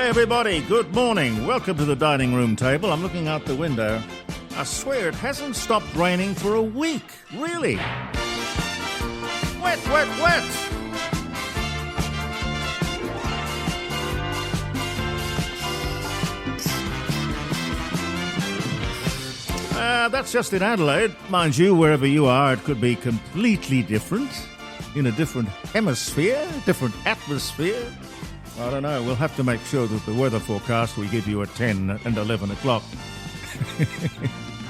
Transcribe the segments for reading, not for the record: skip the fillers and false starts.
Hey everybody, good morning. Welcome to the dining room table. I'm looking out the window. I swear it hasn't stopped raining for a week. Really? Wet, wet, wet. That's just in Adelaide. Mind you, wherever you are, it could be completely different. In a different hemisphere, different atmosphere. I don't know. We'll have to make sure that the weather forecast we give you at 10 and 11 o'clock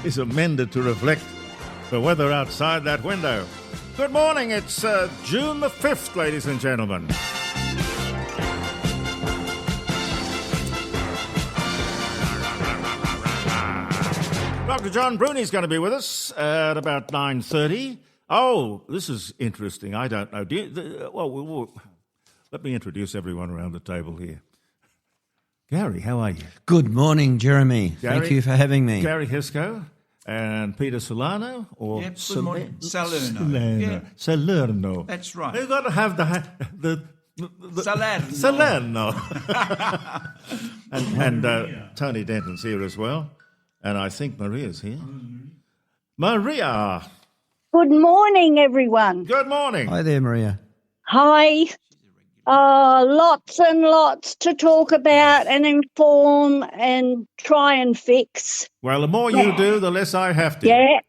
is amended to reflect the weather outside that window. Good morning. It's June the 5th, ladies and gentlemen. Dr. John Bruni is going to be with us at about 9:30. Oh, this is interesting. I don't know. Let me introduce everyone around the table here. Gary, how are you? Good morning, Jeremy. Thank you for having me. Gary Hisco and Peter Salarno, or yep, good morning. Salarno. Yeah. Salarno. That's right. You've got to have the Salarno. and Tony Denton's here as well. And I think Maria's here. Maria. Good morning, everyone. Good morning. Hi there, Maria. Hi. Lots and lots to talk about and inform and try and fix. Well, the more you do, the less I have to. Yeah.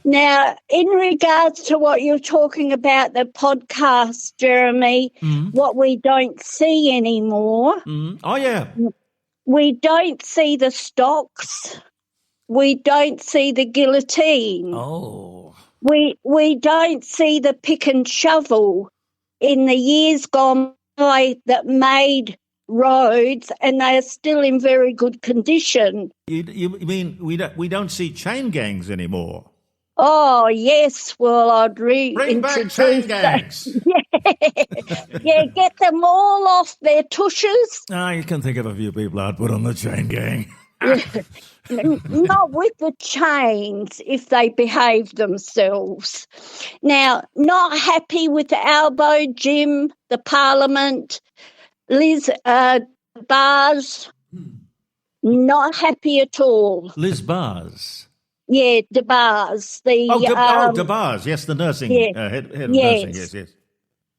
Now, in regards to what you're talking about, the podcast, Jeremy, what we don't see anymore. Oh, yeah. We don't see the stocks. We don't see the guillotine. Oh. We don't see the pick and shovel in the years gone by that made roads, and they are still in very good condition. You mean we don't see chain gangs anymore? Oh, yes. Well, I'd Bring back chain gangs. Yeah, get them all off their tushes. You can think of a few people I'd put on the chain gang. Not with the chains if they behave themselves. Now, not happy with the Albo, Jim, the Parliament, Liz Bars, not happy at all. Liz Bars. Yeah, DeBars. DeBars, yes, the nursing, head of nursing, yes. They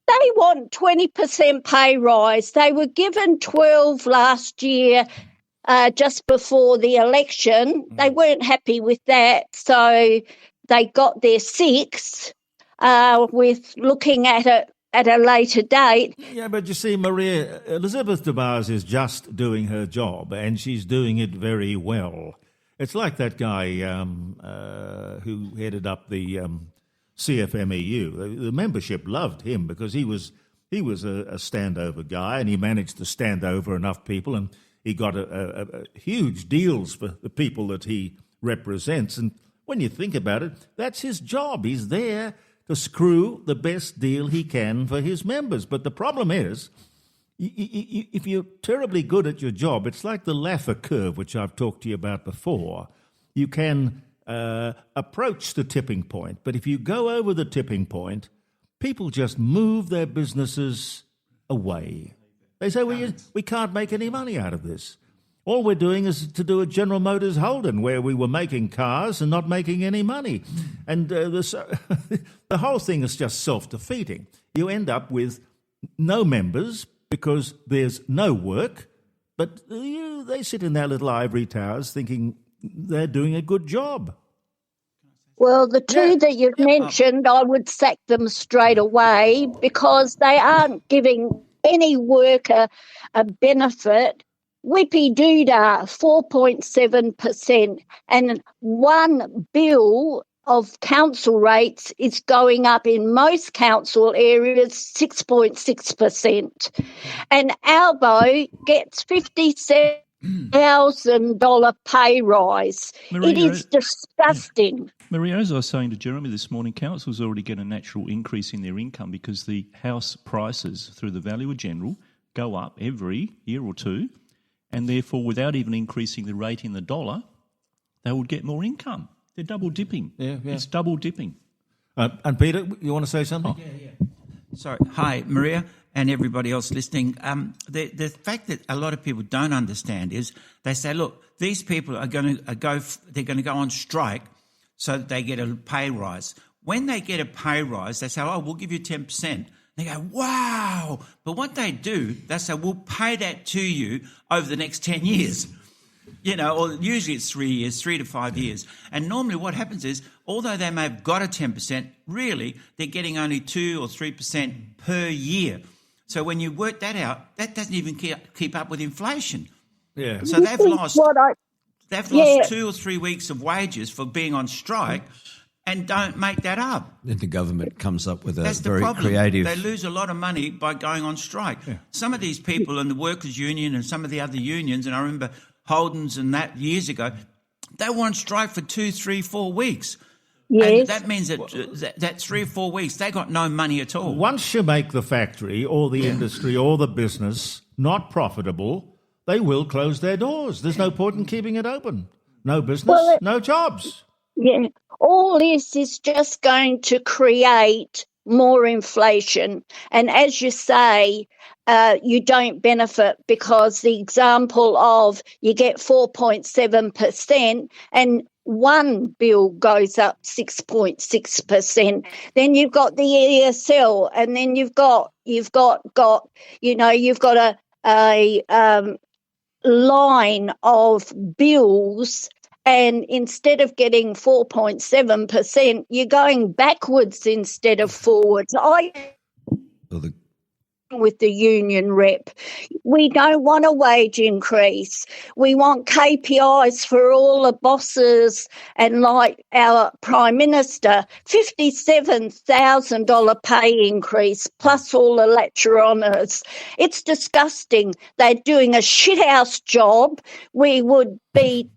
want 20% pay rise. They were given 12 last year, just before the election. They weren't happy with that, so they got their 6 with looking at it at a later date. Yeah, but you see, Maria, Elizabeth DeBars is just doing her job, and she's doing it very well. It's like that guy who headed up the CFMEU. The membership loved him because he was a standover guy, and he managed to stand over enough people, and he got a huge deals for the people that he represents. And when you think about it, that's his job. He's there to screw the best deal he can for his members. But the problem is, if you're terribly good at your job, it's like the Laffer curve, which I've talked to you about before. You can approach the tipping point, but if you go over the tipping point, people just move their businesses away. They say, we can't make any money out of this. All we're doing is to do a General Motors Holden, where we were making cars and not making any money. And the whole thing is just self-defeating. You end up with no members because there's no work, but they sit in their little ivory towers thinking they're doing a good job. Well, the two that you've mentioned, I would sack them straight away because they aren't giving any worker a benefit. Whippy-doo-dah, 4.7%, and one bill of council rates is going up in most council areas 6.6%. And Albo gets $57,000 pay rise. It is disgusting. Maria, as I was saying to Jeremy this morning, councils already get a natural increase in their income because the house prices through the Valuer General go up every year or two, and therefore without even increasing the rate in the dollar, they would get more income. They're double dipping. Yeah. It's double dipping. And Peter, you want to say something? Sorry. Hi, Maria and everybody else listening. The fact that a lot of people don't understand is they say, look, these people are going to go on strike so that they get a pay rise. When they get a pay rise, they say, oh, we'll give you 10%. They go, wow. But what they do, they say, we'll pay that to you over the next 10 years. Or usually it's 3 years, 3 to 5 years. And normally what happens is, although they may have got a 10%, really they're getting only 2 or 3% per year. So when you work that out, that doesn't even keep up with inflation. Yeah. So they've lost 2 or 3 weeks of wages for being on strike and don't make that up. Then the government comes up with That's very the problem. creative... They lose a lot of money by going on strike. Yeah. Some of these people in the workers' union and some of the other unions, and I remember Holden's and that years ago, they were on strike for 2, 3, 4 weeks. Yes. And that means that 3 or 4 weeks, they got no money at all. Once you make the factory or the industry or the business not profitable, they will close their doors. There's no point in keeping it open. No business, no jobs. Yeah. All this is just going to create more inflation. And as you say, you don't benefit because the example of you get 4.7% and one bill goes up 6.6%. Then you've got the ESL, and then you've got a line of bills. And instead of getting 4.7%, you're going backwards instead of forwards. With the union rep, we don't want a wage increase. We want KPIs for all the bosses, and like our Prime Minister, $57,000 pay increase plus all the lecture honours. It's disgusting. They're doing a shithouse job. We would be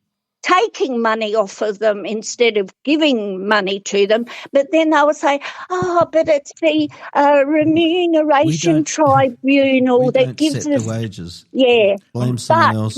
taking money off of them instead of giving money to them. But then they would say, but it's the remuneration tribunal that gives us the wages. Yeah. Blame someone else.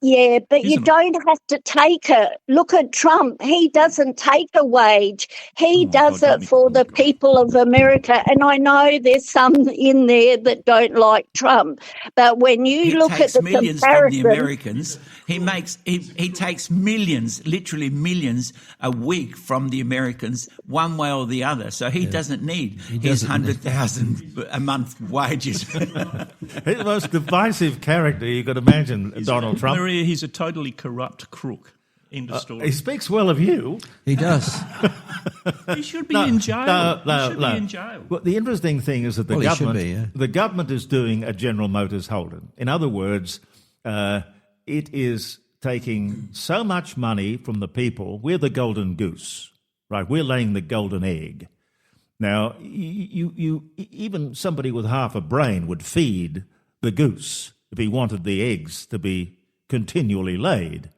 But you don't have to take it. Look at Trump. He doesn't take a wage. He does it for the people of America. And I know there's some in there that don't like Trump. But when you look at the millions comparison, from the Americans, he takes millions, literally millions a week from the Americans, one way or the other. So he doesn't need his 100,000 a month wages. He's the most divisive character you could imagine, Donald Trump. Maria, he's a totally corrupt crook. End of story. He speaks well of you. He does. He should be in jail. He should be in jail. Well, the interesting thing is that the government is doing a General Motors Holden. In other words, it is taking so much money from the people. We're the golden goose, right? We're laying the golden egg. Now, you even somebody with half a brain would feed the goose if he wanted the eggs to be continually laid.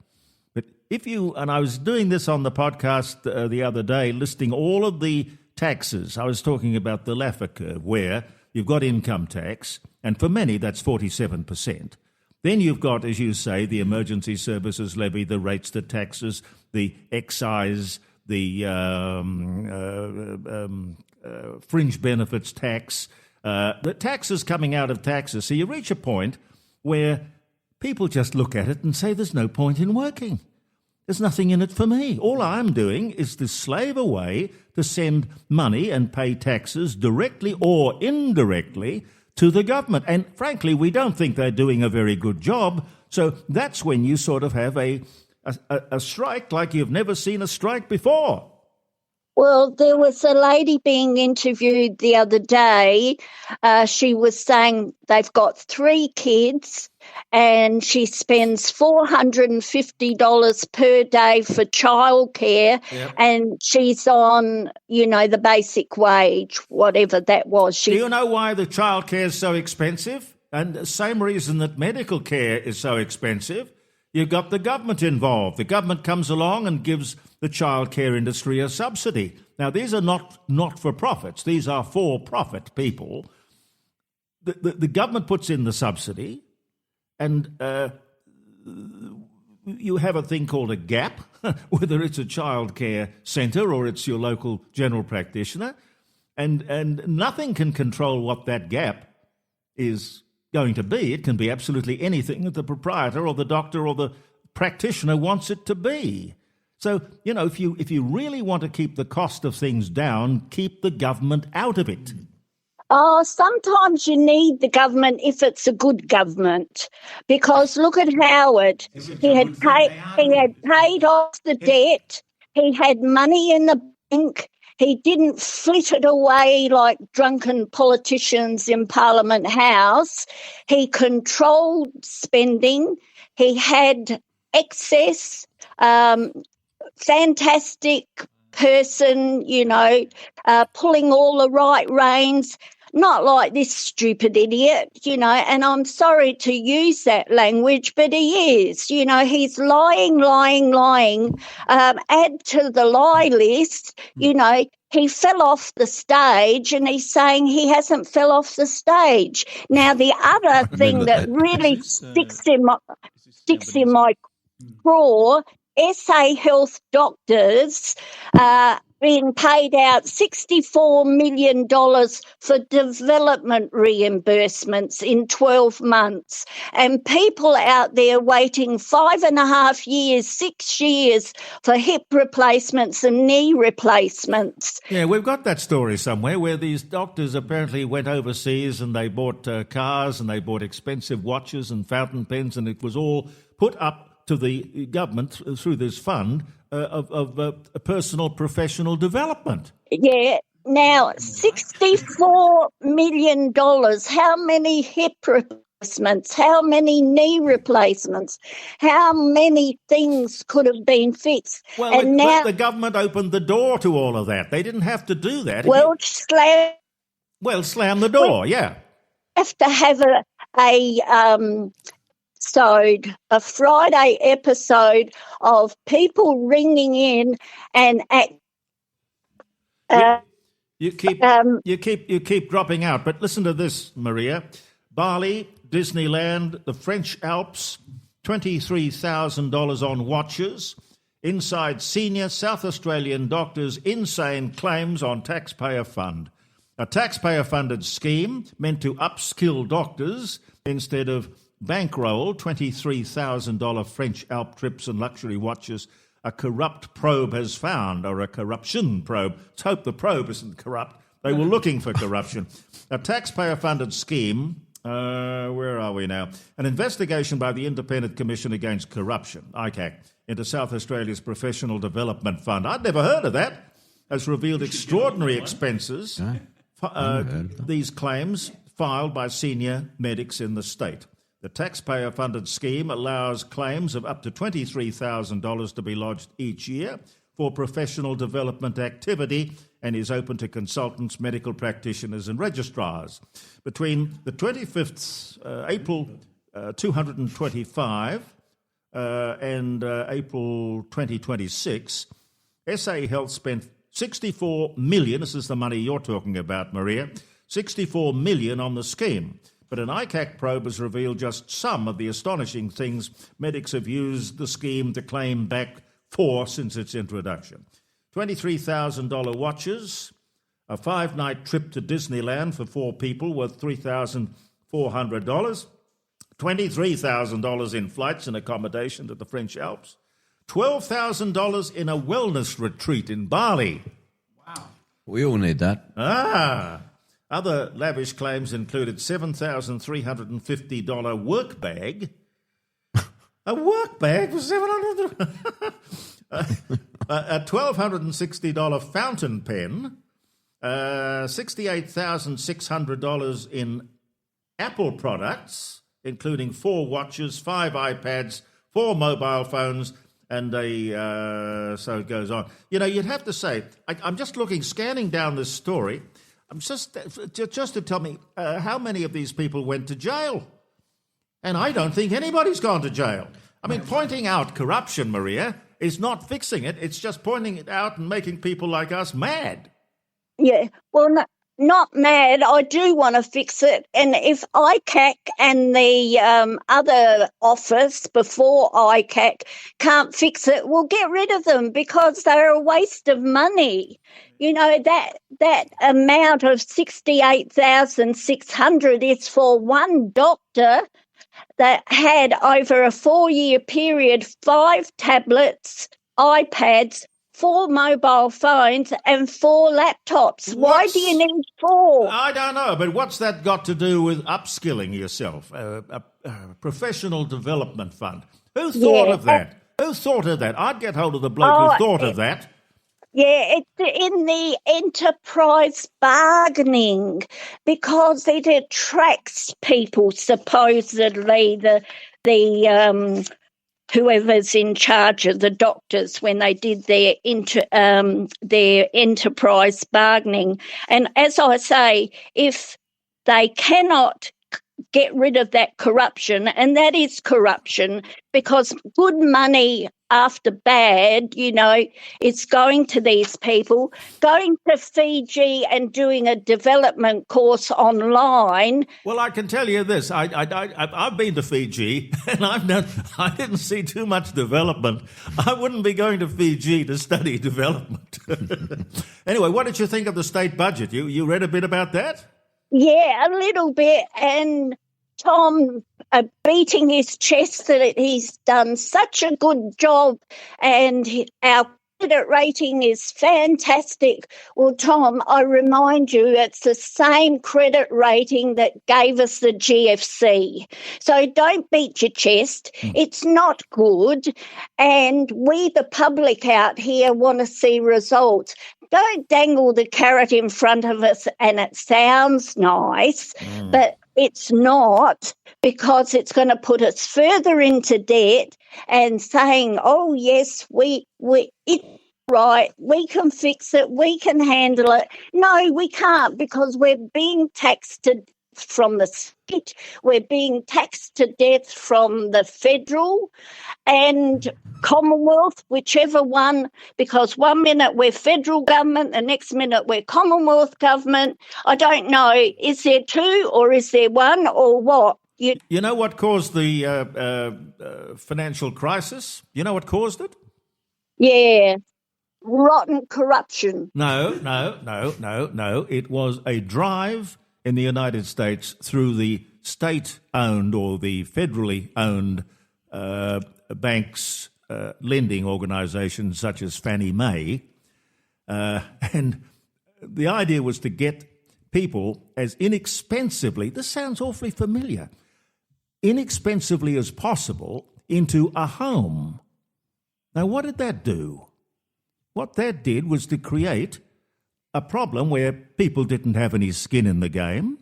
But and I was doing this on the podcast the other day, listing all of the taxes. I was talking about the Laffer curve, where you've got income tax, and for many that's 47%. Then you've got, as you say, the emergency services levy, the rates, the taxes, the excise, the fringe benefits tax, the taxes coming out of taxes. So you reach a point where people just look at it and say, there's no point in working. There's nothing in it for me. All I'm doing is to slave away to send money and pay taxes directly or indirectly to the government. And frankly, we don't think they're doing a very good job. So that's when you sort of have a strike like you've never seen a strike before. Well, there was a lady being interviewed the other day. She was saying they've got 3 kids and she spends $450 per day for childcare, and she's on, the basic wage, whatever that was. Do you know why the childcare is so expensive? And the same reason that medical care is so expensive. You've got the government involved. The government comes along and gives the childcare industry a subsidy. Now, these are not for profits. These are for profit people. The government puts in the subsidy, and you have a thing called a gap, whether it's a childcare centre or it's your local general practitioner. And nothing can control what that gap is going to be. It can be absolutely anything that the proprietor or the doctor or the practitioner wants it to be. So, if you really want to keep the cost of things down, keep the government out of it. Oh, sometimes you need the government if it's a good government, because look at Howard. He had paid off the debt. He had money in the bank. He didn't flit it away like drunken politicians in Parliament House. He controlled spending. He had excess. Fantastic person, pulling all the right reins. Not like this stupid idiot, and I'm sorry to use that language, but he is. He's lying. Add to the lie list, he fell off the stage and he's saying he hasn't fell off the stage. Now, the other thing that really sticks in my craw, SA Health doctors being paid out $64 million for development reimbursements in 12 months, and people out there waiting 5.5 years, 6 years for hip replacements and knee replacements. Yeah, we've got that story somewhere where these doctors apparently went overseas and they bought cars and they bought expensive watches and fountain pens, and it was all put up to the government through this fund of personal professional development. Yeah. Now, $64 million. How many hip replacements? How many knee replacements? How many things could have been fixed? Well, but the government opened the door to all of that. They didn't have to do that. Well, slam the door, yeah. Have to have a Friday episode of people ringing in and you keep dropping out. But listen to this, Maria. Bali, Disneyland, the French Alps, $23,000 on watches. Inside senior South Australian doctors' insane claims on taxpayer fund. A taxpayer-funded scheme meant to upskill doctors instead of bankroll $23,000 French Alp trips and luxury watches a corrupt probe has found, or a corruption probe. Let's hope the probe isn't corrupt. They were looking for corruption. A taxpayer-funded scheme, where are we now? An investigation by the Independent Commission Against Corruption, AUKUS, into South Australia's Professional Development Fund. I'd never heard of that. Has revealed extraordinary expenses. These claims filed by senior medics in the state. The taxpayer-funded scheme allows claims of up to $23,000 to be lodged each year for professional development activity and is open to consultants, medical practitioners and registrars. Between the 25th April 225 and April 2026, SA Health spent $64 million, this is the money you're talking about, Maria, $64 million on the scheme. But an ICAC probe has revealed just some of the astonishing things medics have used the scheme to claim back for since its introduction. $23,000 watches, a 5-night trip to Disneyland for 4 people worth $3,400, $23,000 in flights and accommodation to the French Alps, $12,000 in a wellness retreat in Bali. Wow. We all need that. Other lavish claims included $7,350 work bag. A work bag for $700. A $1,260 fountain pen. $68,600 in Apple products, including 4 watches, 5 iPads, 4 mobile phones, and so it goes on. You'd have to say, I'm just scanning down this story. I'm just to tell me how many of these people went to jail. And I don't think anybody's gone to jail. I mean, pointing out corruption, Maria, is not fixing it. It's just pointing it out and making people like us mad. Yeah, well, not mad. I do want to fix it. And if ICAC and the other office before ICAC can't fix it, we'll get rid of them because they're a waste of money. that amount of 68,600 is for one doctor that had over a 4-year period 5 tablets, iPads, 4 mobile phones and 4 laptops. Why do you need 4? I don't know, but what's that got to do with upskilling yourself? A professional development fund. Who thought of that? Who thought of that? I'd get hold of the bloke who thought of that. Yeah, it's in the enterprise bargaining because it attracts people, supposedly, the whoever's in charge of the doctors when they did their enterprise bargaining. And as I say, if they cannot get rid of that corruption, and that is corruption, because good money after bad, it's going to these people. Going to Fiji and doing a development course online. Well, I can tell you this. I've been to Fiji, and I didn't see too much development. I wouldn't be going to Fiji to study development. Anyway, what did you think of the state budget? You read a bit about that? Yeah, a little bit, and Tom beating his chest that he's done such a good job and our credit rating is fantastic. Well, Tom, I remind you, it's the same credit rating that gave us the GFC. So don't beat your chest. It's not good, and we, the public out here, want to see results. Don't dangle the carrot in front of us and it sounds nice, but it's not, because it's going to put us further into debt and saying, oh, yes, it's right, we can fix it, we can handle it. No, we can't, because we're being taxed from the state, we're being taxed to death from the federal and Commonwealth, whichever one, because one minute we're federal government, the next minute we're Commonwealth government. I don't know, is there 2 or is there 1 or what? You know what caused the financial crisis? You know what caused it? Yeah, rotten corruption. No. It was a drive in the United States through the state-owned or the federally owned banks, lending organisations such as Fannie Mae. And the idea was to get people as inexpensively, this sounds awfully familiar, inexpensively as possible into a home. Now, what did that do? What that did was to create a problem where people didn't have any skin in the game.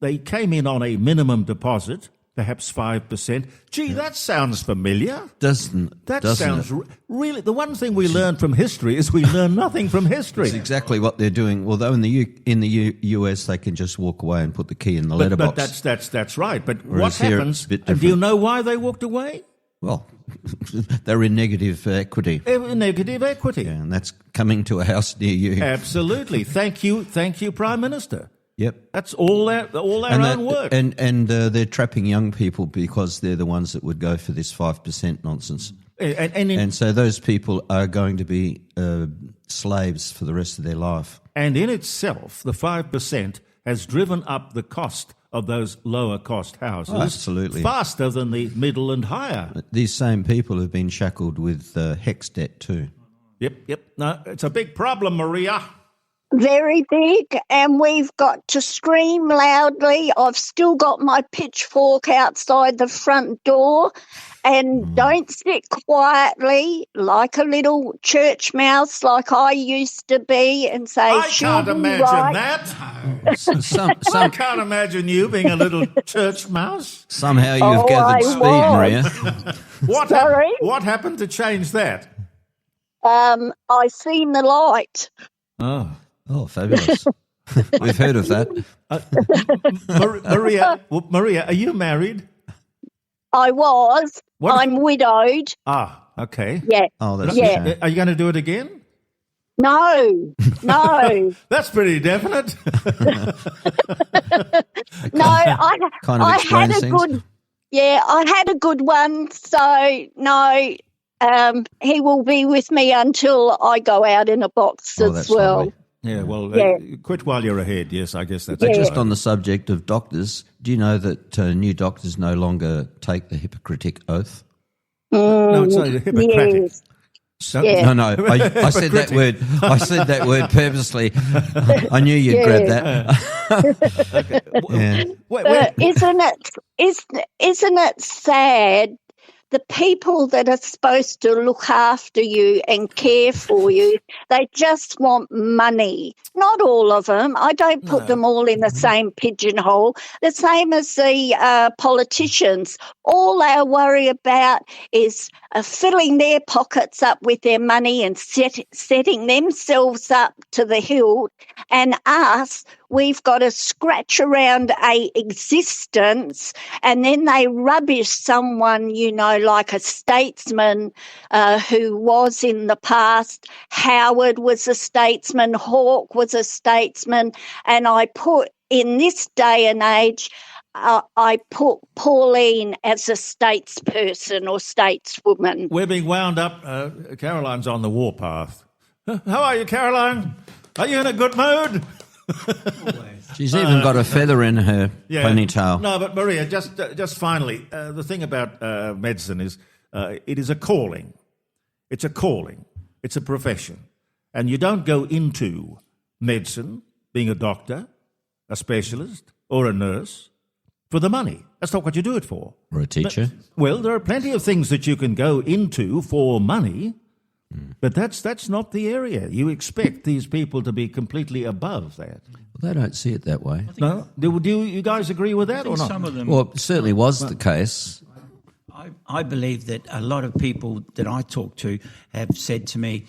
They came in on a minimum deposit, perhaps 5%. Gee, that sounds familiar. Doesn't sounds really. The one thing we learn from history is we learn nothing from history. It's exactly what they're doing. Although in the US they can just walk away and put the key in the letterbox. But that's right. But Whereas what happens? Do you know why they walked away? Well, they're in negative equity. Negative equity. Yeah, and that's coming to a house near you. Absolutely. Thank you, Prime Minister. Yep. That's all our own work. And they're trapping young people because they're the ones that would go for this 5% nonsense. And so those people are going to be slaves for the rest of their life. And in itself, the 5% has driven up the cost of those lower cost houses absolutely faster than the middle and higher. These same people have been shackled with HEX debt too. Yep. No, it's a big problem, Maria. Very big, and we've got to scream loudly. I've still got my pitchfork outside the front door, and don't sit quietly like a little church mouse like I used to be and say, I can't imagine that. I can't imagine you being a little church mouse. Somehow you've gathered speed, Maria. What happened to change that? I seen the light. Oh, fabulous. We've heard of that. Maria, are you married? I was. I'm widowed. Ah, okay. Yeah. Oh, that's a shame. Are you going to do it again? No. That's pretty definite. No, I had a things. good. Yeah, I had a good one. So no. He will be with me until I go out in a box as well. Lovely. Yeah, well, Yeah. quit while you're ahead. Yes, I guess that's Yeah. Just on the subject of doctors, do you know that new doctors no longer take the Hippocratic Oath? No, it's Hippocratic. Yes. So, Yeah. No, I said that word. I said that word purposely. I knew you'd grab that. Yeah. Isn't it sad? The people that are supposed to look after you and care for you, they just want money. Not all of them. I don't put them all in the same pigeonhole. The same as the politicians. All they worry about is filling their pockets up with their money and setting themselves up to the hilt. And us, we've got to scratch around a existence, and then they rubbish someone, like a statesman who was in the past. Howard was a statesman, Hawke was a statesman, and I put, in this day and age, I put Pauline as a statesperson or stateswoman. We're being wound up. Caroline's on the warpath. How are you, Caroline? Are you in a good mood? She's even got a feather in her ponytail. No, but Maria, just finally, the thing about medicine is it is a calling. It's a calling. It's a profession. And you don't go into medicine, being a doctor, a specialist, or a nurse, for the money. That's not what you do it for. Or a teacher. Well, there are plenty of things that you can go into for money, but that's not the area. You expect these people to be completely above that. Well, they don't see it that way. No? Do you guys agree with that or not? Some of them. Well, it certainly was the case. I believe that a lot of people that I talk to have said to me,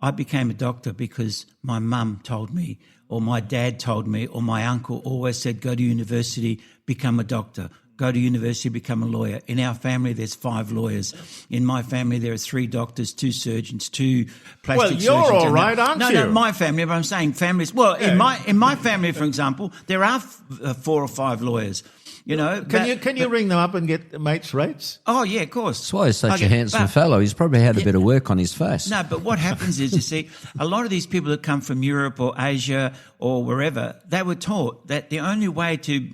I became a doctor because my mum told me, or my dad told me, or my uncle always said, go to university, become a doctor. Go to university, become a lawyer. In our family, there's 5 lawyers. In my family, there are 3 doctors, 2 surgeons, 2 plastic surgeons. Well, you're all right, aren't you? No, my family, but I'm saying families. Well, yeah. in my family, for example, there are 4 or 5 lawyers. Can you ring them up and get mates' rates? Oh, yeah, of course. That's why he's such a handsome fellow. He's probably had a bit of work on his face. No, but what happens is, you see, a lot of these people that come from Europe or Asia or wherever, they were taught that the only way to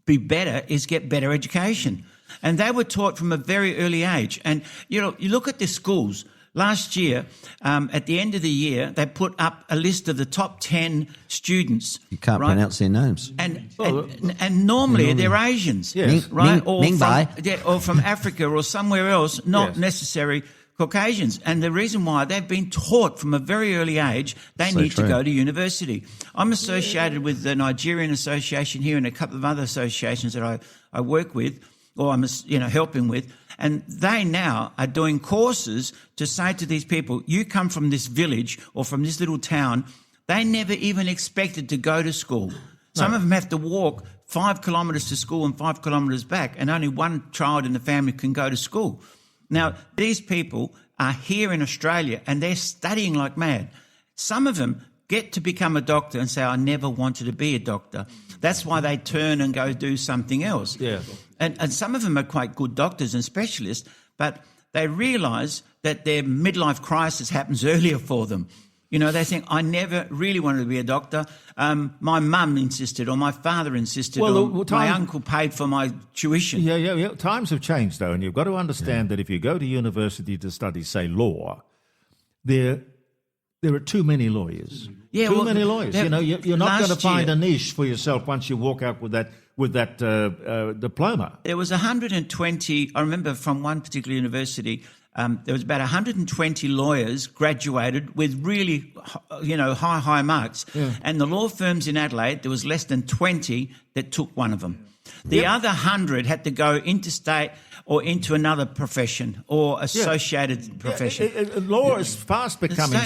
be better is get better education. And they were taught from a very early age. And, you look at the schools. Last year, at the end of the year, they put up a list of the top 10 students. You can't pronounce their names. And normally they're Asians, yes. right? Or from Africa or somewhere else, not necessarily Caucasians. And the reason why, they've been taught from a very early age they need to go to university. I'm associated with the Nigerian Association here and a couple of other associations that I work with, or I'm helping with. And they now are doing courses to say to these people, you come from this village or from this little town. They never even expected to go to school. Some of them have to walk 5 kilometres to school and 5 kilometres back, and only one child in the family can go to school. Now, these people are here in Australia and they're studying like mad. Some of them get to become a doctor and say, I never wanted to be a doctor. That's why they turn and go do something else. Yeah. And some of them are quite good doctors and specialists, but they realise that their midlife crisis happens earlier for them. They think, I never really wanted to be a doctor. My mum insisted, or my father insisted, my uncle paid for my tuition. Yeah. Times have changed, though, and you've got to understand that if you go to university to study, say, law, there are too many lawyers. Yeah, too many lawyers. You're not going to find a niche for yourself once you walk out with that diploma. There was 120. I remember from one particular university, there was about 120 lawyers graduated with really, high marks. Yeah. And the law firms in Adelaide, there was less than 20 that took one of them. The other 100 had to go interstate or into another profession or associated profession. Law is fast becoming.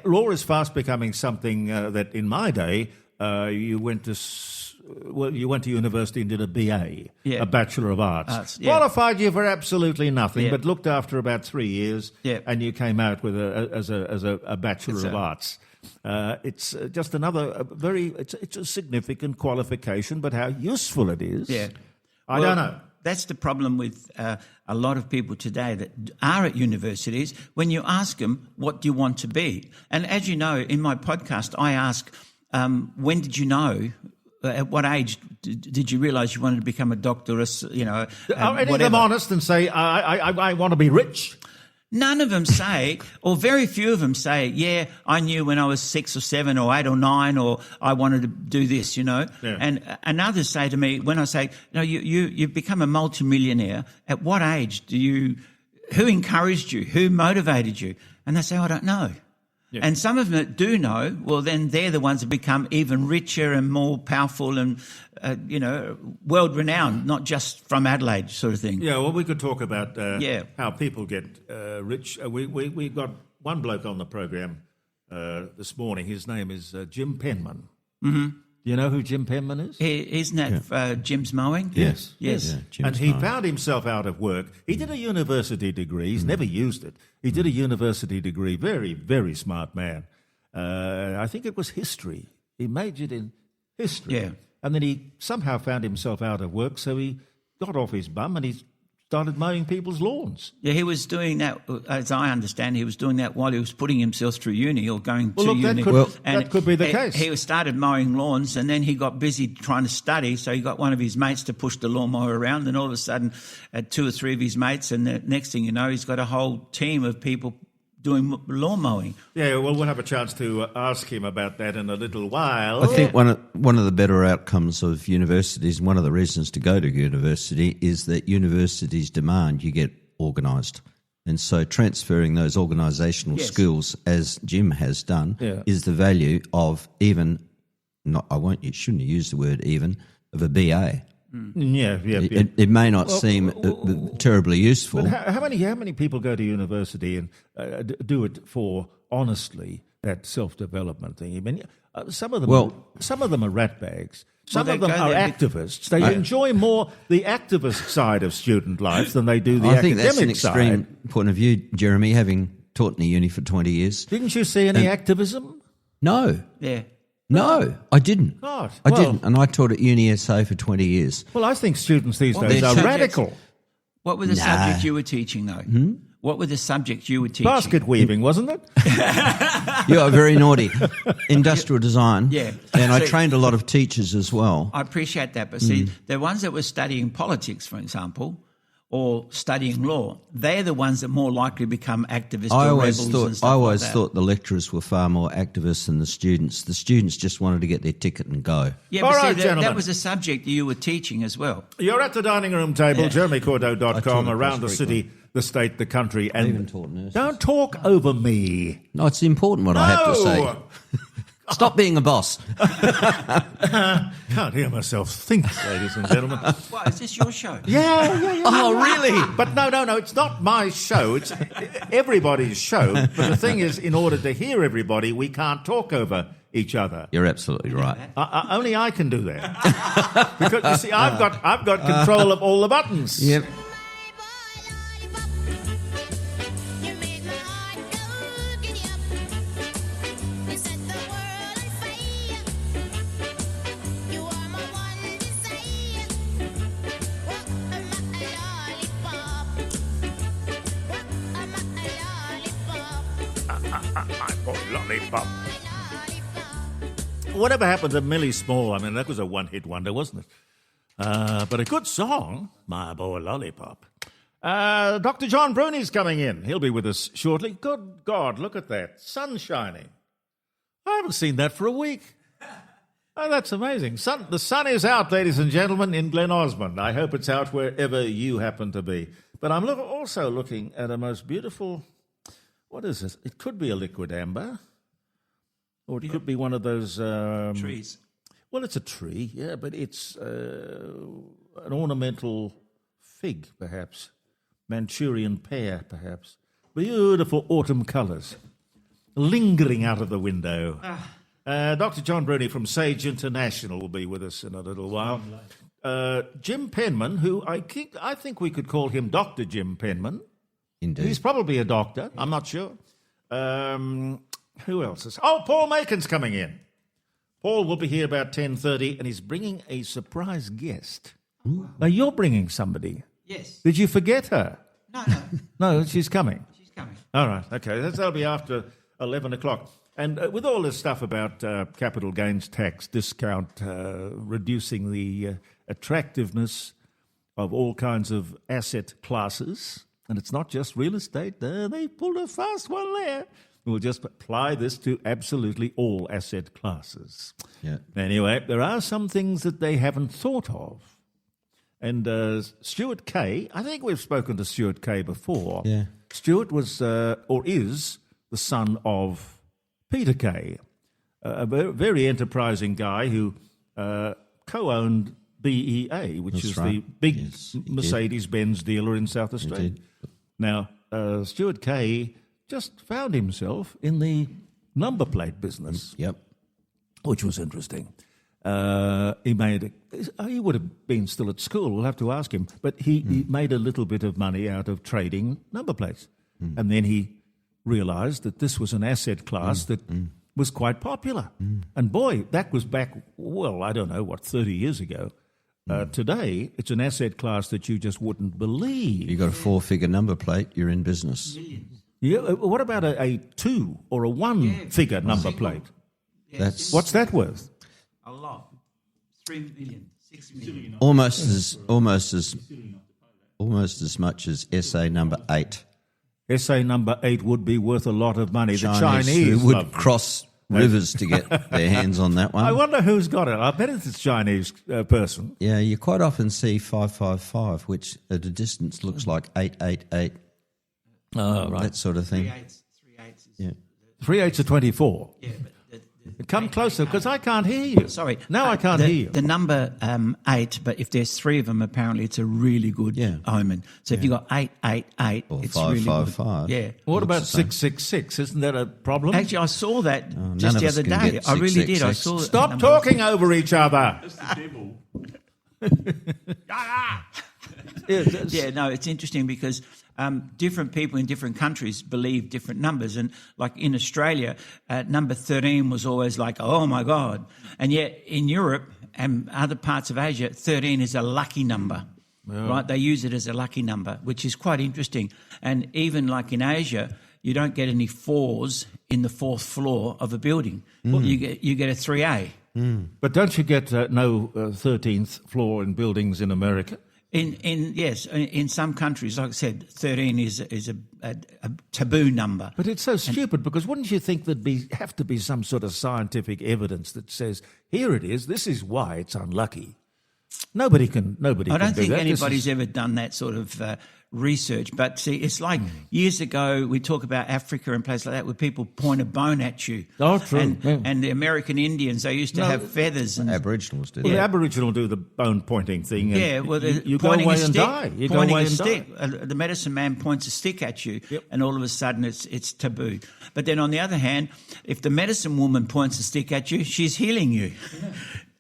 Law is fast becoming something that in my day you went to university and did a BA, a Bachelor of Arts. Qualified you for absolutely nothing, but looked after about 3 years, and you came out with as a Bachelor of Arts. It's just another it's a significant qualification, but how useful it is, I don't know. That's the problem with a lot of people today that are at universities. When you ask them, what do you want to be? And as you know, in my podcast, I ask, when did you know, at what age did you realise you wanted to become a doctor, Are any of them honest and say, I want to be rich? None of them say, or very few of them say, yeah, I knew when I was 6 or 7 or 8 or 9, or I wanted to do this, Yeah. And others say to me, when I say, no, you've become a multimillionaire, at what age who encouraged you? Who motivated you? And they say, I don't know. Yeah. And some of them that do know, well, then they're the ones that become even richer and more powerful and, world-renowned, not just from Adelaide sort of thing. Yeah, well, we could talk about how people get rich. We got one bloke on the program this morning. His name is Jim Penman. Mm-hmm. Do you know who Jim Penman is? Isn't that Jim's Mowing? Yes. Yeah, and he found himself out of work. He did a university degree. He's never used it. He did a university degree. Very, very smart man. I think it was history. He majored in history. Yeah. And then he somehow found himself out of work, so he got off his bum and he started mowing people's lawns. Yeah, he was doing that, as I understand, he was doing that while he was putting himself through uni or going to uni. That could be the case. He started mowing lawns and then he got busy trying to study, so he got one of his mates to push the lawnmower around, and all of a sudden 2 or 3 of his mates, and the next thing you know, he's got a whole team of people doing lawn mowing. Yeah, well, we'll have a chance to ask him about that in a little while. I think one of the better outcomes of universities, one of the reasons to go to university, is that universities demand you get organised. And so transferring those organisational skills, as Jim has done, is the value of shouldn't use the word even, of a BA. Yeah. It may not seem terribly useful. But how many people go to university and do it for, honestly, that self-development thing? I mean, some of them are ratbags. Some of them are activists. They enjoy more the activist side of student life than they do the academic side. I think that's an extreme point of view, Jeremy, having taught in a uni for 20 years. Didn't you see any activism? No. Yeah. No, I didn't. God, I didn't, and I taught at UniSA for 20 years. Well, I think students these days are radical. What were the subjects you were teaching, though? What were the subjects you were teaching? Basket weaving, wasn't it? You are very naughty. Industrial design. Yeah. And I trained a lot of teachers as well. I appreciate that, but see, the ones that were studying politics, for example, or studying law, they're the ones that more likely become activists or rebels and stuff I always like that. thought the lecturers were far more activists than the students. The students just wanted to get their ticket and go. Yeah, All but right, that was a subject you were teaching as well. You're at the dining room table, jeremycordo.com, around the city, the state, the country. And I even taught nurses. Don't talk over me. No, it's important what I have to say. Stop being a boss. Can't hear myself think, ladies and gentlemen. What, is this your show? Yeah. Oh, really? But no, it's not my show. It's everybody's show. But the thing is, in order to hear everybody, we can't talk over each other. You're absolutely right. Only I can do that. Because, you see, I've got control of all the buttons. Yep. Lollipop. Whatever happened to Millie Small? I mean, that was a one-hit wonder, wasn't it? But a good song, My Boy Lollipop. Dr. John Bruni's coming in. He'll be with us shortly. Good God, look at that. Sun shining. I haven't seen that for a week. Oh, that's amazing. The sun is out, ladies and gentlemen, in Glen Osmond. I hope it's out wherever you happen to be. But I'm also looking at a most beautiful... What is this? It could be a liquid amber, or it could be one of those... trees. Well, it's a tree, yeah, but it's an ornamental fig, perhaps. Manchurian pear, perhaps. Beautiful autumn colours, lingering out of the window. Dr. John Bruni from Sage International will be with us in a little while. Jim Penman, who I think we could call him Dr. Jim Penman. Indeed. He's probably a doctor. I'm not sure. Who else is... Oh, Paul Makin's coming in. Paul will be here about 10:30, and he's bringing a surprise guest. Now, you're bringing somebody. Yes. Did you forget her? No. No, she's coming. She's coming. All right, okay. That'll be after 11 o'clock. And with all this stuff about capital gains tax, discount, reducing the attractiveness of all kinds of asset classes, and it's not just real estate, they pulled a fast one there. We'll just apply this to absolutely all asset classes. Yeah. Anyway, there are some things that they haven't thought of. And Stuart Kay, I think we've spoken to Stuart Kay before. Yeah. Stuart was, or is, the son of Peter Kay, a very enterprising guy who co-owned BEA, which That's is right. the big Yes, he Mercedes-Benz dealer in South Australia. did. Now, Stuart Kay just found himself in the number plate business, Yep. which was interesting. He would have been still at school, we'll have to ask him, but he made a little bit of money out of trading number plates. And then he realised that this was an asset class that was quite popular. And boy, that was back, well, I don't know, 30 years ago. Today, it's an asset class that you just wouldn't believe. You got a 4-figure number plate, you're in business. Yeah, what about a 2 or a 1-figure number plate? That's What's that worth? A lot. 3 million, 6 million. almost as much as SA number 8. SA number 8 would be worth a lot of money. The Who Chinese would love them. cross rivers to get their hands on that one. I wonder who's got it. I bet it's a Chinese person. Yeah, you quite often see 555, which at a distance looks like 888. Oh, right. That sort of thing. 3 eighths is... Yeah. 3 8 to 24. Yeah, but... Come closer, because I can't hear you. Sorry. Now I can't hear you. The number 8, but if there's 3 of them, apparently it's a really good omen. So if you've got 888, Or it's really 555. good. Yeah. What about Looks the same. 666? Isn't that a problem? Actually, I saw that none just of the us other can day. get I really did. I 666. saw Stop that number. talking over each other. That's the devil. Yeah, no, it's interesting because different people in different countries believe different numbers. And like in Australia, number 13 was always like, oh my God. And yet in Europe and other parts of Asia, 13 is a lucky number. Right? They use it as a lucky number, which is quite interesting. And even like in Asia, you don't get any 4s in the 4th floor of a building. You get a 3A. But don't you get no 13th floor in buildings in America? In some countries, like I said, 13 is a taboo number. But it's so stupid, because wouldn't you think there'd have to be some sort of scientific evidence that says, here it is, this is why it's unlucky? Nobody can do that. I don't think anybody's ever done that sort of research. But see, it's like years ago, we talk about Africa and places like that where people point a bone at you. Oh, true. And the American Indians, they used to have feathers. And Aboriginals did Well, that. the Aboriginal do the bone pointing thing. And yeah, well, you go pointing away a and stick, die. You go pointing away a and stick. die. The medicine man points a stick at you, Yep. and all of a sudden it's taboo. But then on the other hand, if the medicine woman points a stick at you, she's healing you.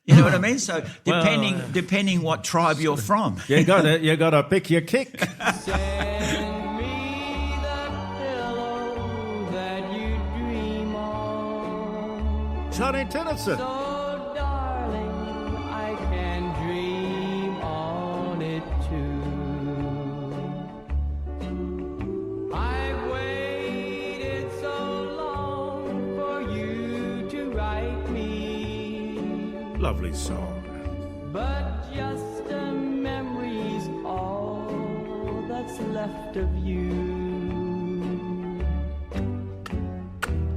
You know what I mean? So depending what tribe you're from. You got to pick your kick. Send me the pillow that you dream on. Johnny Tennyson. So, darling, I can dream on it too. I've waited so long for you to write me, Lovely song. but just a memory's all that's left of you.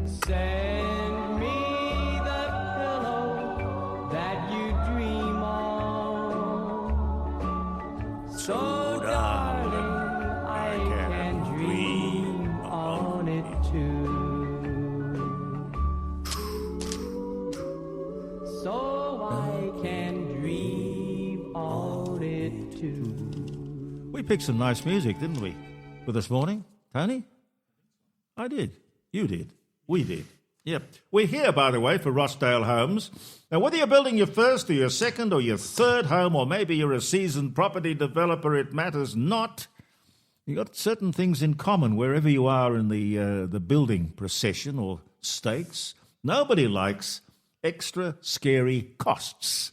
Send me the pillow that you dream on. So, darling, I can dream on it too. So I can dream on it too. We picked some nice music, didn't we, for this morning, Tony? I did. You did. We did. Yep. We're here, by the way, for Rossdale Homes. Now, whether you're building your first or your second or your third home, or maybe you're a seasoned property developer, it matters not. You've got certain things in common wherever you are in the building procession or stakes. Nobody likes extra scary costs.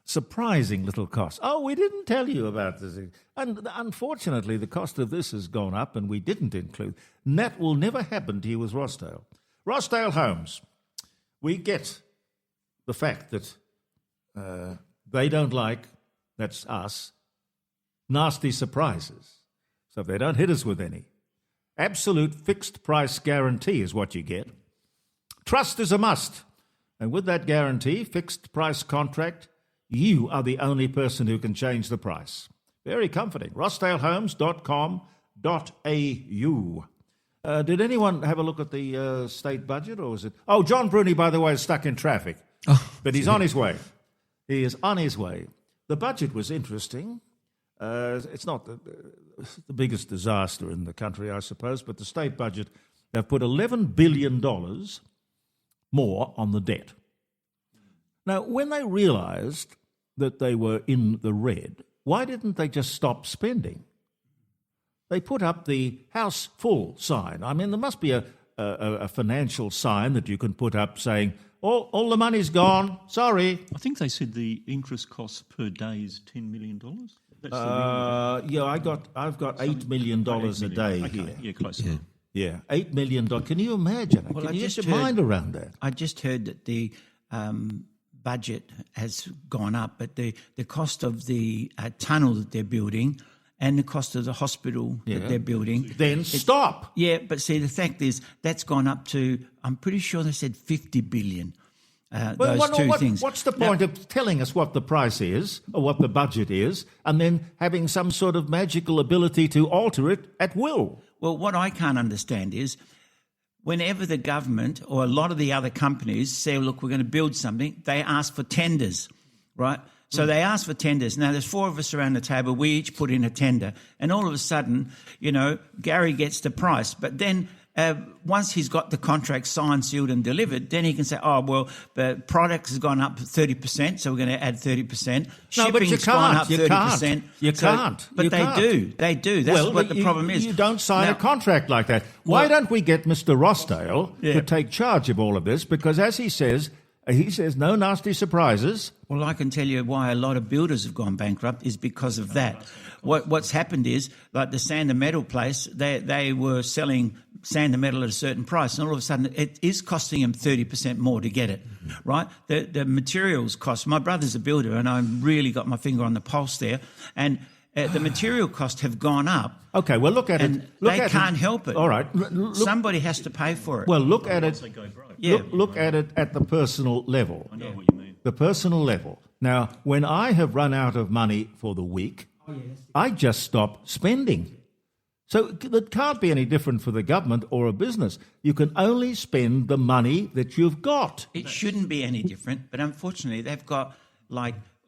surprising little cost. Oh, we didn't tell you about this. And unfortunately, the cost of this has gone up and we didn't include. And that will never happen to you with Rossdale. Rossdale Homes, we get the fact that they don't like, that's us, nasty surprises. So they don't hit us with any. Absolute fixed price guarantee is what you get. Trust is a must. And with that guarantee, fixed price contract, you are the only person who can change the price. Very comforting. rossdalehomes.com.au. Did anyone have a look at the state budget, or was it? Oh, John Bruni, by the way, is stuck in traffic. But he's on his way. He is on his way. The budget was interesting. It's not the biggest disaster in the country, I suppose, but the state budget, they've put $11 billion more on the debt. Now, when they realised that they were in the red, why didn't they just stop spending? They put up the house full sign. I mean, there must be a financial sign that you can put up saying, all the money's gone, sorry. I think they said the interest cost per day is $10 million. Yeah, I've got $8 million a day here. Yeah, close enough. Yeah, $8 million. Can you imagine it? Can you get your mind around that? I just heard that the budget has gone up, but the cost of the tunnel that they're building and the cost of the hospital that they're building. Then stop. Yeah, but see, the fact is that's gone up to, I'm pretty sure they said 50 billion. Those two things. What's the point of telling us what the price is or what the budget is and then having some sort of magical ability to alter it at will? Well, what I can't understand is whenever the government or a lot of the other companies say, look, we're going to build something, they ask for tenders, right? So they ask for tenders. Now, there's four of us around the table. We each put in a tender. And all of a sudden, Gary gets the price. But then once he's got the contract signed, sealed and delivered, then he can say, oh, well, the product has gone up 30%, so we're going to add 30%. No, but you gone up can't. 30%. You can't. But they do. They do. That's what the problem is. You don't sign a contract like that. Why don't we get Mr. Rossdale to take charge of all of this? Because as he says no nasty surprises. Well, I can tell you why a lot of builders have gone bankrupt is because of that. What's happened is, like the sand and metal place, they were selling sand and metal at a certain price, and all of a sudden it is costing them 30% more to get it, right? The materials cost. My brother's a builder, and I really got my finger on the pulse there, and the material costs have gone up. Okay, well, look at and it. They can't help it. All right. Somebody has to pay for it. Well, look at it. Look at it at the personal level. I know what you mean. The personal level. Now, when I have run out of money for the week, I just stop spending. So it can't be any different for the government or a business. You can only spend the money that you've got. It shouldn't be any different, but unfortunately they've got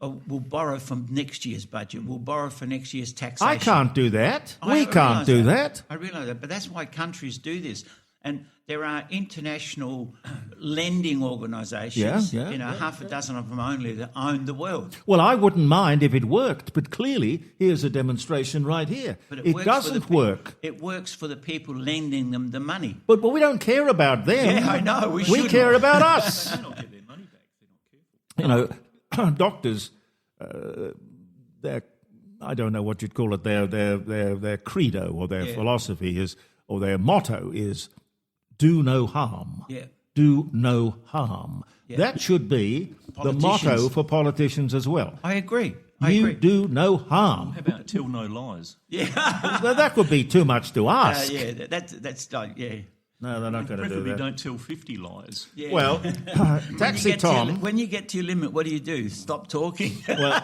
we'll borrow from next year's budget. We'll borrow for next year's taxation. I can't do that. We can't do that. I realise that, but that's why countries do this. And there are international lending organisations, half a dozen of them only, that own the world. Well, I wouldn't mind if it worked, but clearly here's a demonstration right here. But it doesn't work. It works for the people lending them the money. But we don't care about them. Yeah, I know. We care about us. They don't get their money back if they're not careful. Doctors, I don't know what you'd call it, their credo or their philosophy is, or their motto is, do no harm. Yeah. Do no harm. Yeah. That should be the motto for politicians as well. I agree. You do no harm. How about tell no lies? Yeah. Well, that would be too much to ask. That's yeah. No, they're not going to do that. Don't tell 50 lies. Yeah. Well, Taxi Tom... when you get to your limit, what do? Stop talking? Well,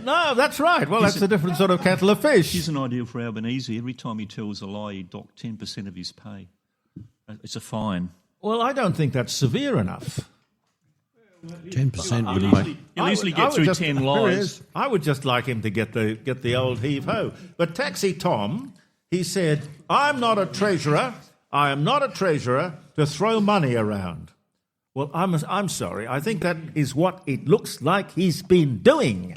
no, that's right. Well, that's a different sort of kettle of fish. Here's an idea for Albanese. Every time he tells a lie, he dock 10% of his pay. It's a fine. Well, I don't think that's severe enough. 10% would make... You'll easily get through 10 lies. I would just like him to get the old heave-ho. But Taxi Tom... He said, I'm not a treasurer. I am not a treasurer to throw money around. Well, I'm sorry. I think that is what it looks like he's been doing.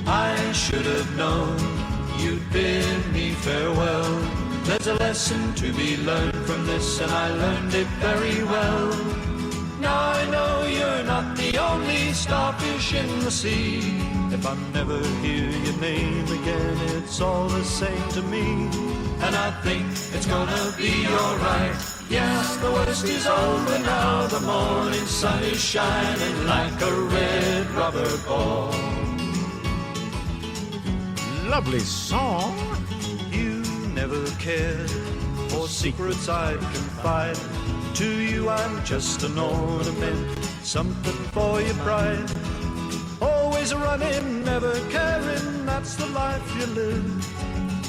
I should have known you'd bid me farewell. There's a lesson to be learned from this, and I learned it very well. Now I know you're not the only starfish in the sea. If I never hear your name again, it's all the same to me. And I think it's gonna be alright. Yeah, the worst is over now. The morning sun is shining like a red rubber ball. Lovely song. You never cared for secrets I'd confide. To you I'm just an ornament, something for your pride. Always running, never caring, that's the life you live.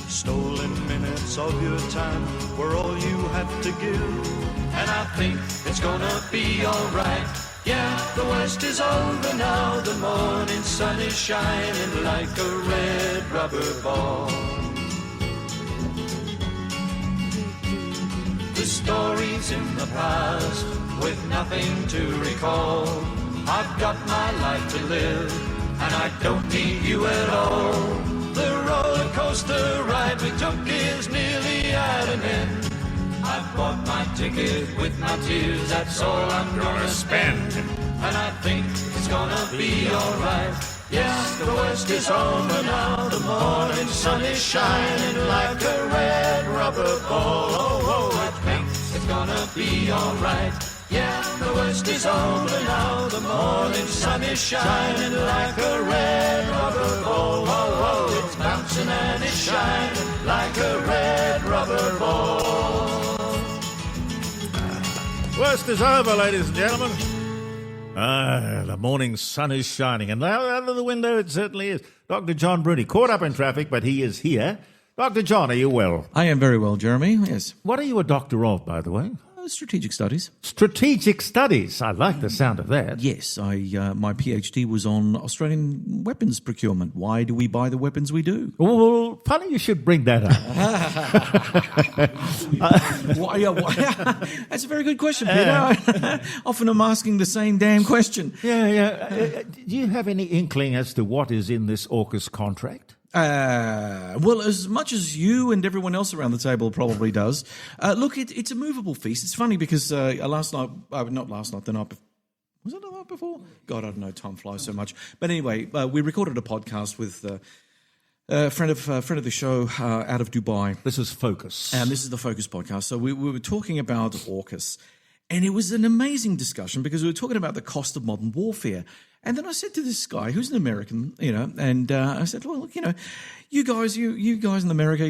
Stolen minutes of your time were all you had to give. And I think it's gonna be alright. Yeah, the worst is over now. The morning sun is shining like a red rubber ball. The stories in the past with nothing to recall. I've got my life to live and I don't need you at all. The roller coaster ride we took is nearly at an end. I've bought my ticket with my tears, that's all I'm gonna spend. And I think it's gonna be alright. Yeah, the worst is over now. The morning sun is shining like a red rubber ball. Oh, I think it's gonna be alright. Yeah, the worst is over now. The morning sun is shining like a red rubber ball. Oh, it's bouncing and it's shining like a red rubber ball. Worst is over, ladies and gentlemen. The morning sun is shining, and out of the window it certainly is. Dr. John Bruni, caught up in traffic, but he is here. Dr. John, are you well? I am very well, Jeremy, yes. What are you a doctor of, by the way? Strategic studies. Strategic studies. I like the sound of that. Yes, my PhD was on Australian weapons procurement. Why do we buy the weapons we do? Well, funny you should bring that up. That's a very good question, Peter. Often I'm asking the same damn question. Yeah. Do you have any inkling as to what is in this AUKUS contract? Well, as much as you and everyone else around the table probably does. Look, it's a movable feast. It's funny because the night before. Was it the night before? God, I don't know. Time flies so much. But anyway, we recorded a podcast with a friend of the show out of Dubai. This is Focus. And this is the Focus podcast. So we were talking about AUKUS. And it was an amazing discussion because we were talking about the cost of modern warfare. And then I said to this guy, who's an American, and I said, well, look, you guys in America,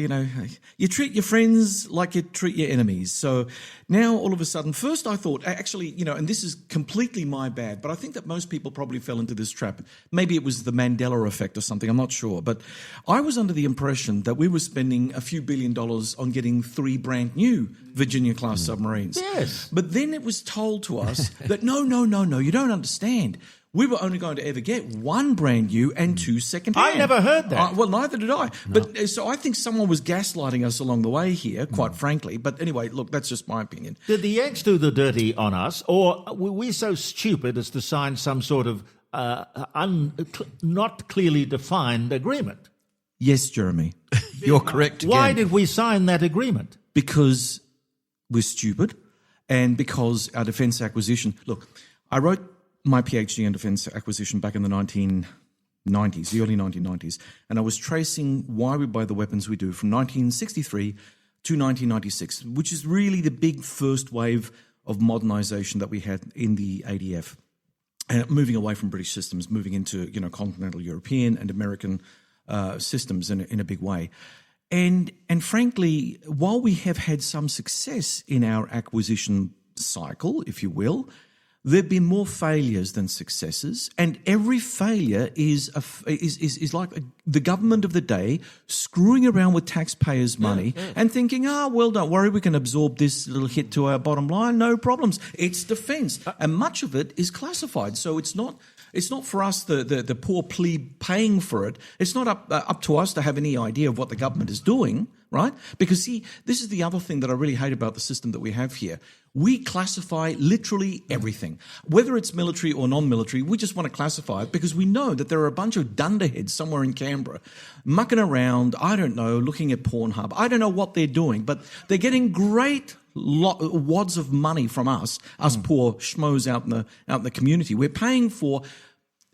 you treat your friends like you treat your enemies. So now all of a sudden, first I thought, actually, and this is completely my bad, but I think that most people probably fell into this trap. Maybe it was the Mandela effect or something, I'm not sure. But I was under the impression that we were spending a few $1 billion on getting 3 brand new Virginia-class submarines. Yes. But then it was told to us that no, you don't understand. We were only going to ever get 1 brand new and 2 second-hand. I never heard that. Well, neither did I. No. But so I think someone was gaslighting us along the way here, quite frankly. But anyway, look, that's just my opinion. Did the Yanks do the dirty on us, or were we so stupid as to sign some sort of not clearly defined agreement? Yes, Jeremy. You're correct again. Why did we sign that agreement? Because we're stupid and because our defence acquisition... Look, I wrote my PhD in defence acquisition back in the 1990s, the early 1990s, and I was tracing why we buy the weapons we do from 1963 to 1996, which is really the big first wave of modernisation that we had in the ADF, and moving away from British systems, moving into continental European and American systems in a big way. And frankly, while we have had some success in our acquisition cycle, if you will, there have been more failures than successes, and every failure is like the government of the day screwing around with taxpayers' money and thinking, well, don't worry, we can absorb this little hit to our bottom line, no problems. It's defence, and much of it is classified, so it's not for us, the poor plebe paying for it. It's not up to us to have any idea of what the government is doing, right? Because see, this is the other thing that I really hate about the system that we have here. We classify literally everything. Whether it's military or non-military, we just want to classify it because we know that there are a bunch of dunderheads somewhere in Canberra mucking around, I don't know, looking at Pornhub. I don't know what they're doing, but they're getting great wads of money from us poor schmoes out in the community. We're paying for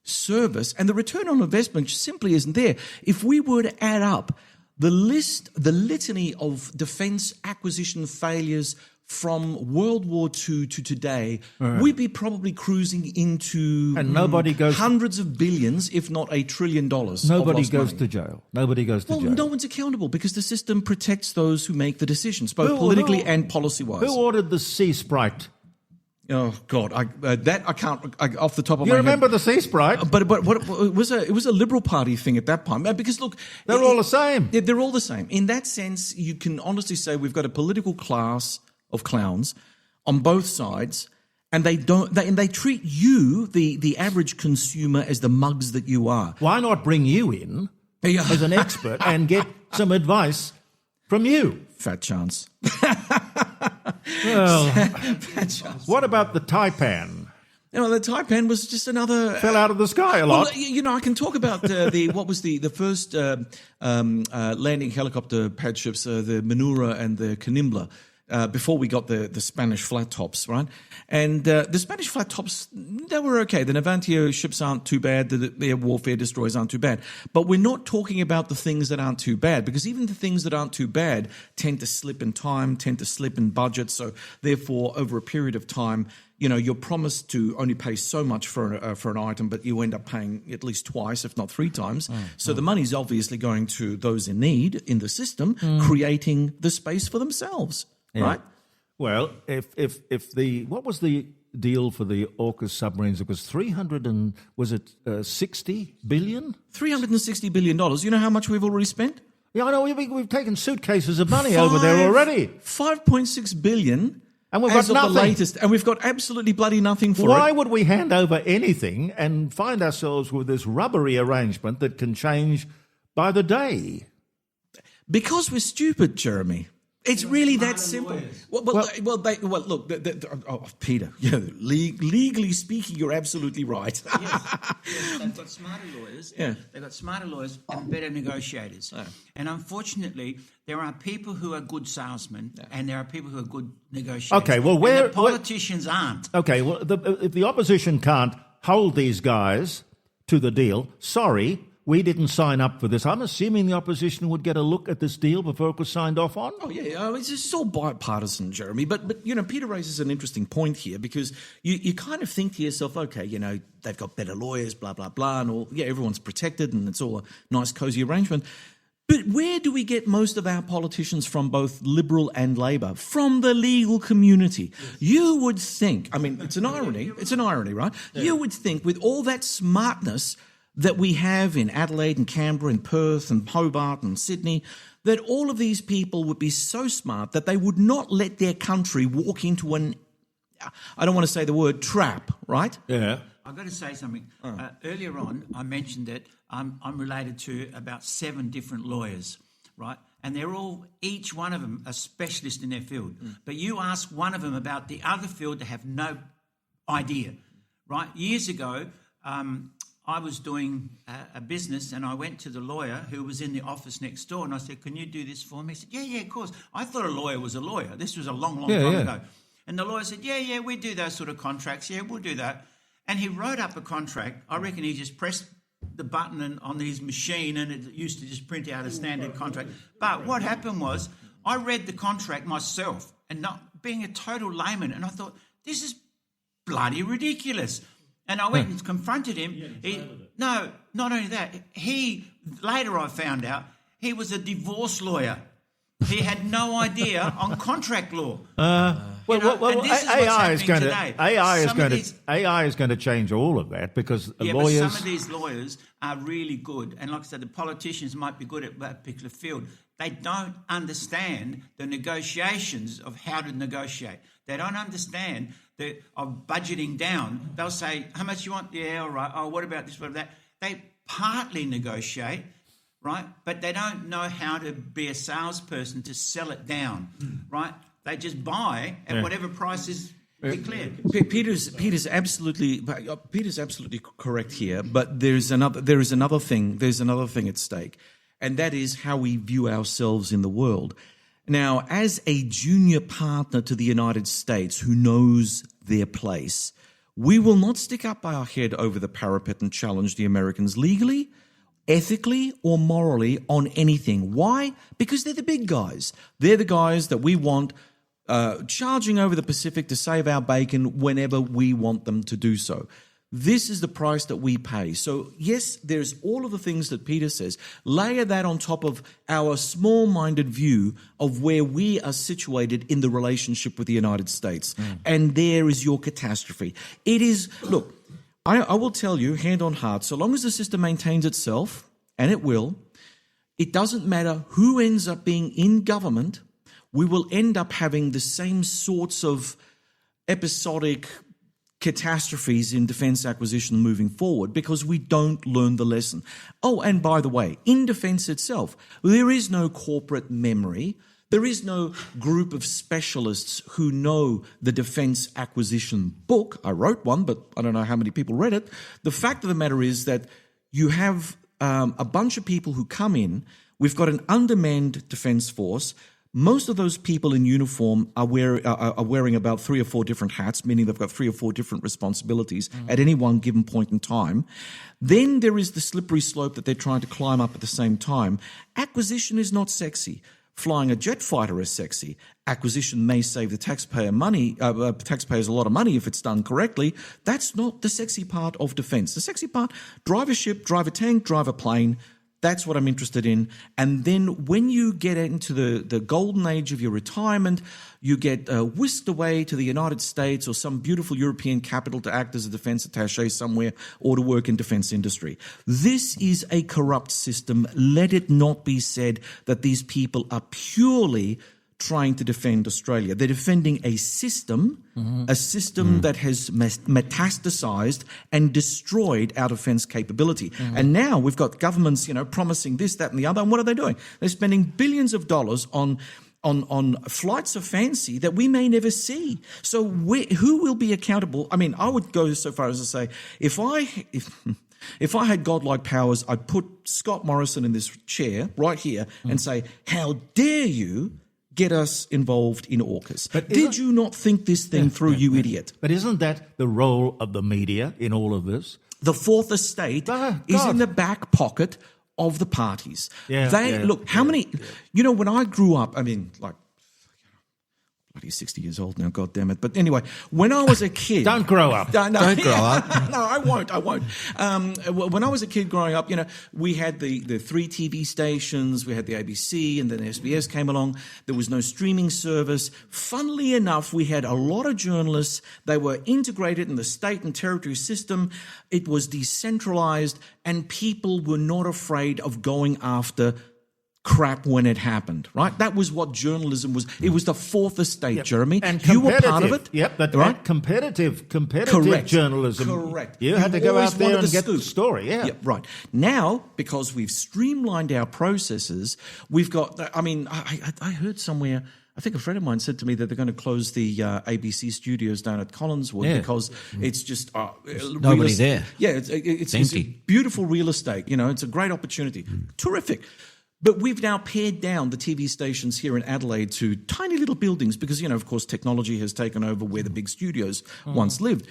service, and the return on investment simply isn't there. If we were to add up the litany of defence acquisition failures from World War II to today, we'd be probably cruising into and nobody goes hundreds of billions, if not $1 trillion. Nobody goes to jail. Nobody goes to jail. Well, no one's accountable because the system protects those who make the decisions, both politically and policy-wise. Who ordered the Sea Sprite? Oh God, I can't off the top of my head. You remember the Sea Sprite? But it was a Liberal Party thing at that time because look, they're all the same. They're all the same. In that sense, you can honestly say we've got a political class of clowns on both sides, and they treat you, the average consumer, as the mugs that you are. Why not bring you in as an expert and get some advice from you? Fat chance. Well, what about the Taipan? The Taipan was just another fell out of the sky a lot. Well, I can talk about what was the first landing helicopter pad ships, the Manura and the Canimbla. Before we got the Spanish flat tops, right? And the Spanish flat tops, they were okay. The Navantia ships aren't too bad. The air warfare destroyers aren't too bad. But we're not talking about the things that aren't too bad, because even the things that aren't too bad tend to slip in time, tend to slip in budget. So therefore, over a period of time, you're promised to only pay so much for an item, but you end up paying at least twice, if not three times. So the money's obviously going to those in need in the system, creating the space for themselves. Yeah. Right. Well, what was the deal for the AUKUS submarines? It was $60 billion? $360 billion. You know how much we've already spent? Yeah, I know. We've taken suitcases of money over there already. $5.6 billion. And we've got nothing. The latest, and we've got absolutely bloody nothing for it. Why would we hand over anything and find ourselves with this rubbery arrangement that can change by the day? Because we're stupid, Jeremy. It's really that simple. Look, Peter, legally speaking, you're absolutely right. Yes, they've got smarter lawyers. Yeah. They've got smarter lawyers and better negotiators. Oh. And unfortunately, there are people who are good salesmen and there are people who are good negotiators. Okay, well, the politicians aren't. Okay, well, if the opposition can't hold these guys to the deal, sorry, we didn't sign up for this. I'm assuming the opposition would get a look at this deal before it was signed off on? Oh, yeah. It's all bipartisan, Jeremy. But Peter raises an interesting point here because you kind of think to yourself, okay, they've got better lawyers, blah, blah, blah, and all. Yeah, everyone's protected and it's all a nice, cosy arrangement. But where do we get most of our politicians from, both Liberal and Labor? From the legal community. You would think, it's an irony, right? Yeah. You would think with all that smartness that we have in Adelaide and Canberra and Perth and Hobart and Sydney, that all of these people would be so smart that they would not let their country walk into I don't want to say the word trap, right? Yeah. I've got to say something. Earlier on, I mentioned that I'm related to about 7 different lawyers, right? And they're all, each one of them, a specialist in their field. But you ask one of them about the other field, they have no idea, right? Years ago, I was doing a business and I went to the lawyer who was in the office next door and I said, can you do this for me? He said, yeah, of course. I thought a lawyer was a lawyer. This was a long time ago. And the lawyer said, yeah, we do those sort of contracts. Yeah, we'll do that. And he wrote up a contract. I reckon he just pressed the button on his machine and it used to just print out a standard contract. But what happened was I read the contract myself and not being a total layman, and I thought, this is bloody ridiculous. And I went and confronted him. No, not only that. Later I found out, he was a divorce lawyer. He had no idea on contract law. AI is going to change all of that because lawyers. But some of these lawyers are really good, and like I said, the politicians might be good at that particular field. They don't understand the negotiations of how to negotiate. They don't understand of budgeting down. They'll say, how much you want? Yeah, all right. Oh, what about this, what about that? They partly negotiate, right? But they don't know how to be a salesperson to sell it down, right? They just buy at whatever price is declared. Peter's absolutely correct here, but there is another thing at stake, and that is how we view ourselves in the world. Now, as a junior partner to the United States who knows their place, we will not stick up our head over the parapet and challenge the Americans legally, ethically, or morally on anything. Why? Because they're the big guys. They're the guys that we want charging over the Pacific to save our bacon whenever we want them to do so. This is the price that we pay. So, yes, there's all of the things that Peter says. Layer that on top of our small-minded view of where we are situated in the relationship with the United States. And there is your catastrophe. It is, look, I will tell you, hand on heart, so long as the system maintains itself, and it will, it doesn't matter who ends up being in government, we will end up having the same sorts of episodic catastrophes in defence acquisition moving forward because we don't learn the lesson. Oh, and by the way, in defence itself, there is no corporate memory. There is no group of specialists who know the defence acquisition book. I wrote one, but I don't know how many people read it. The fact of the matter is that you have a bunch of people who come in. We've got an undermanned defence force. Most of those people in uniform are wearing about 3 or 4 different hats, meaning they've got 3 or 4 different responsibilities at any one given point in time. Then there is the slippery slope that they're trying to climb up at the same time. Acquisition is not sexy. Flying a jet fighter is sexy. Acquisition may save the taxpayers a lot of money if it's done correctly. That's not the sexy part of defence. The sexy part, drive a ship, drive a tank, drive a plane. That's what I'm interested in. And then when you get into the golden age of your retirement, you get whisked away to the United States or some beautiful European capital to act as a defence attaché somewhere or to work in defence industry. This is a corrupt system. Let it not be said that these people are purely trying to defend Australia. They're defending a system that has metastasized and destroyed our defence capability. And now we've got governments, promising this, that, and the other. And what are they doing? They're spending billions of dollars on flights of fancy that we may never see. So who will be accountable? I mean, I would go so far as to say, if I had godlike powers, I'd put Scott Morrison in this chair right here and say, how dare you get us involved in AUKUS? But did you not think this thing through, you idiot? But isn't that the role of the media in all of this? The fourth estate is in the back pocket of the parties. How many... when I grew up, bloody 60 years old now, God damn it. But anyway, when I was a kid... Don't grow up. Don't grow up. No, I won't. When I was a kid growing up, we had the 3 TV stations, we had the ABC, and then SBS came along. There was no streaming service. Funnily enough, we had a lot of journalists. They were integrated in the state and territory system. It was decentralized, and people were not afraid of going after crap when it happened, right? That was what journalism was. It was the fourth estate, Jeremy. And you were part of it. Yep, but right? Competitive Correct. Journalism. Correct. You had to go out there and get the story, right. Now, because we've streamlined our processes, we've got, I heard somewhere, I think a friend of mine said to me that they're going to close the ABC studios down at Collinswood because it's just... nobody there. Yeah, it's empty. Beautiful real estate. It's a great opportunity. Terrific. But we've now pared down the TV stations here in Adelaide to tiny little buildings because, of course, technology has taken over where the big studios once lived.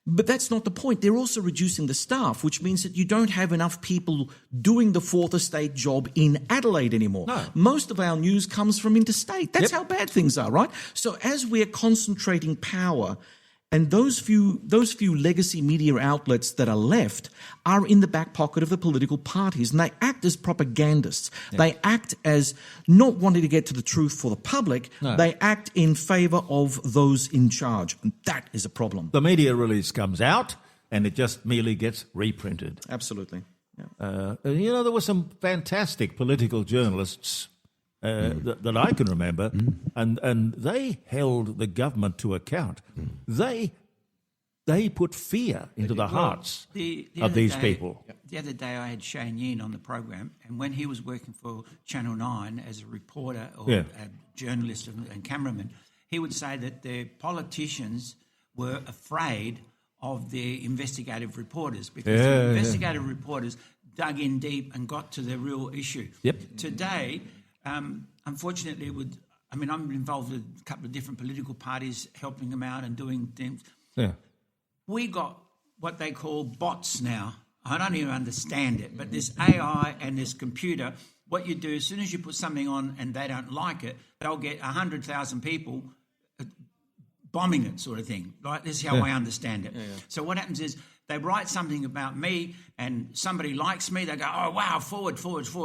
But that's not the point. They're also reducing the staff, which means that you don't have enough people doing the fourth estate job in Adelaide anymore. No. Most of our news comes from interstate. That's how bad things are, right? So as we're concentrating power... And those few legacy media outlets that are left are in the back pocket of the political parties, and they act as propagandists. Yeah. They act as not wanting to get to the truth for the public. No. They act in favour of those in charge, and that is a problem. The media release comes out, and it just merely gets reprinted. Absolutely. Yeah. There were some fantastic political journalists that I can remember, and they held the government to account. They they put fear into the hearts of these people. The other day I had Shane Yin on the program, and when he was working for Channel 9 as a reporter or a journalist and cameraman, he would say that the politicians were afraid of the investigative reporters because the investigative reporters dug in deep and got to the real issue. Today, unfortunately, I'm involved with a couple of different political parties, helping them out and doing things. We got what they call bots now. I don't even understand it, but this AI and this computer, what you do, as soon as you put something on and they don't like it, they'll get 100,000 people bombing it, sort of thing. Right? This is how I understand it. So what happens is they write something about me and somebody likes me, they go, oh, wow, forward,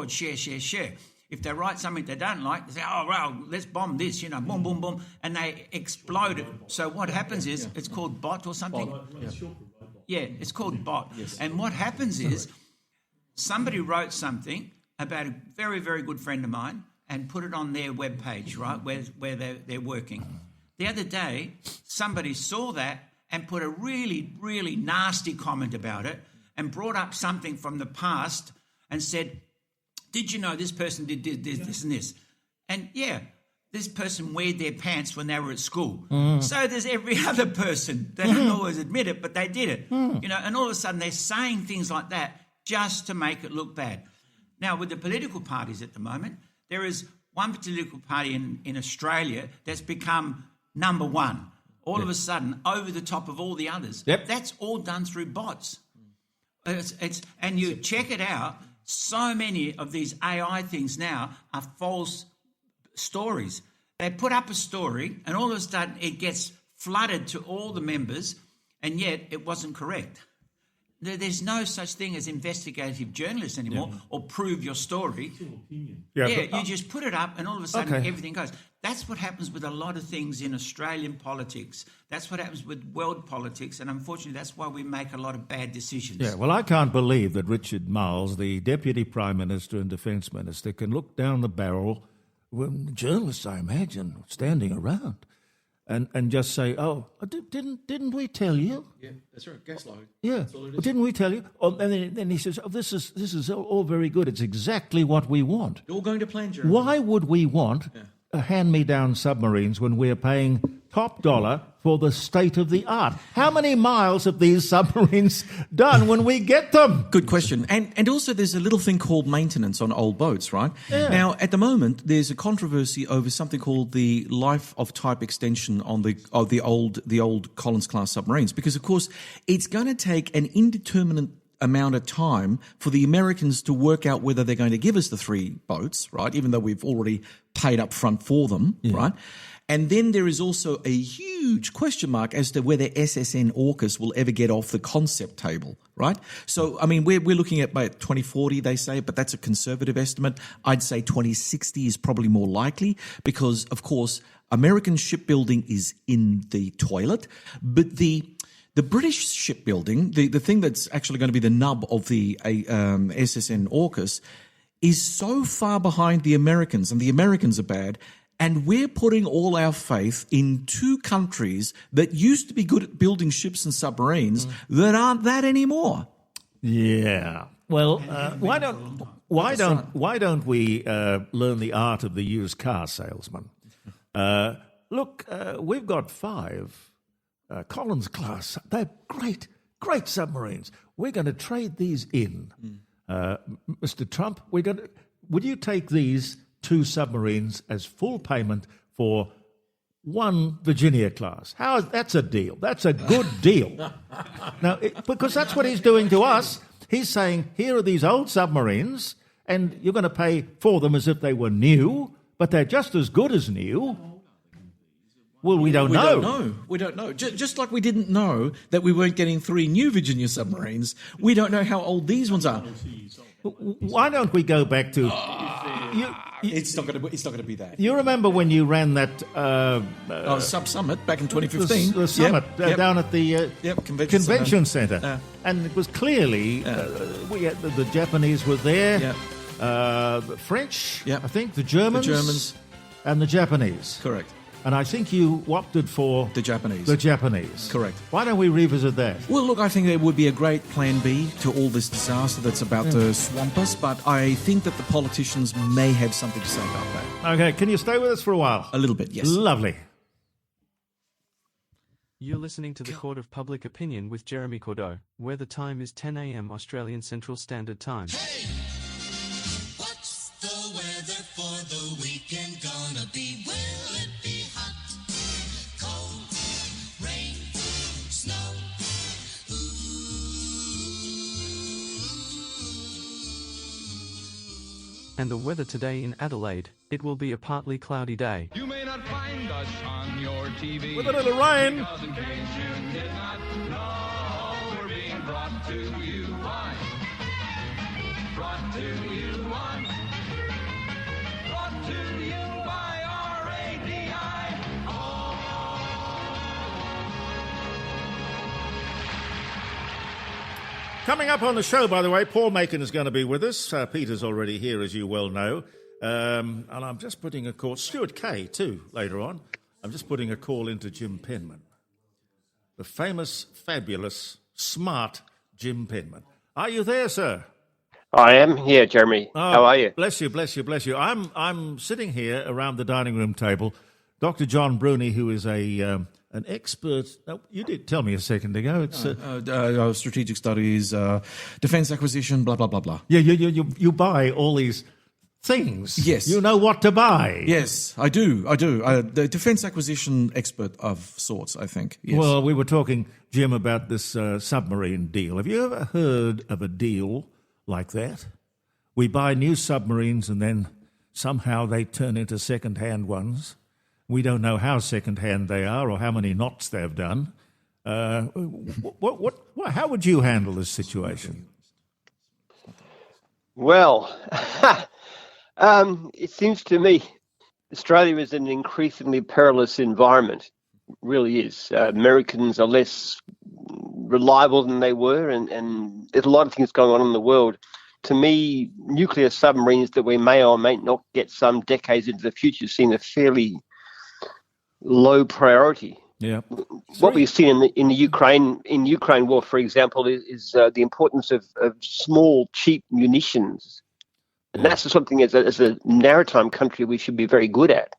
share. If they write something they don't like, they say, oh, wow, let's bomb this, boom, boom, boom, and they explode it. So what happens is, it's called bot or something. It's called bot. And what happens is somebody wrote something about a very, very good friend of mine and put it on their webpage, right, where they're working. The other day, somebody saw that and put a really, really nasty comment about it and brought up something from the past and said, did you know this person did this and this? And this person weared their pants when they were at school. So there's every other person. They don't always admit it, but they did it. And all of a sudden they're saying things like that just to make it look bad. Now, with the political parties at the moment, there is one political party in Australia that's become number one. All of a sudden, over the top of all the others. That's all done through bots. And you check it out, so many of these AI things now are false stories. They put up a story and all of a sudden it gets flooded to all the members, and yet it wasn't correct. There's no such thing as investigative journalists anymore or prove your story. You just put it up and all of a sudden everything goes. That's what happens with a lot of things in Australian politics. That's what happens with world politics, and unfortunately that's why we make a lot of bad decisions. Yeah, well, I can't believe that Richard Marles, the Deputy Prime Minister and Defence Minister, can look down the barrel when journalists, I imagine, standing around and just say, oh, didn't we tell you? Yeah, that's right, gaslighting. Yeah, well, didn't we tell you? And then he says, oh, this is all very good. It's exactly what we want. You're all going to plan, Jeremy. Why would we want hand-me-down submarines when we're paying top dollar for the state-of-the-art? How many miles have these submarines done when we get them? Good question. And also there's a little thing called maintenance on old boats, right? Now, at the moment, there's a controversy over something called the life of type extension on the old Collins-class submarines, because, of course, it's going to take an indeterminate amount of time for the Americans to work out whether they're going to give us the 3 boats, right, even though we've already paid up front for them, right? And then there is also a huge question mark as to whether SSN AUKUS will ever get off the concept table, right? So, I mean, we're looking at about 2040, they say, but that's a conservative estimate. I'd say 2060 is probably more likely because, of course, American shipbuilding is in the toilet, but the British shipbuilding, the thing that's actually going to be the nub of the SSN AUKUS, is so far behind the Americans, and the Americans are bad, and we're putting all our faith in 2 countries that used to be good at building ships and submarines that aren't that anymore. Yeah. Well, why don't we learn the art of the used car salesman? Look, we've got 5. Collins class, they're great submarines. We're going to trade these in. Mr. Trump, would you take these 2 submarines as full payment for 1 Virginia class? That's a deal. That's a good deal. Now, because that's what he's doing to us. He's saying, here are these old submarines, and you're going to pay for them as if they were new, but they're just as good as new. Well, we don't know. We don't know. Just like we didn't know that we weren't getting 3 new Virginia submarines, we don't know how old these ones are. Why don't we go back to... It's not going to be that. You remember when you ran that... Sub-Summit back in 2015. The summit down at the Convention Centre. And it was clearly... we had the Japanese were there, the French, I think, the Germans, and the Japanese. Correct. and I think you opted for The Japanese. The Japanese. Correct. Why don't we revisit that? Well, look, I think there would be a great plan B to all this disaster that's about to swamp us, but I think that the politicians may have something to say about that. Okay, can you stay with us for a while? A little bit, yes. Lovely. You're listening to the Court of Public Opinion with Jeremy Cordeaux, where the time is 10 a.m. Australian Central Standard Time. Hey, what's the weather for the weekend gonna be? Will it be hot, cold, rain, snow? And the weather today in Adelaide, it will be a partly cloudy day. You may not find us on your TV. With a little rain. Because in case you did not know, we're being brought to you on. Brought to you on. Brought to you by RADI. Coming up on the show, by the way, Paul Makin is going to be with us. Peter's already here, as you well know. And I'm just putting a call, Stuart Kay too, later on. I'm just putting a call into Jim Penman. The famous, fabulous, smart Jim Penman. Are you there, sir? I am here, Jeremy. How are you? Bless you, bless you, bless you. I'm sitting here around the dining room table. Dr. John Bruni, who is an expert. You did tell me a second ago. It's strategic studies, defence acquisition, blah, blah, blah, blah. Yeah, you buy all these things. Yes. You know what to buy. Yes, I do. The defence acquisition expert of sorts, I think. Yes. Well, we were talking, Jim, about this submarine deal. Have you ever heard of a deal like that? We buy new submarines and then somehow they turn into second-hand ones. We don't know how second-hand they are or how many knots they've done. How would you handle this situation? Well, it seems to me Australia is in an increasingly perilous environment. It really is. Americans are less reliable than they were, and there's a lot of things going on in the world. To me, nuclear submarines that we may or may not get some decades into the future seem a fairly low priority. Yeah. What we've seen in the Ukraine war, for example, is the importance of small, cheap munitions, and that's something as a maritime country we should be very good at.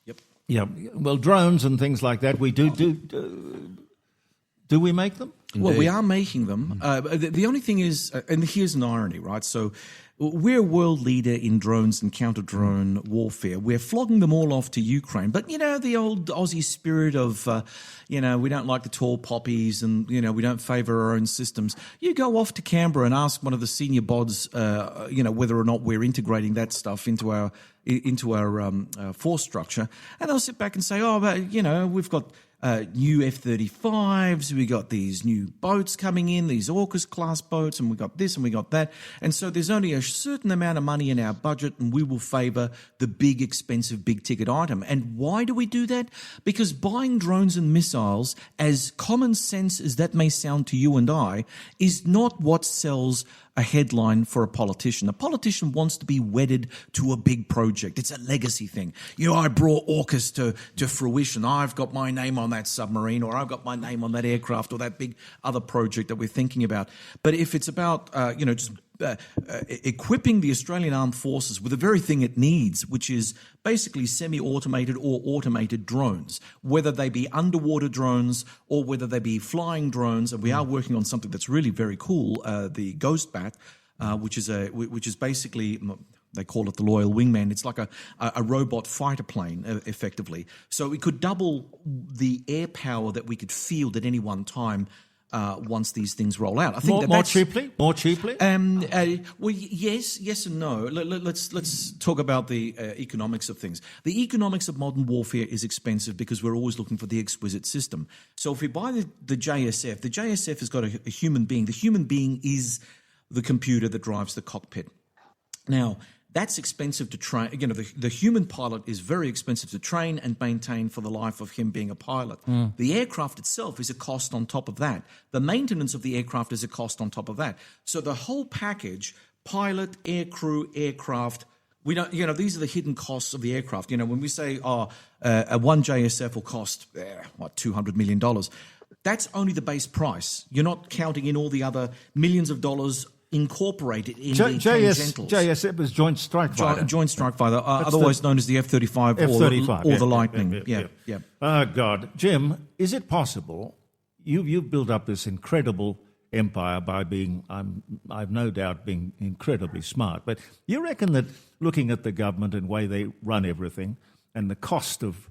Yep. Yeah. Well, drones and things like that, we do we make them? Well, we are making them. The only thing is, and here's an irony, right? So we're a world leader in drones and counter-drone warfare. We're flogging them all off to Ukraine. But, the old Aussie spirit of, we don't like the tall poppies and, we don't favour our own systems. You go off to Canberra and ask one of the senior bods, whether or not we're integrating that stuff into our force structure. And they'll sit back and say, we've got new F-35s, we got these new boats coming in, these AUKUS class boats, and we got this and we got that. And so there's only a certain amount of money in our budget and we will favour the big, expensive, big-ticket item. And why do we do that? Because buying drones and missiles, as common sense as that may sound to you and I, is not what sells a headline for a politician. A politician wants to be wedded to a big project. It's a legacy thing. I brought AUKUS to fruition. I've got my name on that submarine, or I've got my name on that aircraft, or that big other project that we're thinking about. But if it's about, just equipping the Australian Armed Forces with the very thing it needs, which is basically semi-automated or automated drones, whether they be underwater drones or whether they be flying drones. And we are working on something that's really very cool, the Ghost Bat, which is basically, they call it the Loyal Wingman. It's like a robot fighter plane, effectively. So it could double the air power that we could field at any one time once these things roll out. I think more cheaply. Well, yes and no. Let's talk about the economics of things. The economics of modern warfare is expensive because we're always looking for the exquisite system. So if we buy the JSF, the JSF has got a human being. The human being is the computer that drives the cockpit. Now, that's expensive to train. The human pilot is very expensive to train and maintain for the life of him being a pilot. The aircraft itself is a cost on top of that. The maintenance of the aircraft is a cost on top of that. So the whole package, pilot, aircrew, aircraft, We don't, these are the hidden costs of the aircraft. When we say, a one JSF will cost, $200 million, that's only the base price. You're not counting in all the other millions of dollars incorporated in the tangentials. JSF is Joint Strike Fighter. Joint Strike Fighter, otherwise known as the F-35 F-35 or the Lightning. Yeah. Oh, God. Jim, is it possible you've built up this incredible empire by being, I've no doubt, being incredibly smart, but you reckon that looking at the government and the way they run everything and the cost of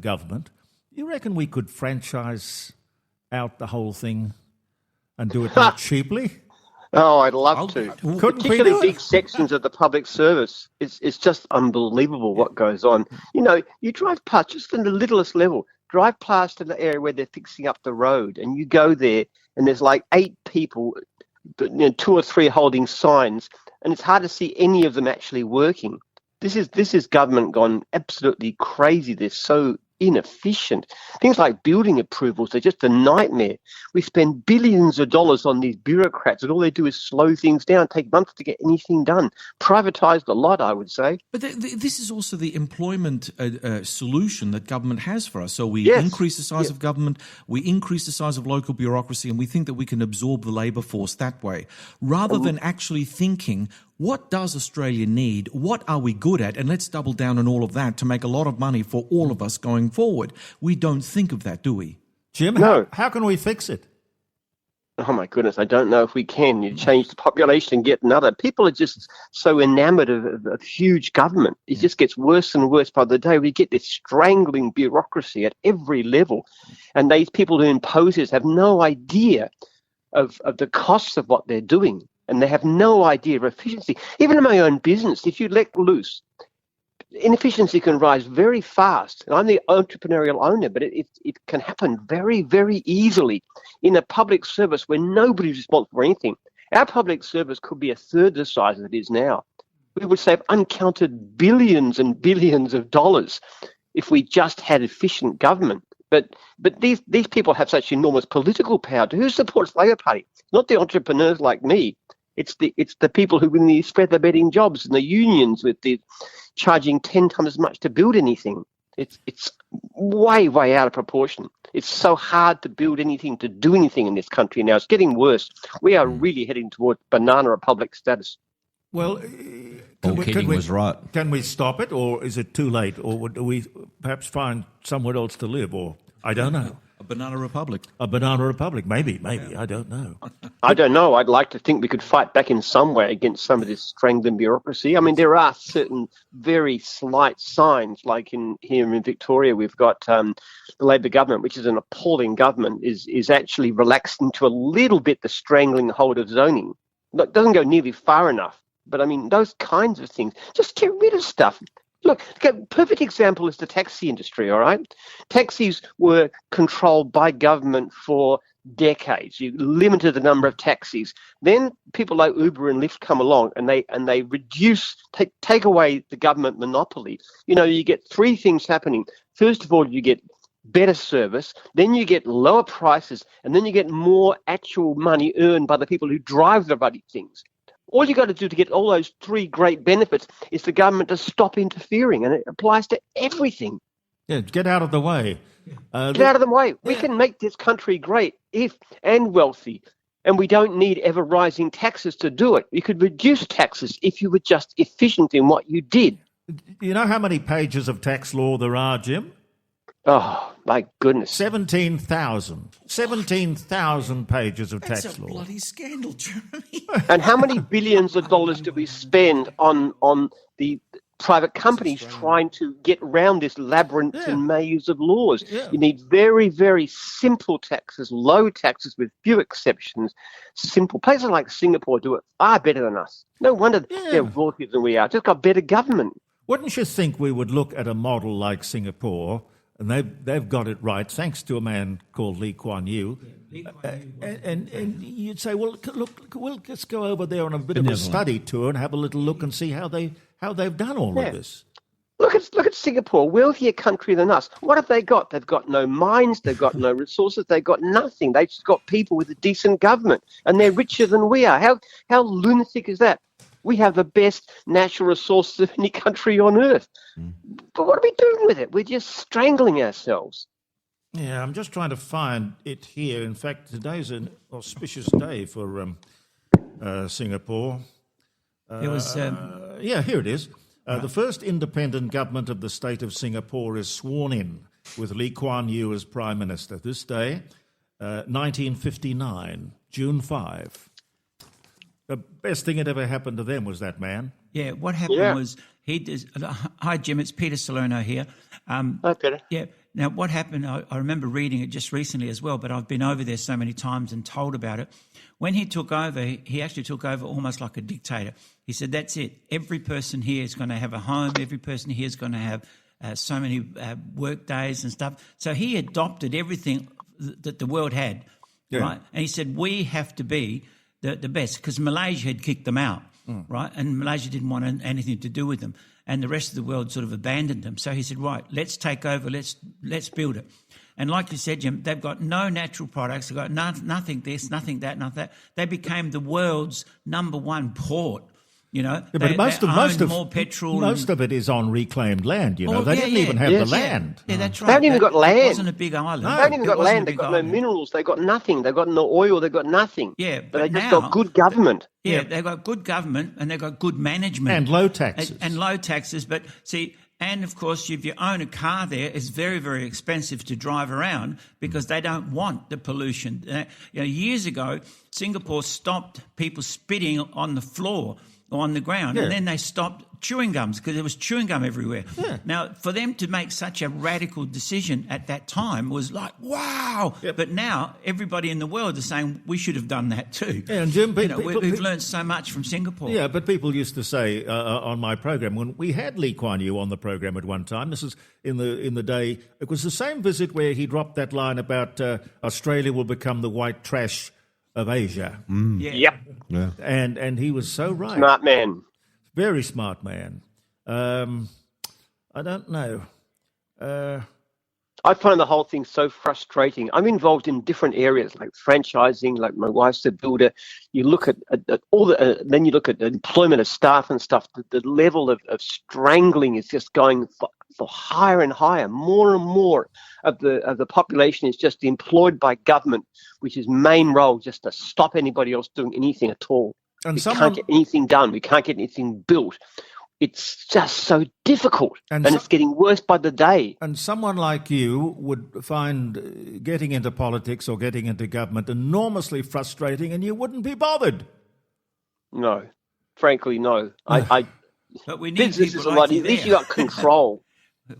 government, you reckon we could franchise out the whole thing and do it more cheaply? Oh, I'd love to. Particularly big sections of the public service. It's just unbelievable what goes on. You drive past, just in the littlest level, drive past an area where they're fixing up the road, and you go there, and there's like 8 people, 2 or 3 holding signs, and it's hard to see any of them actually working. This is government gone absolutely crazy. They're so inefficient. Things like building approvals are just a nightmare. We spend billions of dollars on these bureaucrats, and all they do is slow things down, take months to get anything done. Privatised a lot, I would say. But this is also the employment solution that government has for us. So we increase the size of government, we increase the size of local bureaucracy, and we think that we can absorb the labour force that way, rather than actually thinking, what does Australia need? What are we good at? And let's double down on all of that to make a lot of money for all of us going forward. We don't think of that, do we? Jim, no. How can we fix it? Oh, my goodness, I don't know if we can. You change the population and get another. People are just so enamoured of huge government. It just gets worse and worse by the day. We get this strangling bureaucracy at every level. And these people who impose this have no idea of the costs of what they're doing. And they have no idea of efficiency. Even in my own business, if you let loose, inefficiency can rise very fast. And I'm the entrepreneurial owner, but it can happen very, very easily in a public service where nobody's responsible for anything. Our public service could be a third the size that it is now. We would save uncounted billions and billions of dollars if we just had efficient government. But these people have such enormous political power. Who supports the Labor Party? Not the entrepreneurs like me. It's the people who win these feather bedding jobs and the unions with the charging 10 times as much to build anything. It's way, way out of proportion. It's so hard to build anything, to do anything in this country now. It's getting worse. We are really heading towards banana republic status. Well, Keating was right. Can we stop it, or is it too late? Or do we perhaps find somewhere else to live? Or I don't know. A banana republic. A banana republic, maybe. I don't know. I don't know. I'd like to think we could fight back in some way against some of this strangling bureaucracy. I mean, there are certain very slight signs, like here in Victoria, we've got the Labor government, which is an appalling government, is actually relaxing to a little bit the strangling hold of zoning. It doesn't go nearly far enough. But, I mean, those kinds of things, just get rid of stuff. Look, a perfect example is the taxi industry, all right? Taxis were controlled by government for decades. You limited the number of taxis. Then people like Uber and Lyft come along and they reduce, take away the government monopoly. You get 3 things happening. First of all, you get better service, then you get lower prices, and then you get more actual money earned by the people who drive the bloody things. All you got to do to get all those 3 great benefits is the government to stop interfering, and it applies to everything. Yeah, get out of the way. Get out of the way. We can make this country great and wealthy, and we don't need ever-rising taxes to do it. You could reduce taxes if you were just efficient in what you did. You know how many pages of tax law there are, Jim? Oh, my goodness. 17,000. 17,000 pages of tax law. That's a bloody scandal, Jeremy. And how many billions of dollars do we spend on the private companies trying to get around this labyrinth and maze of laws? Yeah. You need very, very simple taxes, low taxes with few exceptions. Simple. Places like Singapore do it far better than us. No wonder they're wealthier than we are. Just got better government. Wouldn't you think we would look at a model like Singapore, and they've got it right, thanks to a man called Lee Kuan Yew. And you'd say, well, look, we'll just go over there on a bit of a study tour and have a little look and see how they've done all of this. Look at Singapore, wealthier country than us. What have they got? They've got no mines, they've got no resources, they've got nothing. They've just got people with a decent government, and they're richer than we are. How lunatic is that? We have the best natural resources of any country on earth. But what are we doing with it? We're just strangling ourselves. Yeah, I'm just trying to find it here. In fact, today's an auspicious day for Singapore. There was Yeah, here it is. The first independent government of the state of Singapore is sworn in with Lee Kuan Yew as Prime Minister. This day, 1959, June 5. The best thing that ever happened to them was that man. Yeah, what happened was he did. Hi, Jim. It's Peter Salarno here. Hi, Peter. Yeah. Now, what happened? I remember reading it just recently as well, but I've been over there so many times and told about it. When he took over, he actually took over almost like a dictator. He said, "That's it. Every person here is going to have a home. Every person here is going to have so many work days and stuff." So he adopted everything that the world had, right? And he said, "We have to be the best," because Malaysia had kicked them out, right? And Malaysia didn't want anything to do with them, and the rest of the world sort of abandoned them. So he said, "Right, let's take over. Let's build it." And like you said, Jim, they've got no natural products. They've got nothing this, nothing that, nothing that. They became the world's #1 port. You know, Yeah, they but more petrol. Most of it is on reclaimed land. You know, they didn't even have the land. Yeah, that's right. They haven't even got land. It wasn't a big island. They haven't even got land. They've got no minerals. They've got nothing. They've got no oil. They've got nothing. Yeah, but they just got good government. Yeah, they've got good government and they've got good management. And low taxes. And low taxes. But see, and of course, if you own a car there, it's very, very expensive to drive around because they don't want the pollution. Years ago, Singapore stopped people spitting on the floor or on the ground, and then they stopped chewing gums because there was chewing gum everywhere. Yeah. Now, for them to make such a radical decision at that time was like, wow. Yep. But now everybody in the world is saying we should have done that too. Yeah, and Jim, we've learned so much from Singapore. Yeah, but people used to say on my program, when we had Lee Kuan Yew on the program at one time, this is in the day, it was the same visit where he dropped that line about Australia will become the white trash of Asia. Yeah. Yep. Yeah. And he was so right. Smart man. Very smart man. I don't know. I find the whole thing so frustrating. I'm involved in different areas like franchising, like my wife's a builder. You look at all the, then you look at the employment of staff and stuff. The level of strangling is just going for higher and higher. More and more of the population is just employed by government, which is main role just to stop anybody else doing anything at all. We can't get anything done. We can't get anything built. It's just so difficult, and it's getting worse by the day. And someone like you would find getting into politics or getting into government enormously frustrating, and you wouldn't be bothered. No, frankly, no. But we need business people is a like lot. you At least there. you got control.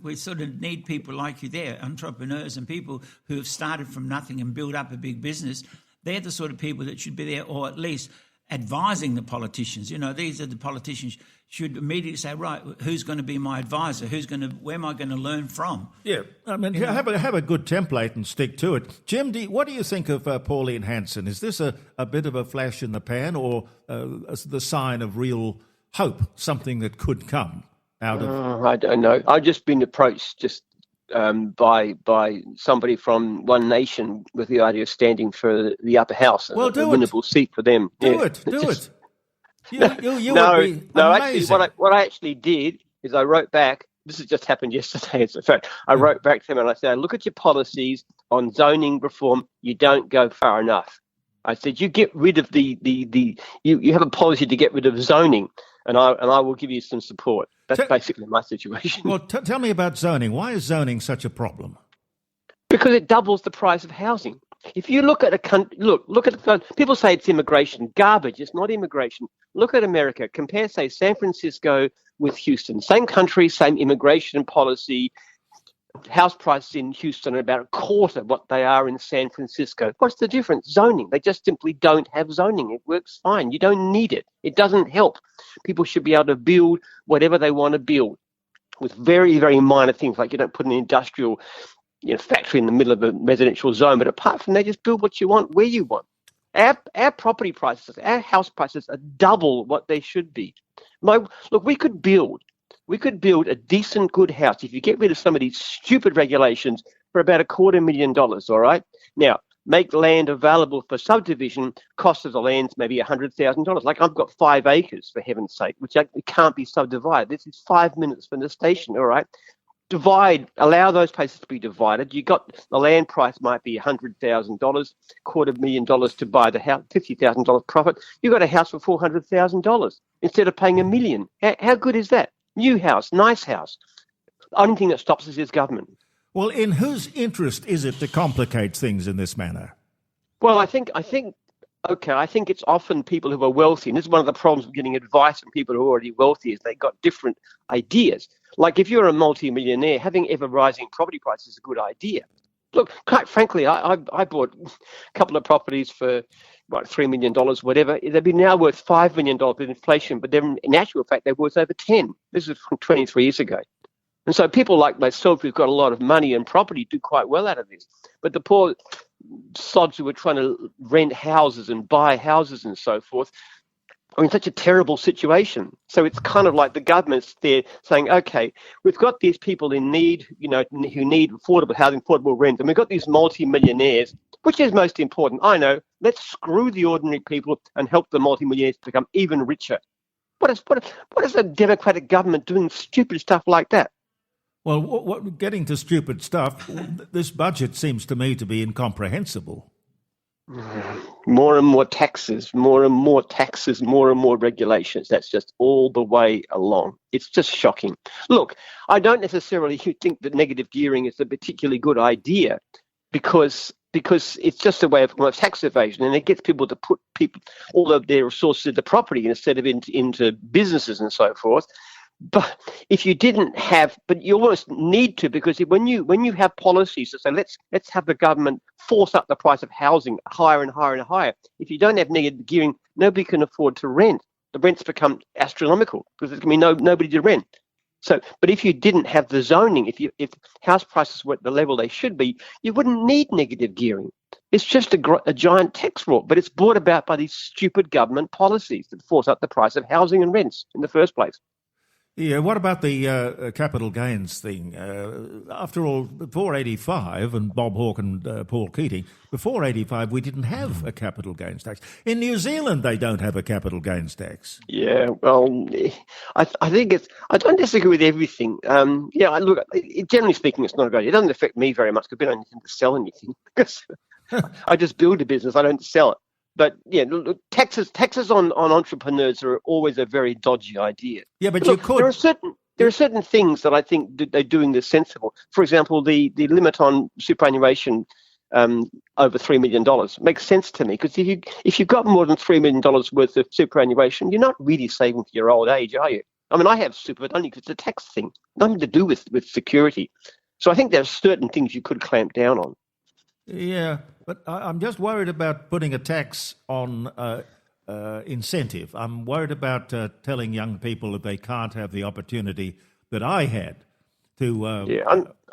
We sort of need people like you there, entrepreneurs and people who have started from nothing and built up a big business. They're the sort of people that should be there, or at least advising the politicians. You know, these are the politicians should immediately say, right, who's going to be my advisor? Where am I going to learn from? Yeah, I mean, have a good template and stick to it. Jim, what do you think of Pauline Hanson? Is this a bit of a flash in the pan, or the sign of real hope, something that could come out of? I don't know. I've just been approached by somebody from One Nation with the idea of standing for the upper house, well, a winnable seat for them. Do it. You would be no. amazing. Actually, what I actually did is I wrote back. This has just happened yesterday. As a fact, I wrote back to them and I said, "Look at your policies on zoning reform. You don't go far enough." I said, "You get rid of you have a policy to get rid of zoning, and I will give you some support." That's basically my situation. Well, tell me about zoning. Why is zoning such a problem? Because it doubles the price of housing. If you look at a country, look at the, people say it's immigration. Garbage. It's not immigration. Look at America. Compare, say, San Francisco with Houston. Same country, same immigration policy. House prices in Houston are about a quarter what they are in San Francisco. What's the difference? Zoning. They just simply don't have zoning. It works fine. You don't need it. It doesn't help. People should be able to build whatever they want to build with very, very minor things, like you don't put an industrial factory in the middle of a residential zone. But apart from that, just build what you want where you want. Our property prices, our house prices are double what they should be. We could build a decent, good house if you get rid of some of these stupid regulations for about $250,000, all right? Now, make land available for subdivision, cost of the land's maybe $100,000. Like I've got 5 acres, for heaven's sake, which can't be subdivided. This is 5 minutes from the station, all right? Allow those places to be divided. You got the land price might be $100,000, $250,000 to buy the house, $50,000 profit. You got a house for $400,000 instead of paying $1 million. How good is that? New house, nice house. The only thing that stops us is government. Well, in whose interest is it to complicate things in this manner? Well, I think it's often people who are wealthy, and this is one of the problems with getting advice from people who are already wealthy, is they've got different ideas. Like if you're a multi-millionaire, having ever-rising property prices is a good idea. Look, quite frankly, I bought a couple of properties for $3 million, whatever. They'd be now worth $5 million with inflation, but in actual fact, they're worth over 10. This is from 23 years ago. And so people like myself who've got a lot of money and property do quite well out of this. But the poor sods who are trying to rent houses and buy houses and so forth are in such a terrible situation. So it's kind of like the government's there saying, okay, we've got these people in need, who need affordable housing, affordable rent, and we've got these multi-millionaires, which is most important. I know, let's screw the ordinary people and help the multi-millionaires become even richer. What is a democratic government doing stupid stuff like that? Well, getting to stupid stuff, this budget seems to me to be incomprehensible. More and more taxes, more and more taxes, more and more regulations. That's just all the way along. It's just shocking. Look, I don't necessarily think that negative gearing is a particularly good idea because it's just a way of tax evasion, and it gets people to put all of their resources into property instead of into businesses and so forth. But if you didn't have, but you almost need to, because when you have policies that say let's have the government force up the price of housing higher and higher and higher. If you don't have negative gearing, nobody can afford to rent. The rents become astronomical because there's going to be nobody to rent. So, but if you didn't have the zoning, if house prices were at the level they should be, you wouldn't need negative gearing. It's just a giant tax roll, but it's brought about by these stupid government policies that force up the price of housing and rents in the first place. Yeah, what about the capital gains thing? After all, before 85, and Bob Hawke and Paul Keating, before 85, we didn't have a capital gains tax. In New Zealand, they don't have a capital gains tax. Yeah, well, I think I don't disagree with everything. Look, generally speaking, it's not a good idea. It doesn't affect me very much because I don't intend to sell anything. Because I just build a business, I don't sell it. But yeah, look, taxes on entrepreneurs are always a very dodgy idea. Yeah, but look, you could. There are certain things that I think they're doing this sensible. For example, the limit on superannuation over $3 million makes sense to me, because if you've got more than $3 million worth of superannuation, you're not really saving for your old age, are you? I mean, I have super, but only because it's a tax thing, nothing to do with security. So I think there are certain things you could clamp down on. Yeah, but I'm just worried about putting a tax on incentive. I'm worried about telling young people that they can't have the opportunity that I had to.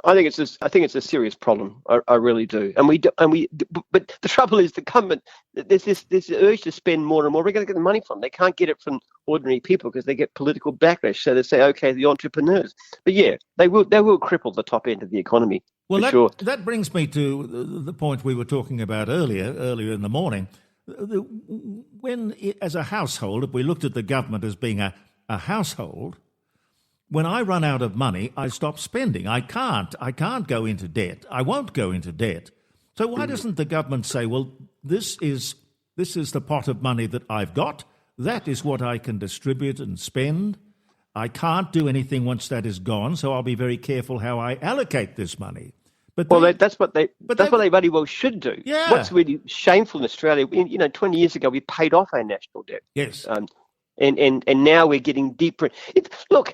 I think it's a serious problem. I really do. But the trouble is, the government, there's this urge to spend more and more. We're going to get the money from. They can't get it from ordinary people because they get political backlash. So they say, okay, the entrepreneurs. But yeah, they will cripple the top end of the economy. Well, that brings me to the point we were talking about earlier in the morning. When, as a household, if we looked at the government as being a household, when I run out of money, I stop spending. I can't go into debt. I won't go into debt. So why doesn't the government say, well, this is the pot of money that I've got. That is what I can distribute and spend. I can't do anything once that is gone, so I'll be very careful how I allocate this money. But that's what they very well should do. Yeah. What's really shameful in Australia, 20 years ago we paid off our national debt. Yes. And now we're getting deeper. Look,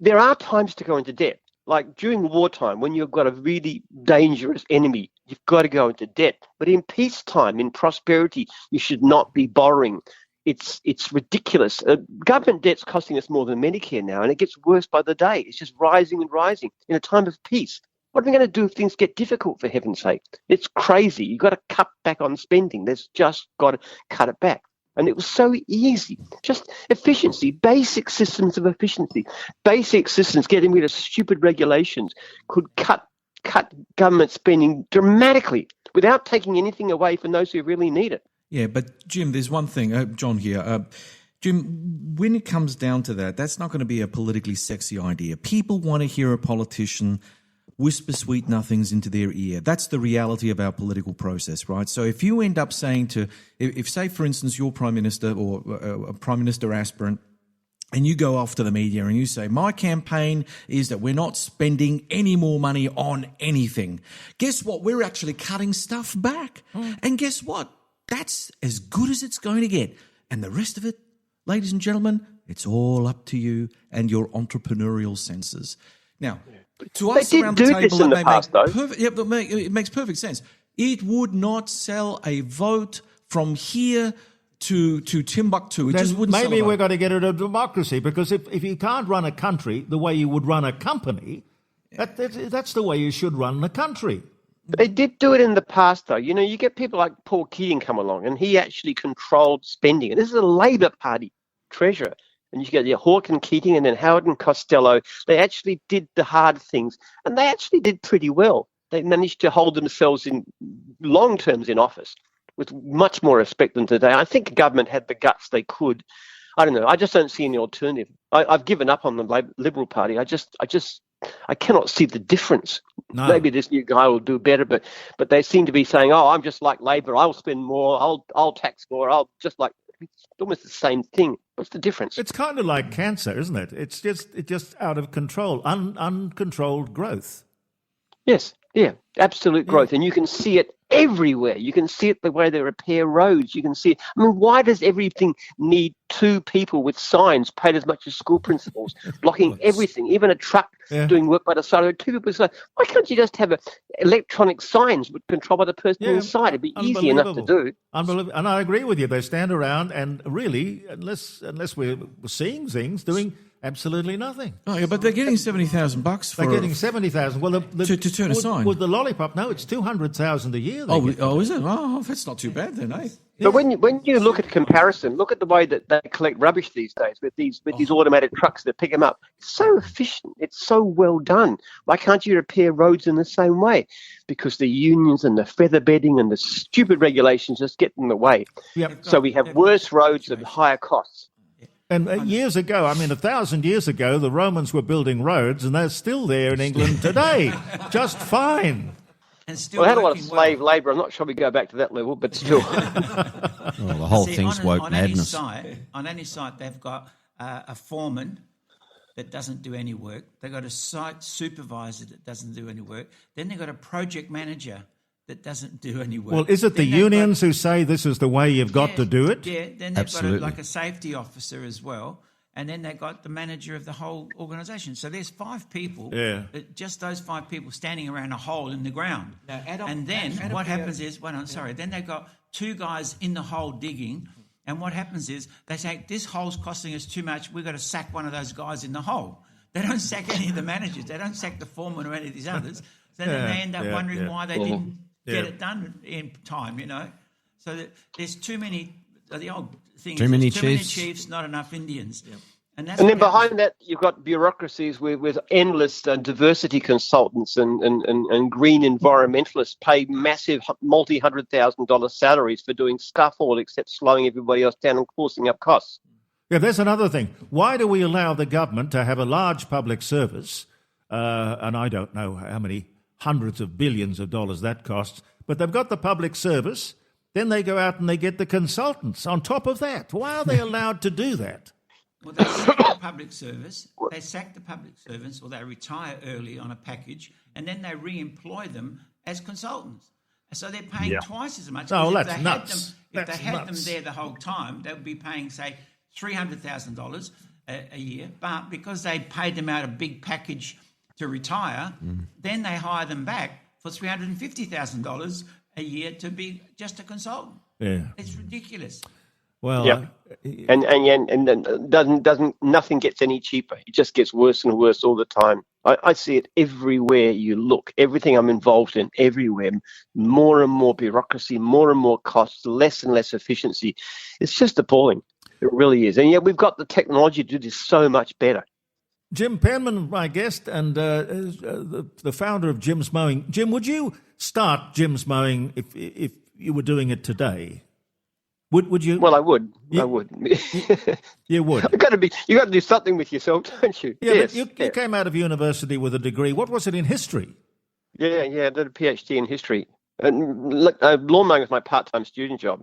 there are times to go into debt. Like during wartime, when you've got a really dangerous enemy, you've got to go into debt. But in peacetime, in prosperity, you should not be borrowing. It's ridiculous. Government debt's costing us more than Medicare now, and it gets worse by the day. It's just rising and rising in a time of peace. What are we going to do if things get difficult, for heaven's sake? It's crazy. You've got to cut back on spending. There's just got to cut it back. And it was so easy. Just efficiency, basic systems of efficiency, basic systems, getting rid of stupid regulations could cut government spending dramatically. without taking anything away from those who really need it. Yeah, but Jim, there's one thing, John here. Jim, when it comes down to that, that's not going to be a politically sexy idea. People want to hear a politician whisper sweet nothings into their ear. That's the reality of our political process, right? So if you end up saying if say, for instance, you're Prime Minister or a Prime Minister aspirant, and you go off to the media and you say, my campaign is that we're not spending any more money on anything. Guess what? We're actually cutting stuff back. And guess what? That's as good as it's going to get. And the rest of it, ladies and gentlemen, it's all up to you and your entrepreneurial senses. Now, to us around the table, it makes perfect sense. It would not sell a vote from here to Timbuktu. It just wouldn't sell a Maybe vote. we're going to get rid of democracy, because if you can't run a country the way you would run a company, that's the way you should run the country. They did do it in the past, though. You know, you get people like Paul Keating come along, and he actually controlled spending. And this is a Labor Party treasurer. And you get your Hawke and Keating and then Howard and Costello. They actually did the hard things, and they actually did pretty well. They managed to hold themselves in long terms in office with much more respect than today. I think the government had the guts they could. I don't know. I just don't see any alternative. I've given up on the Liberal Party. I cannot see the difference. No. Maybe this new guy will do better, but they seem to be saying, "Oh, I'm just like Labor. I'll spend more. I'll tax more. I'll just like." It's almost the same thing. What's the difference? It's kind of like cancer, isn't it? It's just out of control, uncontrolled growth. Yes, yeah, absolute growth, and you can see it everywhere. You can see it the way they repair roads. You can see it. I mean, why does everything need two people with signs paid as much as school principals, blocking everything, even a truck doing work by the side of it? Two people with signs. Why can't you just have electronic signs controlled by the person inside? It'd be easy enough to do. Unbelievable. And I agree with you. They stand around and really, unless we're seeing things, doing absolutely nothing. Oh, yeah, but they're getting $70,000 for. They're getting $70,000. Well, to turn a sign with the lollipop. No, it's $200,000 a year. Is it? Oh, that's not too bad then, eh? But when you look at comparison, look at the way that they collect rubbish these days with these automated trucks that pick them up. It's so efficient. It's so well done. Why can't you repair roads in the same way? Because the unions and the feather bedding and the stupid regulations just get in the way. Yep. So we have worse roads and higher costs. And years ago, 1,000 years ago, the Romans were building roads, and they're still there in England today, just fine. And still had a lot of slave labour. I'm not sure we go back to that level, but still. The whole thing's woke madness. On any site, they've got a foreman that doesn't do any work. They've got a site supervisor that doesn't do any work. Then they've got a project manager that doesn't do any work. Well, is it the unions who say this is the way you've got to do it? Yeah, then they've got a safety officer as well. And then they've got the manager of the whole organisation. So there's 5 people, just those 5 people standing around a hole in the ground. And then what happens is, then they've got 2 guys in the hole digging. And what happens is they say, this hole's costing us too much. We've got to sack one of those guys in the hole. They don't sack any of the managers. They don't sack the foreman or any of these others. So then they end up wondering why they didn't get it done in time, So there's too many, the old thing too many chiefs, not enough Indians. Yep. And then behind that, you've got bureaucracies with endless diversity consultants and green environmentalists pay massive multi-$100,000 salaries for doing stuff all except slowing everybody else down and forcing up costs. Yeah, there's another thing. Why do we allow the government to have a large public service, and I don't know how many hundreds of billions of dollars that costs, but they've got the public service, then they go out and they get the consultants on top of that. Why are they allowed to do that? Well, they sack the public service, they sack the public servants, or they retire early on a package, and then they re-employ them as consultants. So they're paying twice as much. Oh, that's nuts. If they had them there the whole time, they would be paying, say, $300,000 a year. But because they paid them out a big package to retire, then they hire them back for $350,000 a year to be just a consultant. Yeah, it's ridiculous. Well, and nothing gets any cheaper. It just gets worse and worse all the time. I see it everywhere you look. Everything I'm involved in, everywhere, more and more bureaucracy, more and more costs, less and less efficiency. It's just appalling. It really is. And yet we've got the technology to do this so much better. Jim Penman, my guest, and the founder of Jim's Mowing. Jim, would you start Jim's Mowing if you were doing it today? Would you? Well, I would. I would. You would. You got to do something with yourself, don't you? Yeah, yes. but you came out of university with a degree. What was it in history? Yeah. I did a PhD in history. And lawn mowing was my part-time student job.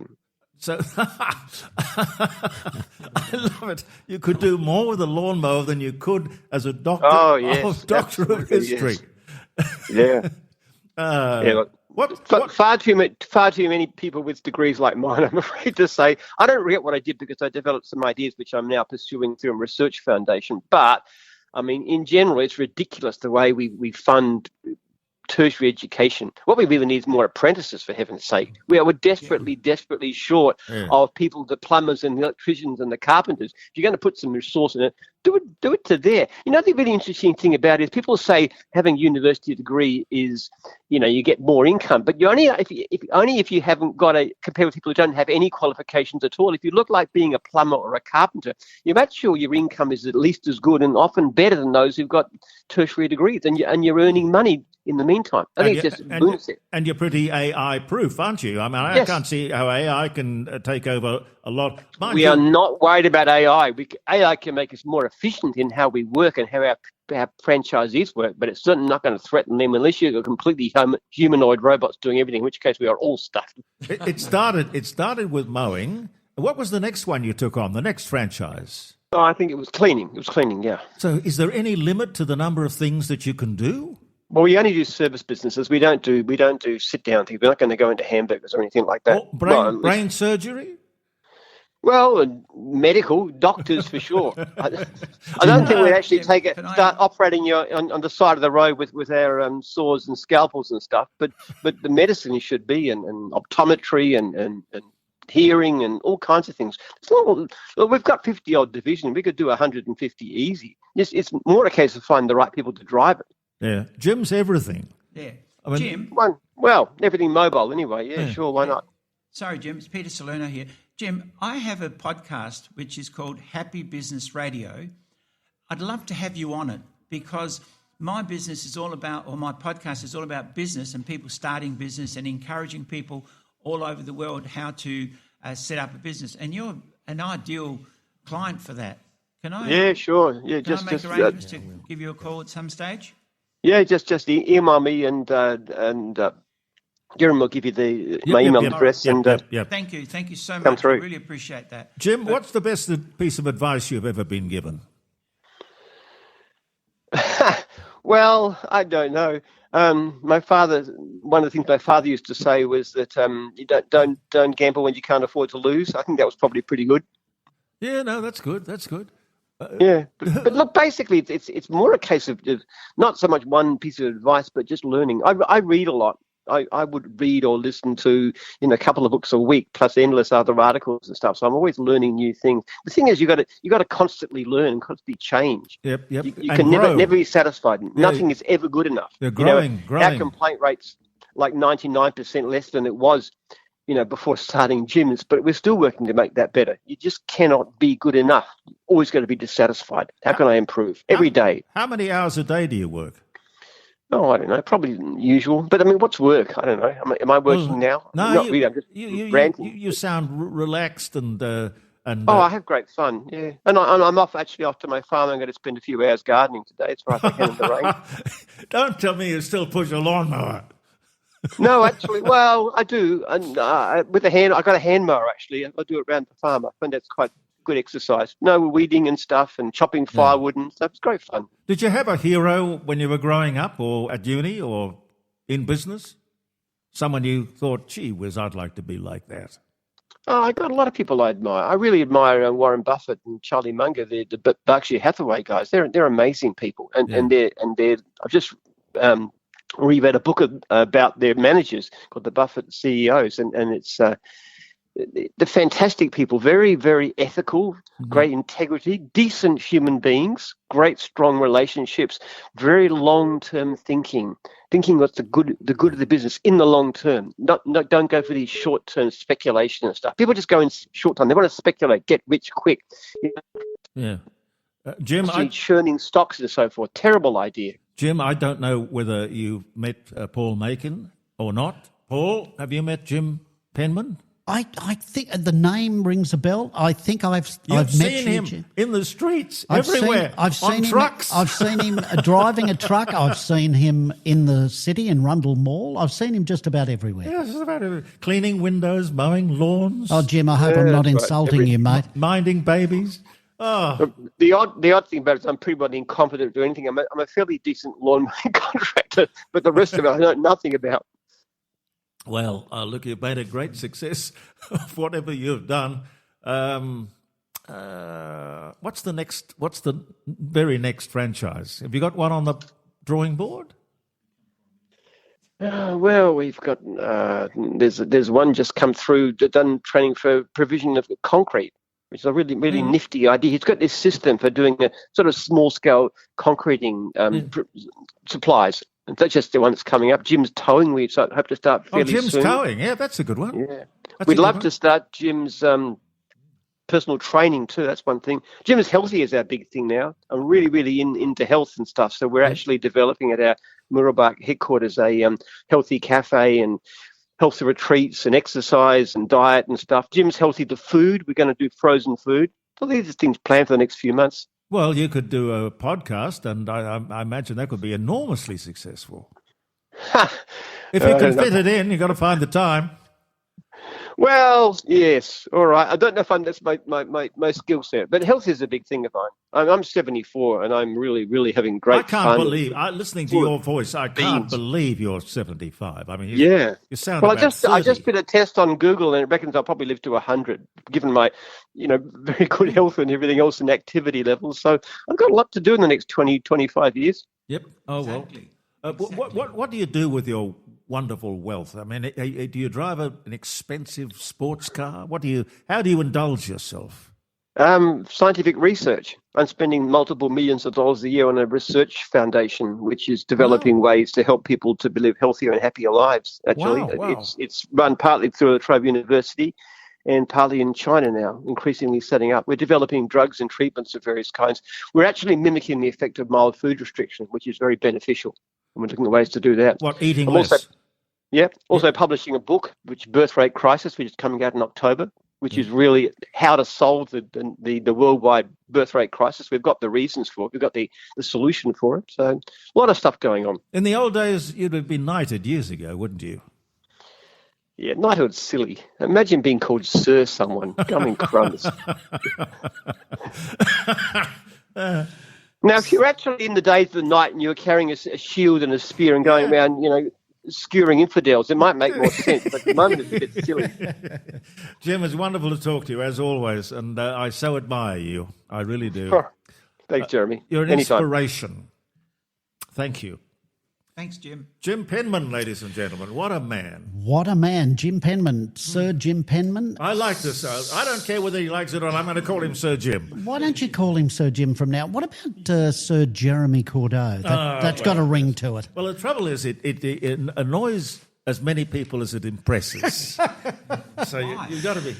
So I love it. You could do more with a lawnmower than you could as a doctor. Oh yes, doctor of history. Yes. What? Far too many people with degrees like mine, I'm afraid to say. I don't regret what I did because I developed some ideas which I'm now pursuing through a research foundation. But I mean, in general, it's ridiculous the way we fund tertiary education. What we really need is more apprentices, for heaven's sake. We're desperately short of people, the plumbers and the electricians and the carpenters. If you're going to put some resource in it, do it to there. You know, the really interesting thing about it is people say having a university degree is, you get more income, but you only if you haven't got compared with people who don't have any qualifications at all. If you look like being a plumber or a carpenter, you're not sure your income is at least as good and often better than those who've got tertiary degrees, and you're earning money in the meantime. I think it's just lunacy. And you're pretty AI-proof, aren't you? I mean, I can't see how AI can take over a lot. We are not worried about AI. AI can make us more efficient in how we work and how our franchisees work, but it's certainly not going to threaten them unless you've got completely humanoid robots doing everything, in which case we are all stuffed. It started with mowing. What was the next one you took on, the next franchise? Oh, I think it was cleaning. Yeah. So is there any limit to the number of things that you can do? Well, we only do service businesses. We don't do sit-down things. We're not going to go into hamburgers or anything like that. Brain surgery? Well, medical, doctors for sure. I don't think we'd actually start operating you on the side of the road with our saws and scalpels and stuff. But the medicine should be and optometry and hearing and all kinds of things. We've got 50-odd division. We could do 150 easy. It's more a case of finding the right people to drive it. Yeah, Jim's everything. Yeah, I mean, Jim. Everything mobile anyway. Yeah, sure, why not? Sorry, Jim. It's Peter Salarno here. Jim, I have a podcast which is called Happy Business Radio. I'd love to have you on it because my business is all about, or my podcast is all about business and people starting business and encouraging people all over the world how to set up a business. And you're an ideal client for that. Can I? Yeah, sure. Yeah, can I make arrangements to give you a call at some stage? Yeah, just email me and Jeremy will give you my email address. Thank you so much. Come through. I really appreciate that. Jim, what's the best piece of advice you've ever been given? Well, I don't know. My father, one of the things my father used to say was that you don't gamble when you can't afford to lose. I think that was probably pretty good. Yeah, no, that's good. That's good. Yeah, but look, basically, it's more a case of not so much one piece of advice, but just learning. I read a lot. I would read or listen to a couple of books a week, plus endless other articles and stuff. So I'm always learning new things. The thing is, you got to constantly learn and constantly change. Yep. You can never be satisfied. Nothing is ever good enough. You're growing. Our complaint rate's like 99% less than it was, before starting gyms, but we're still working to make that better. You just cannot be good enough. You're always going to be dissatisfied. How can I improve? Every day. How many hours a day do you work? Oh, I don't know. Probably usual. But I mean, what's work? I don't know. Am I working now? No, not really. I'm just ranting. You sound relaxed and. I have great fun. Yeah, and I'm off to my farm. I'm going to spend a few hours gardening today. It's right ahead in the rain. Don't tell me you still push a lawnmower. No, actually, well, I do. And with a hand, I got a hand mower actually. I do it around the farm. I find that's quite good exercise. No, weeding and stuff and chopping firewood and stuff. It's great fun. Did you have a hero when you were growing up or at uni or in business? Someone you thought, gee whiz, I'd like to be like that. Oh, I got a lot of people I admire. I really admire Warren Buffett and Charlie Munger, the Berkshire Hathaway guys. They're amazing people, and they're. I've just reread a book about their managers called the Buffett CEOs, and it's the fantastic people, very, very ethical, great integrity, decent human beings, great strong relationships, very long-term thinking what's the good of the business in the long term. Don't go for these short-term speculation and stuff. People just go in short term. They want to speculate, get rich quick. Yeah. Jim, churning stocks and so forth. Terrible idea. Jim, I don't know whether you met Paul Makin or not. Paul, have you met Jim Penman? I think the name rings a bell. I think I've You've met seen you, him in the streets I've everywhere. I've seen on him, trucks. I've seen him driving a truck. I've seen him in the city in Rundle Mall. I've seen him just about everywhere. Yes, just about everywhere. Cleaning windows, mowing lawns. Oh, Jim, I hope I'm not insulting you, mate. Minding babies. Oh. The odd thing about it is I'm pretty much incompetent to do anything. I'm a fairly decent lawn mowing contractor, but the rest of it I know nothing about. Well, look, you've made a great success of whatever you've done. What's the very next franchise? Have you got one on the drawing board? Well, we've got there's one just come through, done training for provision of concrete, which is a really nifty idea. He's got this system for doing a sort of small scale concreting supplies. And that's just the one that's coming up. Jim's towing. We hope to start fairly soon. Jim's towing. Yeah, that's a good one. Yeah, we'd love to start Jim's personal training too. That's one thing. Jim's Healthy is our big thing now. I'm really into health and stuff. So we're actually developing at our Murrabak headquarters a healthy cafe and healthy retreats and exercise and diet and stuff. Jim's Healthy to food. We're going to do frozen food. So these are things planned for the next few months. Well, you could do a podcast, and I imagine that could be enormously successul. If you can fit it in, you've got to find the time. Well, yes, all right. I don't know if that's my skill set, but health is a big thing of mine. I'm 74, and I'm really having great fun. I can't believe, listening to your voice, I can't believe you're 75. I mean, you sound well, about 30. I just did a test on Google, and it reckons I'll probably live to 100, given my, very good health and everything else and activity levels. So I've got a lot to do in the next 20, 25 years. Yep. Oh, exactly. Well. What do you do with your wonderful wealth? I mean, do you drive an expensive sports car? How do you indulge yourself? Scientific research. I'm spending multiple millions of dollars a year on a research foundation, which is developing ways to help people to live healthier and happier lives. Actually, wow. It's run partly through La Trobe University and partly in China now, increasingly setting up. We're developing drugs and treatments of various kinds. We're actually mimicking the effect of mild food restriction, which is very beneficial. And we're looking at ways to do that. What, eating less? Also publishing a book, Birth Rate Crisis, which is coming out in October, which is really how to solve the worldwide birth rate crisis. We've got the reasons for it. We've got the solution for it. So a lot of stuff going on. In the old days, you'd have been knighted years ago, wouldn't you? Yeah, knighthood's silly. Imagine being called Sir someone. Gumming crumbs. Now, if you're actually in the days of the night and you're carrying a shield and a spear and going around, skewering infidels, it might make more sense, but at the moment it's a bit silly. Jim, it's wonderful to talk to you, as always, and I so admire you. I really do. Oh, thanks, Jeremy. You're an inspiration. Thank you. Thanks, Jim. Jim Penman, ladies and gentlemen. What a man. What a man. Jim Penman. Sir Jim Penman. I like this. I don't care whether he likes it or not. I'm going to call him Sir Jim. Why don't you call him Sir Jim from now? What about Sir Jeremy Cordeaux? That's got a ring to it. Well, the trouble is it annoys as many people as it impresses. So you've got to be...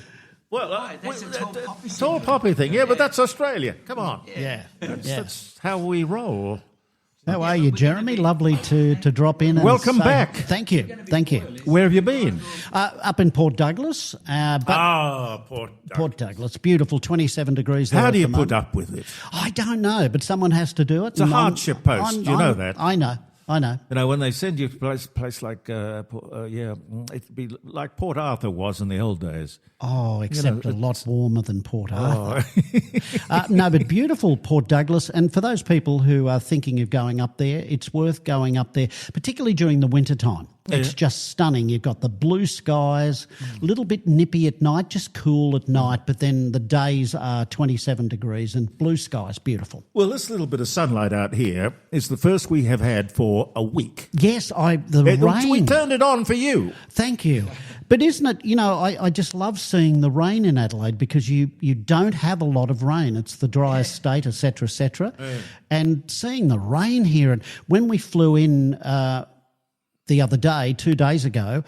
Well, that's a tall poppy thing. Yeah, but that's Australia. Come on. Yeah. That's how we roll. How are you, Jeremy? Lovely to drop in. And welcome back. Thank you. Where have you been? Up in Port Douglas. Port Douglas. Beautiful, 27 degrees there. How do you put up with it? I don't know, but someone has to do it. It's a hardship post. You know that. I know. When they send you to a place like, it'd be like Port Arthur was in the old days. Oh, except a lot warmer than Port Arthur. No, but beautiful Port Douglas. And for those people who are thinking of going up there, it's worth going up there, particularly during the winter time. It's just stunning. You've got the blue skies, a little bit nippy at night, just cool at night, but then the days are 27 degrees and blue skies, beautiful. Well, this little bit of sunlight out here is the first we have had for a week. Yes, rain. We turned it on for you. Thank you. But isn't it, I just love seeing the rain in Adelaide because you don't have a lot of rain. It's the driest state, et cetera, et cetera. And seeing the rain here, and when we flew in the other day, 2 days ago,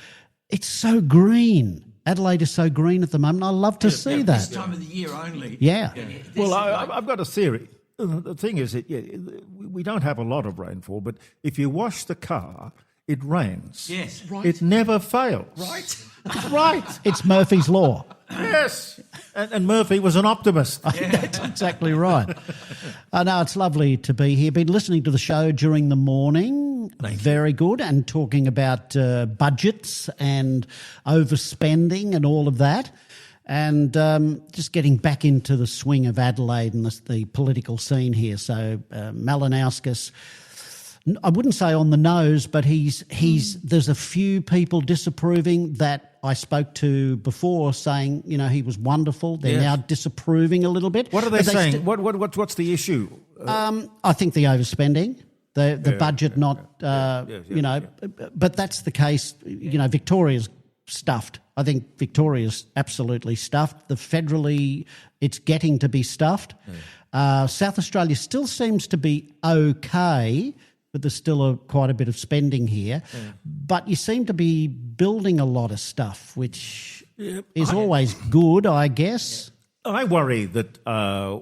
it's so green. Adelaide is so green at the moment. I love to see that. This time of the year only. Yeah. Well, I've got a theory. the thing is that we don't have a lot of rainfall, but if you wash the car, it rains. Yes. Right. It never fails. Right. Right. It's Murphy's Law. Yes. And Murphy was an optimist. That's exactly right. No, it's lovely to be here. Been listening to the show during the morning. Very good. And talking about budgets and overspending and all of that. And just getting back into the swing of Adelaide and the political scene here. So Malinauskas, I wouldn't say on the nose, but there's a few people disapproving that I spoke to before, saying he was wonderful. They're now disapproving a little bit. What are they saying? What's the issue? I think the overspending, the budget but that's the case. Victoria's stuffed. I think Victoria's absolutely stuffed. The federally, it's getting to be stuffed. South Australia still seems to be okay, but there's still quite a bit of spending here. But you seem to be building a lot of stuff, which is always good, I guess. I worry that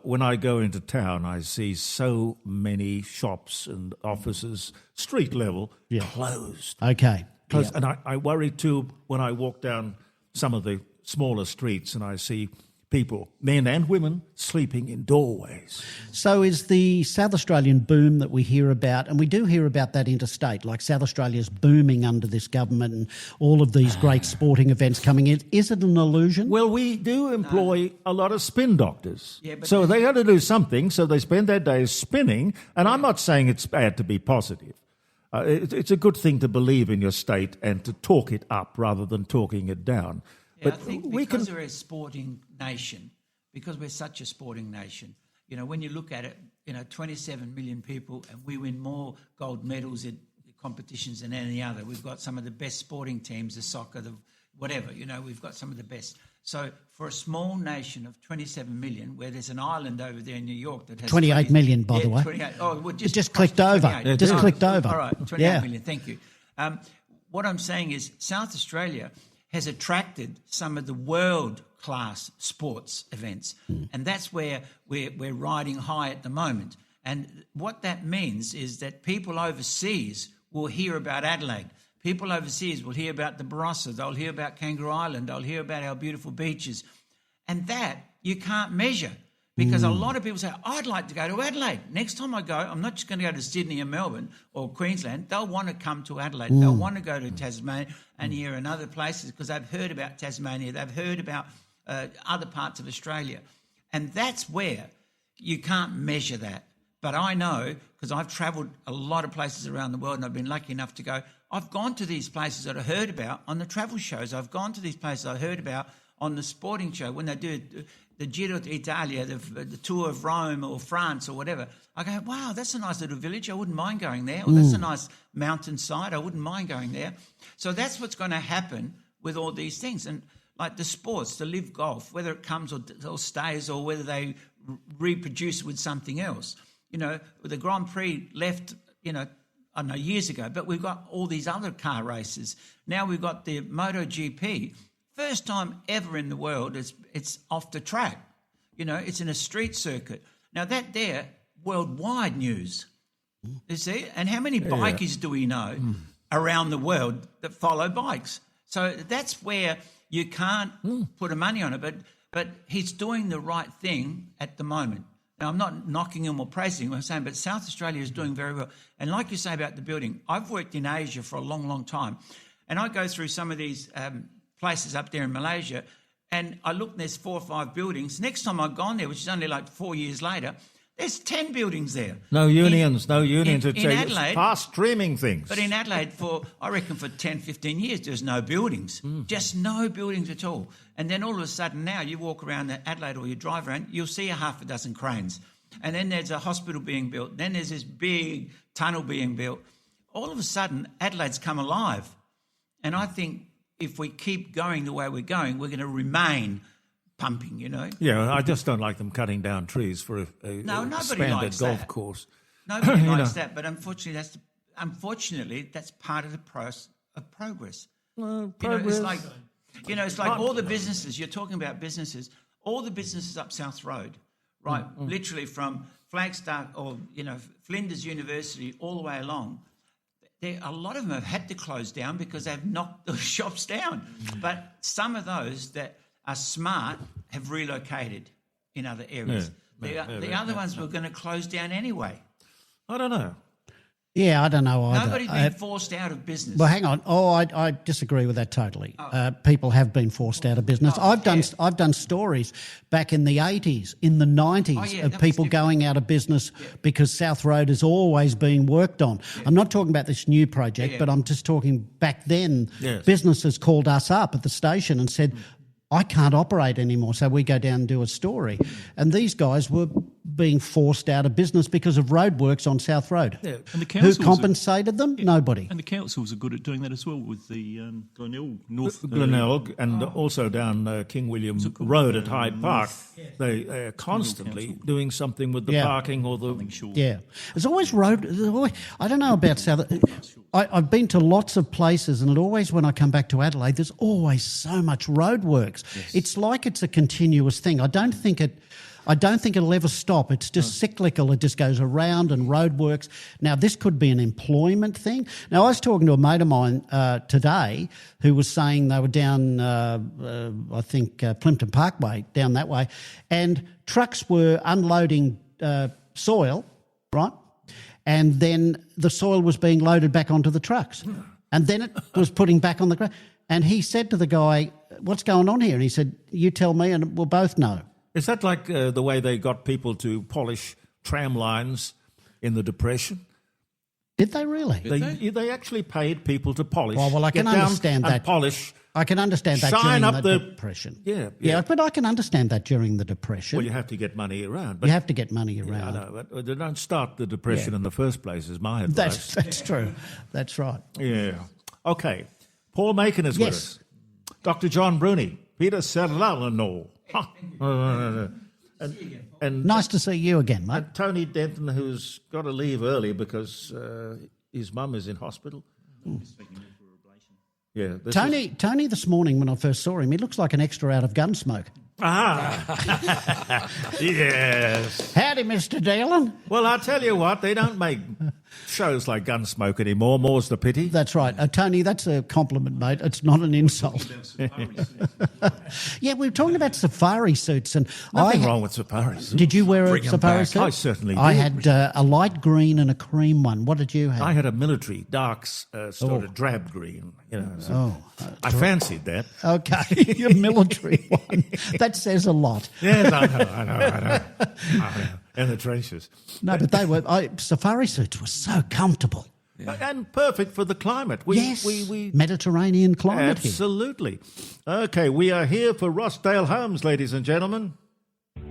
when I go into town, I see so many shops and offices, street level, closed. Okay. Closed. And I worry too when I walk down some of the smaller streets and I see people, men and women, sleeping in doorways. So is the South Australian boom that we hear about, and we do hear about that interstate, like South Australia's booming under this government and all of these great sporting events coming in, is it an illusion? Well, we do employ a lot of spin doctors. So they got to do something, so they spend their days spinning, and I'm not saying it's bad to be positive. It's a good thing to believe in your state and to talk it up rather than talking it down. Yeah, I think because we're a sporting nation, because we're such a sporting nation, when you look at it, 27 million people and we win more gold medals in competitions than any other. We've got some of the best sporting teams, the soccer, the whatever, we've got some of the best. So for a small nation of 27 million, where there's an island over there in New York that has 28 million, by the way. 28, it just clicked over. It just clicked over. All right, 28 million, thank you. What I'm saying is South Australia has attracted some of the world-class sports events. And that's where we're riding high at the moment. And what that means is that people overseas will hear about Adelaide. People overseas will hear about the Barossa. They'll hear about Kangaroo Island. They'll hear about our beautiful beaches. And that you can't measure because a lot of people say, I'd like to go to Adelaide. Next time I go, I'm not just going to go to Sydney and Melbourne or Queensland. They'll want to come to Adelaide. They'll want to go to Tasmania and here and other places because they've heard about Tasmania. They've heard about other parts of Australia. And that's where you can't measure that. But I know, because I've travelled a lot of places around the world and I've been lucky enough to go, I've gone to these places that I heard about on the travel shows. I've gone to these places I heard about on the sporting show when they do the Giro d'Italia, the Tour of Rome or France or whatever. I go, wow, that's a nice little village. I wouldn't mind going there. Or that's a nice mountainside. I wouldn't mind going there. So that's what's going to happen with all these things. And like the sports, the live golf, whether it comes or stays or whether they reproduce with something else. The Grand Prix left, I don't know, years ago, but we've got all these other car races. Now we've got the MotoGP. First time ever in the world, it's off the track. It's in a street circuit. Now that there, worldwide news. You see? And how many bikers do we know around the world that follow bikes? So that's where you can't put a money on it, but he's doing the right thing at the moment. Now, I'm not knocking him or praising him, I'm saying, but South Australia is doing very well. And like you say about the building, I've worked in Asia for a long, long time, and I go through some of these places up there in Malaysia, and I look, and there's 4 or 5 buildings. Next time I've gone there, which is only like 4 years later, there's 10 buildings there. No unions. In Adelaide, fast streaming things. But in Adelaide, I reckon for 10, 15 years, there's no buildings. Just no buildings at all. And then all of a sudden now you walk around Adelaide or you drive around, you'll see a half a dozen cranes. And then there's a hospital being built. Then there's this big tunnel being built. All of a sudden, Adelaide's come alive. And I think if we keep going the way we're going, we're going to remain pumping, Yeah, I just don't like them cutting down trees for a expanded golf course. Nobody likes that, but unfortunately, that's part of the process of progress. Progress. It's like all the businesses, you're talking about businesses, all the businesses up South Road, right? Literally from Flagstaff or, Flinders University all the way along, a lot of them have had to close down because they've knocked the shops down. But some of those that are smart have relocated in other areas. The other ones were going to close down anyway. I don't know. Yeah, I don't know either. Nobody's been forced out of business. Well, hang on. I disagree with that totally. People have been forced out of business. I've done stories back in the 80s, in the 90s of people going out of business because South Road is always being worked on. Yeah. I'm not talking about this new project, but I'm just talking back then. Yes. Businesses called us up at the station and said, I can't operate anymore, so we go down and do a story. And these guys were being forced out of business because of roadworks on South Road. Yeah. And the councils who compensated them? Nobody. And the councils are good at doing that as well with the Glenelg and also down King William Road at Hyde Park. They are constantly doing something with the parking or the... Yeah. There's always road... I don't know about South... I've been to lots of places, and always when I come back to Adelaide, there's always so much roadworks. Yes. It's like it's a continuous thing. I don't think it'll ever stop. It's just cyclical. It just goes around and roadworks. Now, this could be an employment thing. Now, I was talking to a mate of mine today who was saying they were down, Plimpton Parkway, down that way, and trucks were unloading soil, right? And then the soil was being loaded back onto the trucks. And then it was putting back on the ground. And he said to the guy, what's going on here? And he said, you tell me and we'll both know. Is that like the way they got people to polish tram lines in the Depression? Did they really? They actually paid people to polish. Well, I can understand that. Polish. I can understand that shine during up the Depression. Yeah, but I can understand that during the Depression. Well, you have to get money around. You have to get money around. I know, but they don't start the Depression in the first place, is my advice. That's true. That's right. Yeah. Okay. Paul Makin is with us. Dr. John Bruni. Peter Salarno. And nice to see you again, mate. And Tony Denton, who's got to leave early because his mum is in hospital. Yeah, Tony this morning when I first saw him, he looks like an extra out of Gunsmoke. Ah, yes. Howdy, Mr. Dillon. Well, I'll tell you what, they don't make shows like Gunsmoke anymore, more's the pity. That's right. Tony, that's a compliment, mate. It's not an insult. Yeah, we were talking about safari suits. And Nothing wrong with safari suits. Did you wear a safari suit? I certainly did. I had a light green and a cream one. What did you have? I had a military, dark, sort of drab green. I fancied that. Okay, your military one. That says a lot. Yes, I know. And the trenches. No, but they were. Safari suits were so comfortable. Yeah. And perfect for the climate. We Mediterranean climate. Absolutely. Here. Okay, we are here for Rossdale Homes, ladies and gentlemen.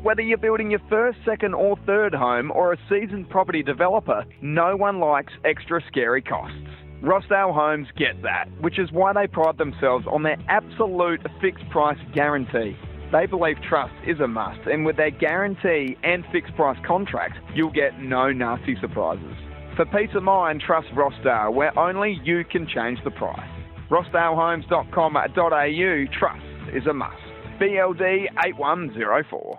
Whether you're building your first, second or third home or a seasoned property developer, no one likes extra scary costs. Rossdale Homes get that, which is why they pride themselves on their absolute fixed price guarantee. They believe trust is a must, and with their guarantee and fixed price contract, you'll get no nasty surprises. For peace of mind, trust Rossdale, where only you can change the price. rossdalehomes.com.au, trust is a must. BLD 8104.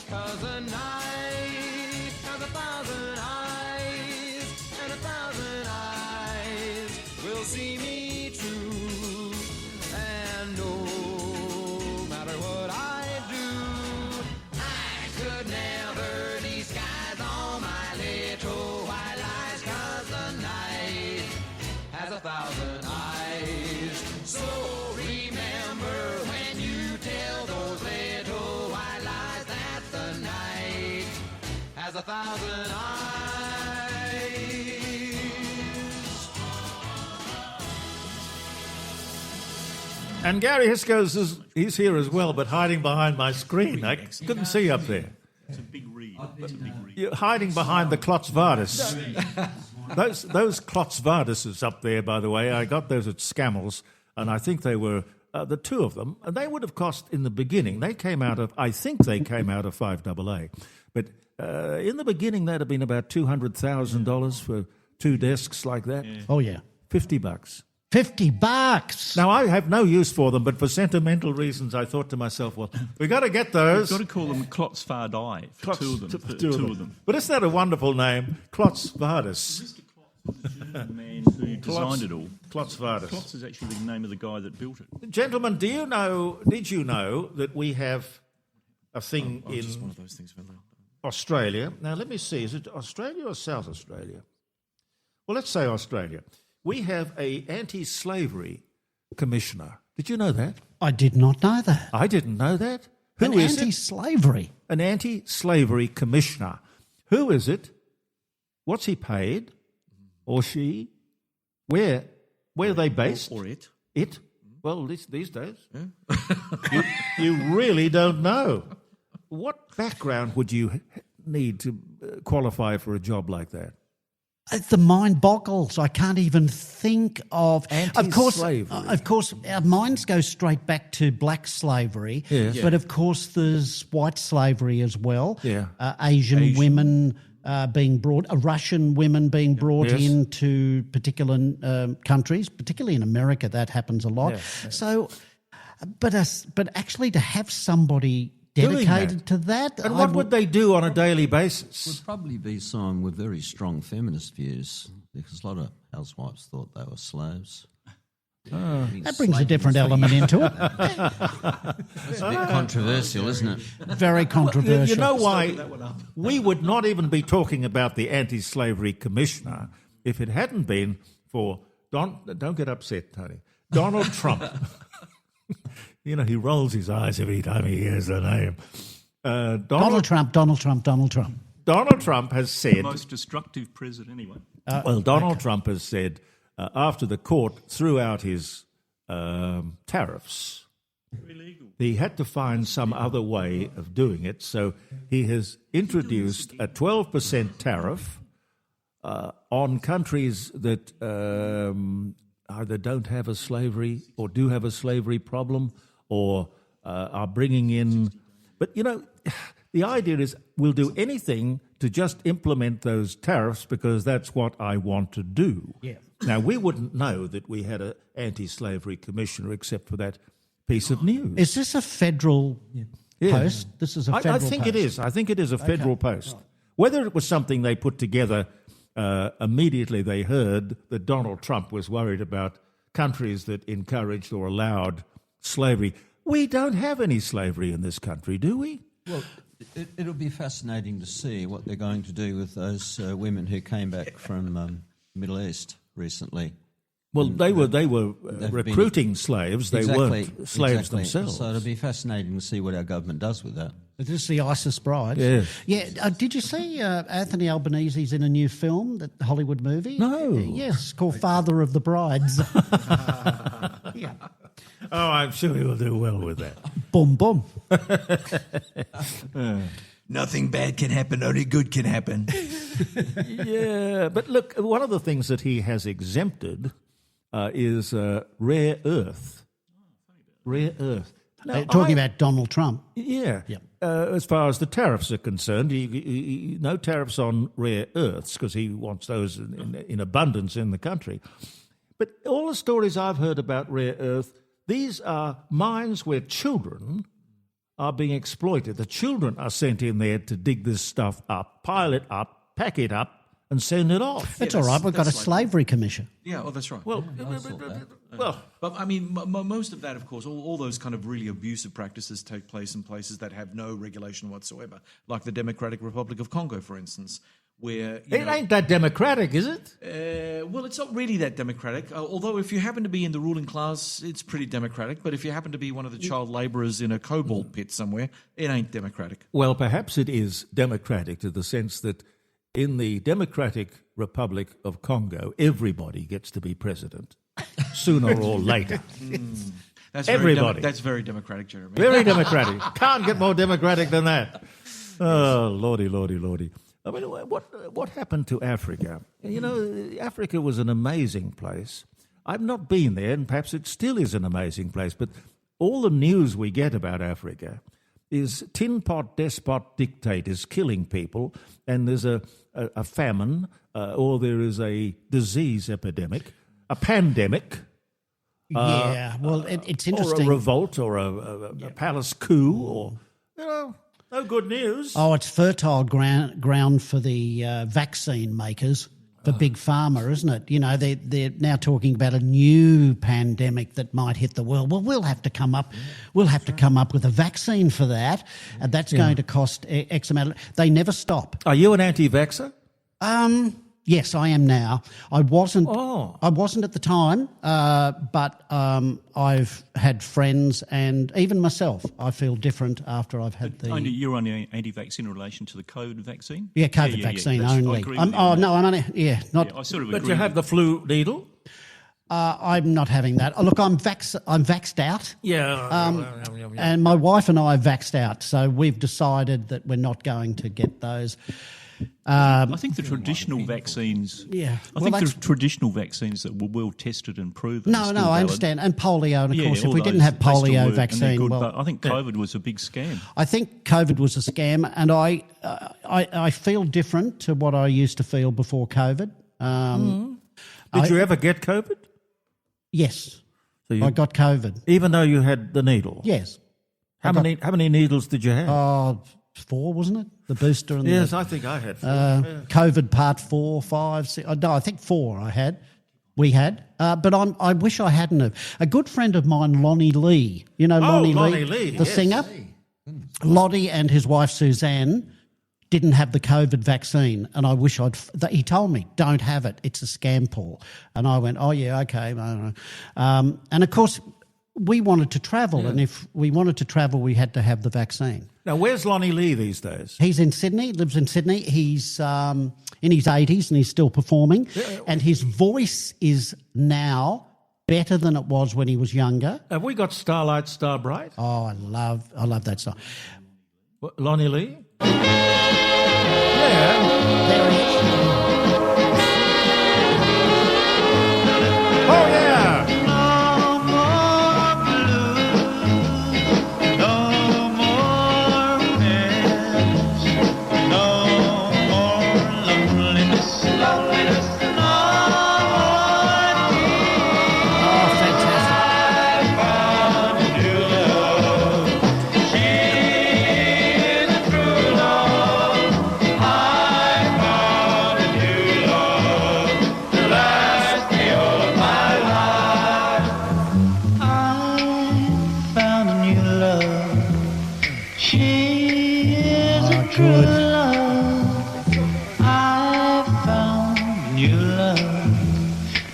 'Cause a night has 1,000 eyes, and 1,000 eyes will see me true. And no matter what I do, I could never disguise all my little white lies. 'Cause the night has 1,000 eyes. So remember when you tell those little white lies that the night has 1,000 eyes. And Gary Hisco's he's here as well, but hiding behind my screen. I couldn't see up there. It's a big read. You're hiding behind the Klotzvardis. Those Klotzvardises up there, by the way, I got those at Scammell's, and I think they were the two of them. And they would have cost in the beginning. I think they came out of 5AA. But in the beginning, that'd have been about $200,000 for two desks like that. Oh, yeah. $50. $50. Now, I have no use for them, but for sentimental reasons, I thought to myself, well, we got to get those. We've got to call them Klotz Vardai for two of them. But isn't that a wonderful name? Klotz Vardis. The man who designed it all. Klotz Vardis. Klotz is actually the name of the guy that built it. Gentlemen, did you know that we have a thing in just one of those things, Villa. Australia? Now, let me see. Is it Australia or South Australia? Well, let's say Australia. We have a anti-slavery commissioner. Did you know that? I did not know that. I didn't know that. Who An is it? anti-slavery? An anti-slavery commissioner. Who is it? What's he paid? Or she? Where are they based? Or it. It? Well, these days. Yeah. you really don't know. What background would you need to qualify for a job like that? The mind boggles. I can't even think of... Anti-slavery. Of course, our minds go straight back to black slavery, Yes. but of course there's white slavery as well. Yeah. Asian women being brought... Russian women being brought Yes. into particular countries, particularly in America, that happens a lot. Yeah. So, but actually to have somebody Doing dedicated to that... And what would they do on a daily basis? Would probably be someone with very strong feminist views, because a lot of housewives thought they were slaves. That brings a different element into it. It's a bit controversial, isn't it? Very controversial. You know why we would not even be talking about the anti-slavery commissioner if it hadn't been for don't get upset, Tony. Donald Trump. You know, he rolls his eyes every time he hears the name. Donald Trump. Donald Trump has The said... most destructive president, anyway. Donald Trump has said, after the court threw out his tariffs, Illegal. he had to find some other way of doing it. So he has introduced a 12% tariff on countries that either don't have a slavery or do have a slavery problem or are bringing in... But, you know, the idea is we'll do anything to just implement those tariffs because that's what I want to do. Yeah. Now, we wouldn't know that we had an anti-slavery commissioner except for that piece of news. Is this a federal post? This is a federal I think post. it is. I think it is a federal post. Right. Whether it was something they put together immediately they heard that Donald Trump was worried about countries that encouraged or allowed slavery. We don't have any slavery in this country, do we? Well, it'll be fascinating to see what they're going to do with those women who came back from Middle East recently. Well, they were recruiting slaves. They weren't slaves themselves. So it'll be fascinating to see what our government does with that. Is this the ISIS brides? Yeah. Yeah. Did you see Anthony Albanese's in a new film, that Hollywood movie? No. Yes, called Father of the Brides. Yeah. Oh, I'm sure he will do well with that. Boom, boom. Nothing bad can happen, only good can happen. Yeah, but look, one of the things that he has exempted is rare earth. Rare earth. Now, talking about Donald Trump. Yeah. Yep. As far as the tariffs are concerned, no tariffs on rare earths because he wants those in abundance in the country. But all the stories I've heard about rare earth, these are mines where children are being exploited. The children are sent in there to dig this stuff up, pile it up, pack it up, and send it off. That's all right. We've got a slavery commission. Yeah, oh, that's right. Well, but I mean, most of that, of course, all those kind of really abusive practices take place in places that have no regulation whatsoever, like the Democratic Republic of Congo, for instance, where... It ain't that democratic, is it? Well, it's not really that democratic, although if you happen to be in the ruling class, it's pretty democratic, but if you happen to be one of the child labourers in a cobalt pit somewhere, it ain't democratic. Well, perhaps it is democratic to the sense that in the Democratic Republic of Congo, everybody gets to be president, sooner or later. Everybody. That's very democratic, Jeremy. Very democratic. Can't get more democratic than that. Oh, lordy, lordy, lordy. I mean, what happened to Africa? You know, Africa was an amazing place. I've not been there, and perhaps it still is an amazing place, but all the news we get about Africa is tin pot despot dictators killing people, and there's a famine, or there is a disease epidemic, a pandemic, Yeah, well, it's or interesting. a revolt, or a palace coup, or no good news. Oh, it's fertile ground for the vaccine makers, for big pharma, isn't it? You know, they're now talking about a new pandemic that might hit the world. Well, we'll have to come up with a vaccine for that, and that's going to cost X amount. They never stop. Are you an anti-vaxxer? Yes, I am now. I wasn't. Oh. I wasn't at the time, but I've had friends and even myself. I feel different after I've had the. You're on the anti-vax in relation to the COVID vaccine. Yeah, COVID vaccine only. I agree with you on that. No, I'm only. Yeah, not. Yeah, I sort of But agree you have the flu needle? I'm not having that. Oh, look, I'm vaxxed out. Yeah. And my wife and I are vaxxed out, so we've decided that we're not going to get those. I think the traditional vaccines. Yeah, I think the traditional vaccines that were well tested and proven. No, I understand. And polio, and of course, if we didn't have polio vaccine, good, but I think COVID was a big scam. I think COVID was a scam, and I feel different to what I used to feel before COVID. Did you ever get COVID? Yes, So I got COVID. Even though you had the needle? Yes. How many needles did you have? 4, wasn't it? The booster and yes, I think I had 4. COVID part 4, 5, 6. No, I think 4 I had. We had. But I wish I hadn't have. A good friend of mine, Lonnie Lee. You know Lonnie Lee? The singer? Lottie and his wife Suzanne didn't have the COVID vaccine, and I wish he told me, don't have it. It's a scam, Paul. And I went, oh, yeah, okay. And, of course, we wanted to travel, and if we wanted to travel, we had to have the vaccine. Now, where's Lonnie Lee these days? He's in Sydney, lives in Sydney. He's in his 80s and he's still performing. Yeah. And his voice is now better than it was when he was younger. Have we got Starlight, Starbright? Oh, I love that song. What, Lonnie Lee? Yeah. There he is. Oh, yeah.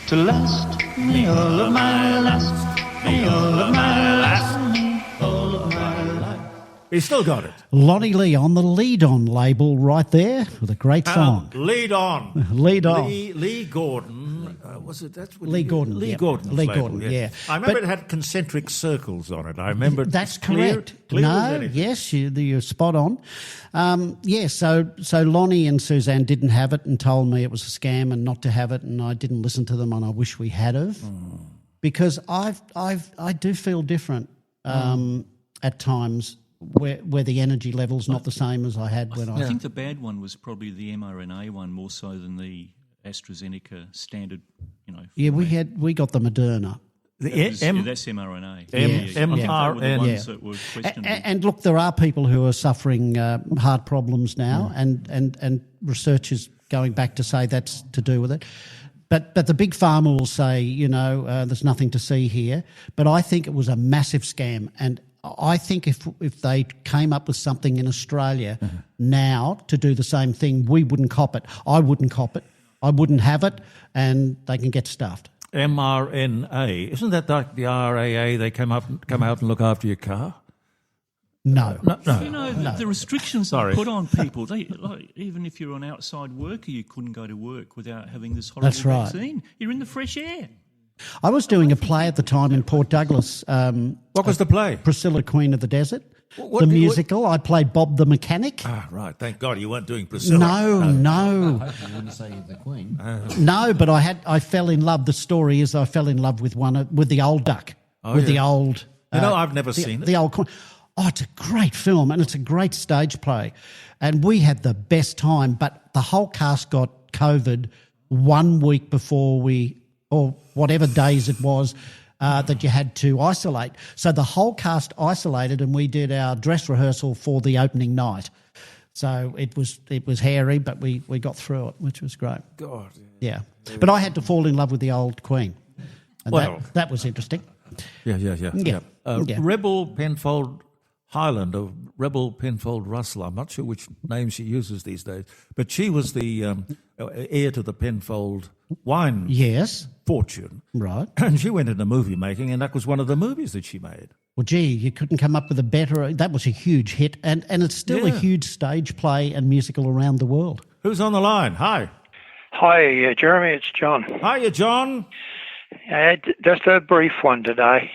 To last me all of my last, me all of my last, me all of my life. He's still got it. Lonnie Lee on the Lead On label right there with a great song. Lead On. Lead On. Lee Gordon. Was it? That's what Lee Gordon. Lee yep. Gordon. Lee Gordon, yeah. I remember it had concentric circles on it. I remember it. That's clear, correct. Clear no, yes, you're spot on. So Lonnie and Suzanne didn't have it and told me it was a scam and not to have it, and I didn't listen to them, and I wish we had have, because I do feel different at times where the energy level's not the same as I had when I think the bad one was probably the mRNA one more so than the AstraZeneca standard. Yeah, we got the Moderna. That's mRNA. And look, there are people who are suffering heart problems now, and research is going back to say that's to do with it. But the big pharma will say, there's nothing to see here. But I think it was a massive scam, and I think if they came up with something in Australia now to do the same thing, we wouldn't cop it. I wouldn't cop it. I wouldn't have it, and they can get stuffed. mRNA, isn't that like the RAA? They come out and look after your car. No. The restrictions they put on people. Even if you're an outside worker, you couldn't go to work without having this horrible vaccine. You're in the fresh air. I was doing a play at the time in Port Douglas. What was the play? Priscilla, Queen of the Desert. The musical. I played Bob the Mechanic. Ah, right. Thank God you weren't doing Priscilla. No. I hope you wouldn't say the Queen. No, but I fell in love. The story is I fell in love with the old duck. The old. I've never seen it. The old Queen. Oh, it's a great film and it's a great stage play. And we had the best time, but the whole cast got COVID 1 week before or whatever days it was, that you had to isolate. So the whole cast isolated, and we did our dress rehearsal for the opening night. So it was hairy, but we got through it, which was great. God. Yeah. But I had to fall in love with the old Queen. And Well- that was interesting. Yeah. Yeah. Yeah. Rebel Penfold Highland, or Rebel Penfold Russell, I'm not sure which name she uses these days, but she was the heir to the Penfold wine Yes. fortune. Right. And she went into movie making, and that was one of the movies that she made. Well, gee, you couldn't come up with a better... That was a huge hit, and it's still a huge stage play and musical around the world. Who's on the line? Hi. Hi, Jeremy, it's John. Hiya, John. Just a brief one today.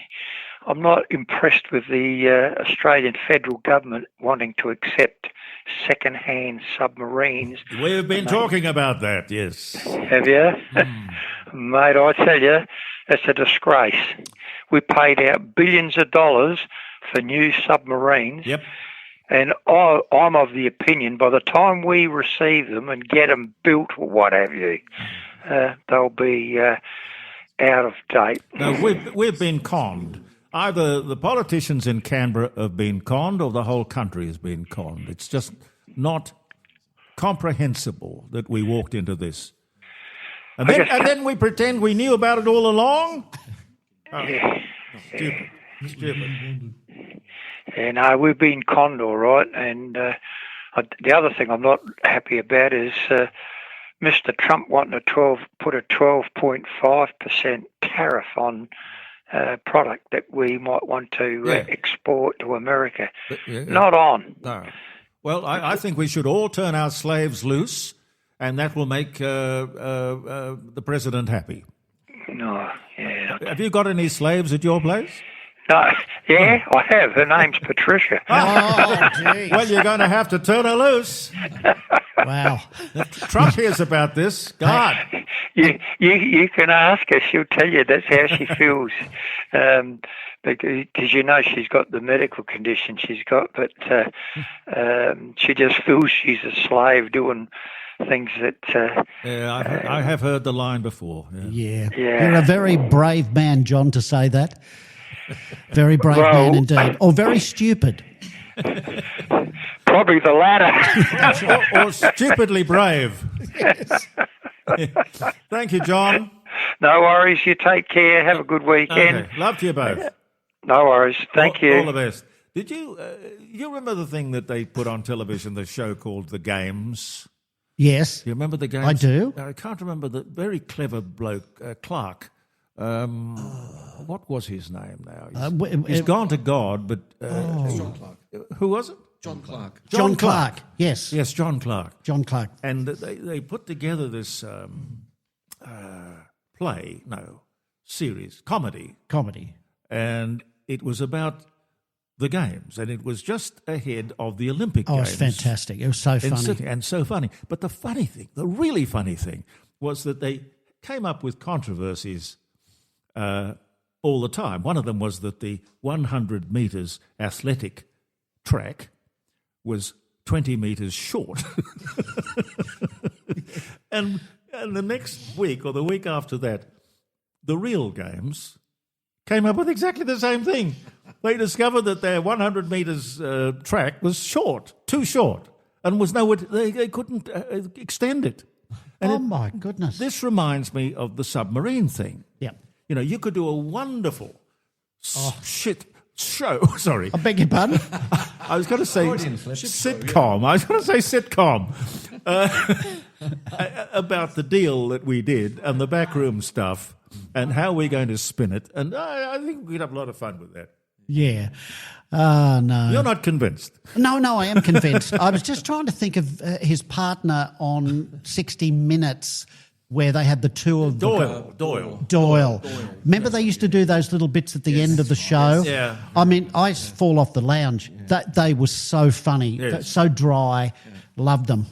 I'm not impressed with the Australian federal government wanting to accept second-hand submarines. We've been talking about that, yes. Have you? Mate, I tell you, it's a disgrace. We paid out billions of dollars for new submarines. Yep. And I'm of the opinion by the time we receive them and get them built or what have you, they'll be out of date. No, we've been conned. Either the politicians in Canberra have been conned or the whole country has been conned. It's just not comprehensible that we walked into this. And then we pretend we knew about it all along? Oh, stupid. Yeah, no, we've been conned all right. And the other thing I'm not happy about is Mr. Trump wanting to put a 12.5% tariff on product that we might want to export to America. Not on. No. Well, I think we should all turn our slaves loose, and that will make the president happy. No, yeah. Have you got any slaves at your place? No, yeah, I have. Her name's Patricia. Oh, geez. Well, you're going to have to turn her loose. Wow. Trump hears about this. God. You can ask her. She'll tell you that's how she feels. Because you know she's got the medical condition she's got, but she just feels she's a slave doing things that... I have heard the line before. Yeah. You're a very brave man, John, to say that. Very brave man indeed. Or very stupid. Probably the latter. or stupidly brave. Yes. Thank you, John. No worries. You take care. Have a good weekend. Okay. Love to you both. No worries. Thank you. All the best. Did you remember the thing that they put on television, the show called The Games? Yes. You remember The Games? I do. I can't remember the very clever bloke, Clark. What was his name now? He's gone to God, but... John Clark. Who was it? John Clark. John Clark, yes. Yes, John Clark. John Clark. And they put together this comedy. Comedy. And it was about the Games, and it was just ahead of the Olympic Games. Oh, it's fantastic. It was so funny. And so funny. But the funny thing, the really funny thing, was that they came up with controversies all the time. One of them was that the 100 metres athletic track was 20 metres short. and the next week or the week after that, the real Games came up with exactly the same thing. They discovered that their 100 metres track was short, too short, and was nowhere. They couldn't extend it. And my goodness! This reminds me of the submarine thing. Yeah, you know, you could do a wonderful shit show. Sorry, I beg your pardon. I was going to say sitcom. I was going to say sitcom about the deal that we did and the backroom stuff and how we're going to spin it. And I think we'd have a lot of fun with that. Yeah. No. You're not convinced? No, I am convinced. I was just trying to think of his partner on 60 Minutes where they had the two of Doyle. Remember they used to do those little bits at the end of the show? Yeah. I mean, I used to fall off the lounge. They were so funny, so dry. Loved them.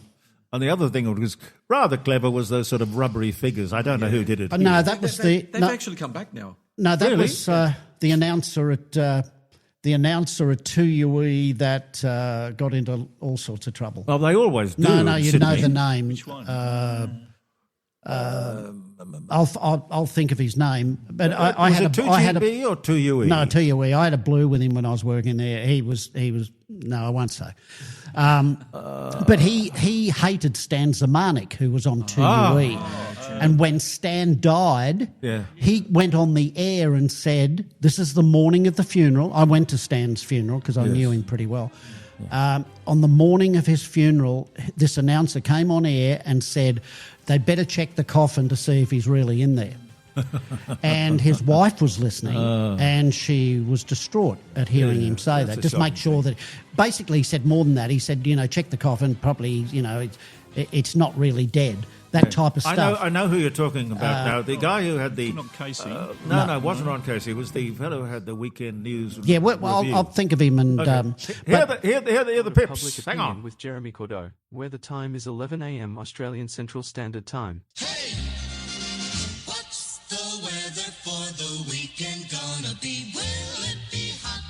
And the other thing that was rather clever was those sort of rubbery figures. I don't know who did it. No, that was They've actually come back now. No, that was the announcer at 2UE that got into all sorts of trouble. Well, they always do. No, you know the name. Which one? I'll think of his name. But I was had it 2GB or 2UE? No, 2UE. I had a blue with him when I was working there. He was. No, I won't say. But he hated Stan Zamanek, who was on 2UE. And when Stan died, he went on the air and said, "This is the morning of the funeral." I went to Stan's funeral because I knew him pretty well. On the morning of his funeral, this announcer came on air and said, "They'd better check the coffin to see if he's really in there." And his wife was listening, and she was distraught at hearing him say that. Just make sure that. Basically, he said more than that. He said, check the coffin properly. It's not really dead. That type of stuff. I know who you're talking about now. The guy who had the not Casey. No, it wasn't Ron Casey. It was the fellow who had the weekend news. Yeah, well, I'll think of him and. Hear the pips. Public Hang Opinion on. with Jeremy Cordeaux, where the time is 11 a.m. Australian Central Standard Time. What's the weather for the weekend gonna be? Will it be hot?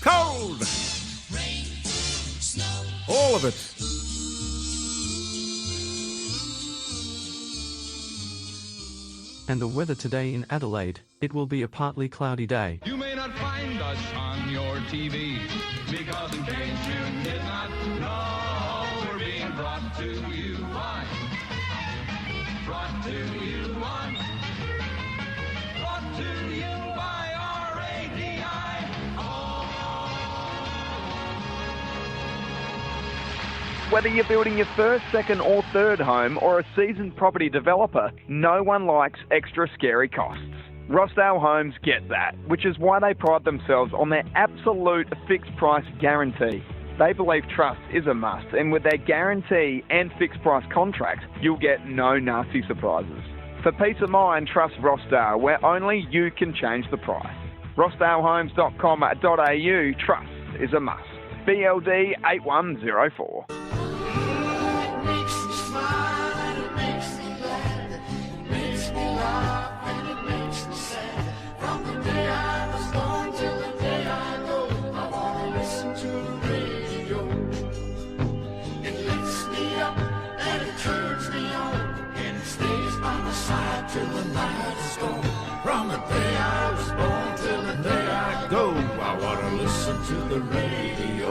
Cold. Rain? Snow? All of it. And the weather today in Adelaide, it will be a partly cloudy day. You may not find us on your TV, because in case you did not know, we're being brought to you by, brought to you on, brought to you by RADI. Whether you're building your first, second or third home or a seasoned property developer, no one likes extra scary costs. Rossdale Homes get that, which is why they pride themselves on their absolute fixed price guarantee. They believe trust is a must, and with their guarantee and fixed price contract, you'll get no nasty surprises. For peace of mind, trust Rossdale, where only you can change the price. rossdalehomes.com.au, trust is a must. BLD 8104. To the radio.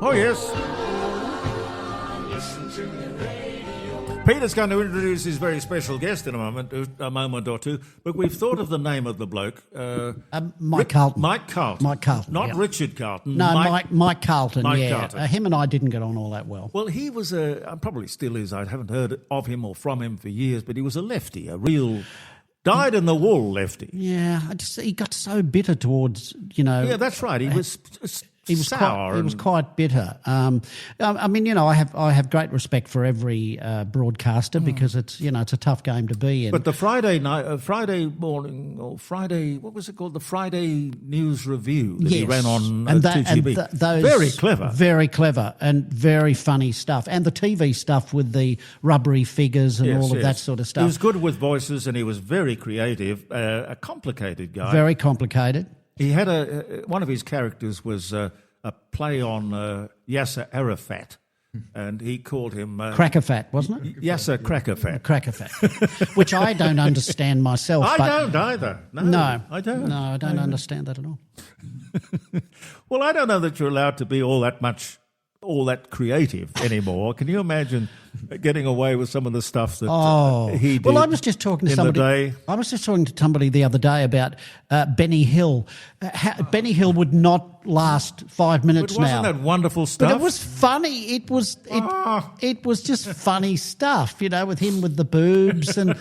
Oh, yes. Peter's going to introduce his very special guest in a moment or two, but we've thought of the name of the bloke. Mike Carlton. Mike Carlton. Mike Carlton. Not Richard Carlton. No, Mike Carlton, Mike Carlton. Him and I didn't get on all that well. Well, he was probably still is, I haven't heard of him or from him for years, but he was a lefty, a real dyed-in-the-wool lefty. Yeah, he got so bitter towards, Yeah, that's right. He was sour. He was quite bitter. I have great respect for every broadcaster because it's a tough game to be in. But the Friday morning, or Friday, what was it called? The Friday News Review that he ran on 2GB. Those very clever. Very clever and very funny stuff. And the TV stuff with the rubbery figures and all of that sort of stuff. He was good with voices and he was very creative, a complicated guy. Very complicated. He had one of his characters was a play on Yasser Arafat, and he called him Crackerfat, wasn't it? Yasser Crackerfat. Crackerfat, which I don't understand myself. I don't either. No, I don't. No, I don't understand that at all. Well, I don't know that you're allowed to be all that creative anymore. Can you imagine getting away with some of the stuff that he did? Well, I was just talking to somebody. I was just talking to somebody the other day about Benny Hill. Benny Hill would not last 5 minutes now. Wasn't that wonderful stuff? But it was funny. It was just funny stuff, with him with the boobs and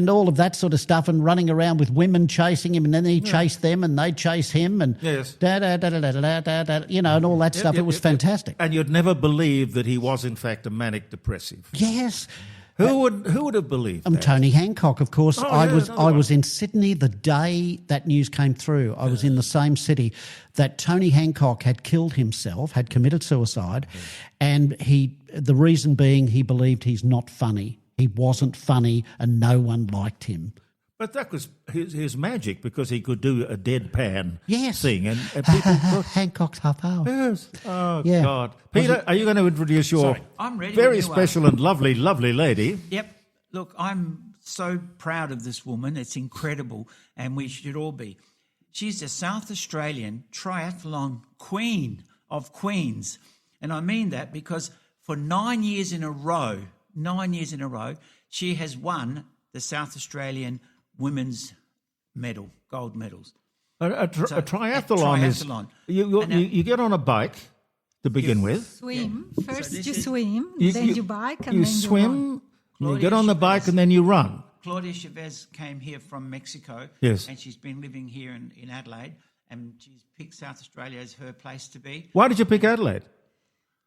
all of that sort of stuff, and running around with women chasing him, and then he chased them and they chase him, and and all that stuff. It was fantastic. And you'd never believe that he was in fact a manic depressive. Yes. Who would have believed that? Tony Hancock, of course. I was in Sydney the day that news came through. I was in the same city that Tony Hancock had killed himself, had committed suicide, and the reason being he believed he's not funny. He wasn't funny and no one liked him. But that was his magic, because he could do a deadpan Yes. thing. And people thought, Hancock's half hour. yes. Oh, Yeah. God. Peter, are you going to introduce your Sorry, I'm ready very when you are. special and lovely, lovely lady? Yep. Look, I'm so proud of this woman. It's incredible, and we should all be. She's the South Australian triathlon queen of queens. And I mean that because for 9 years in a row, she has won the South Australian women's medal, gold medals. A triathlon is you get on a bike to begin with. Swim. First this you is- swim, then you bike, and you then swim, you run. you get on the bike, and then you run. Claudia Chavez came here from Mexico. Yes. And she's been living here in Adelaide, and she's picked South Australia as her place to be. Why did you pick Adelaide?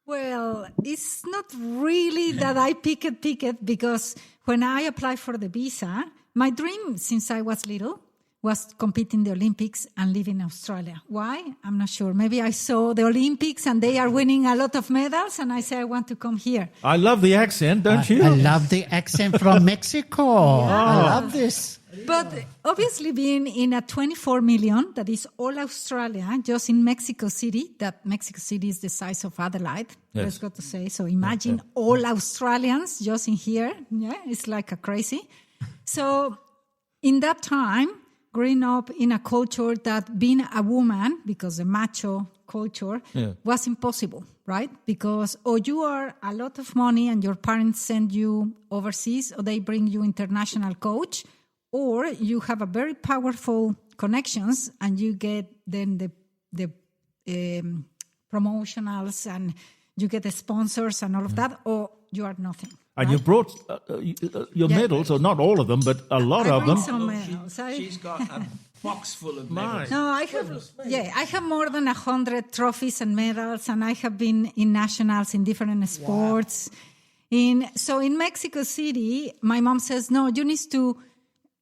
Well, it's not really that I pick it because when I applied for the visa, my dream since I was little was to compete in the Olympics and live in Australia. Why? I'm not sure. Maybe I saw the Olympics and they are winning a lot of medals and I say I want to come here. I love the accent, don't you? I love the accent from Mexico. I love this. But obviously being in a 24 million, that is all Australia, just in Mexico City, that Mexico City is the size of Adelaide, Yes. let's go to say. So imagine all Australians just in here. Yeah, it's like a crazy. So in that time, growing up in a culture that being a woman, because the macho culture, was impossible, right? Because or you are a lot of money and your parents send you overseas or they bring you international coach, or you have a very powerful connections and you get then the promotionals and you get the sponsors and all of that, or you are nothing. And you brought your medals, or not all of them, but a lot I of bring them. some medals. She's got a box full of medals. No, I have more than 100 trophies and medals, and I have been in nationals in different sports. So in Mexico City, my mom says, no, you need to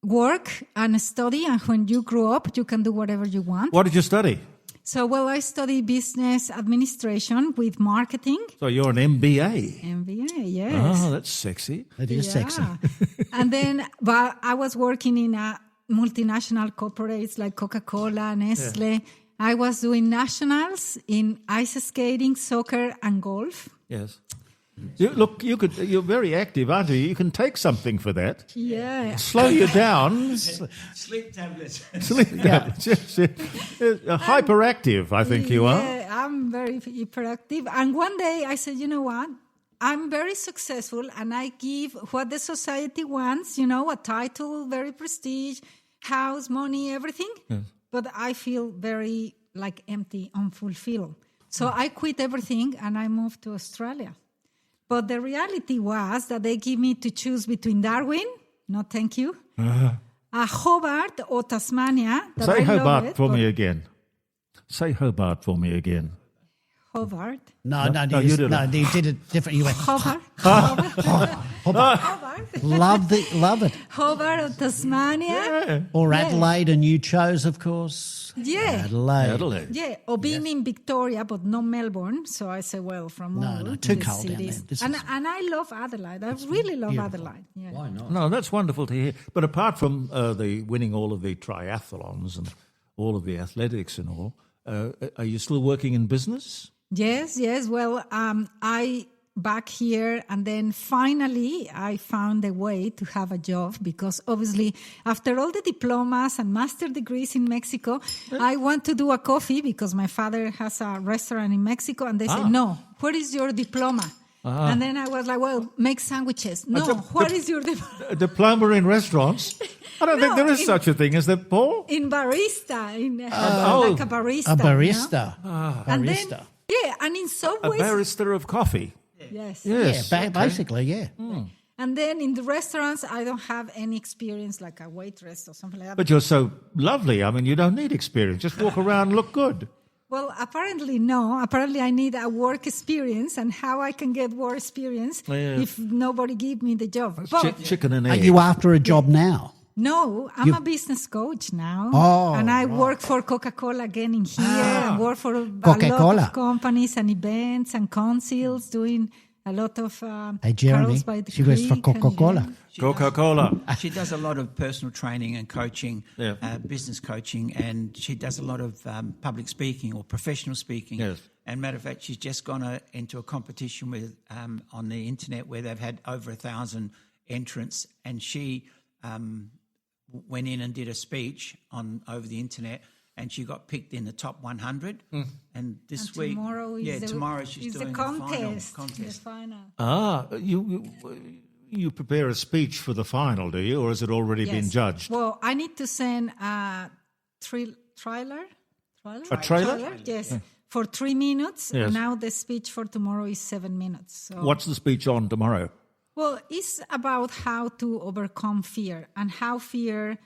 work and study, and when you grow up, you can do whatever you want. What did you study? So, well, I study business administration with marketing. So you're an MBA. MBA, yes. Oh, that's sexy. It is sexy. And then, but I was working in a multinational corporates like Coca-Cola, Nestle. Yeah. I was doing nationals in ice skating, soccer, and golf. Yes. You're very active, aren't you? You can take something for that. Yeah. Slow you down. Sleep tablets. Sleep tablets. Hyperactive, I think you are. Yeah, I'm very hyperactive. And one day I said, you know what? I'm very successful and I give what the society wants, a title, very prestige, house, money, everything. Yes. But I feel very empty, unfulfilled. So I quit everything and I moved to Australia. But the reality was that they give me to choose between Darwin, no thank you, Hobart or Tasmania. Say Hobart for me again. Say Hobart for me again. Hobart? No, you did it different. You went Hobart. Love it. Hobart or Tasmania. Or Adelaide, and you chose, of course. Yeah. Adelaide. Yeah, or being in Victoria, but not Melbourne. So I say, well, from all too the cold cities. down there. And I love Adelaide. I really love Adelaide. Yeah. Why not? No, that's wonderful to hear. But apart from the winning all of the triathlons and all of the athletics and all, are you still working in business? Yes. Well, I back here, and then finally I found a way to have a job, because obviously after all the diplomas and master degrees in Mexico, I want to do a coffee because my father has a restaurant in Mexico, and they said, no, where is your diploma? And then I was like, well, make sandwiches. No, what is your diploma? A diploma in restaurants? I don't think there is such a thing, is there, Paul? In barista, like a barista. A barista. And then, and in some ways... A barista of coffee. Yes. Basically, yeah. Mm. And then in the restaurants, I don't have any experience like a waitress or something like that. But you're so lovely. I mean, you don't need experience. Just walk around and look good. Well, apparently, no. Apparently, I need a work experience, and how I can get work experience if nobody give me the job. But, chicken and egg. Are you after a job now? No, I'm a business coach now. Oh, and I work for Coca-Cola again in here. I work for a lot Coca-Cola of companies and events and councils doing a lot of Hey, Jeremy, carols by the she works for creek and, Coca-Cola. Coca-Cola. She does a lot of personal training and coaching, business coaching, and she does a lot of public speaking or professional speaking. Yes. And matter of fact, she's just gone into a competition with on the internet where they've had over 1,000 entrants, and she went in and did a speech over the internet, and she got picked in the top 100. And this week, tomorrow tomorrow she's doing the contest. The final. You prepare a speech for the final, do you, or has it already been judged? Well, I need to send a trailer. A trailer? Yes, for 3 minutes. Yes. Now the speech for tomorrow is 7 minutes. So. What's the speech on tomorrow? Well, it's about how to overcome fear and how fear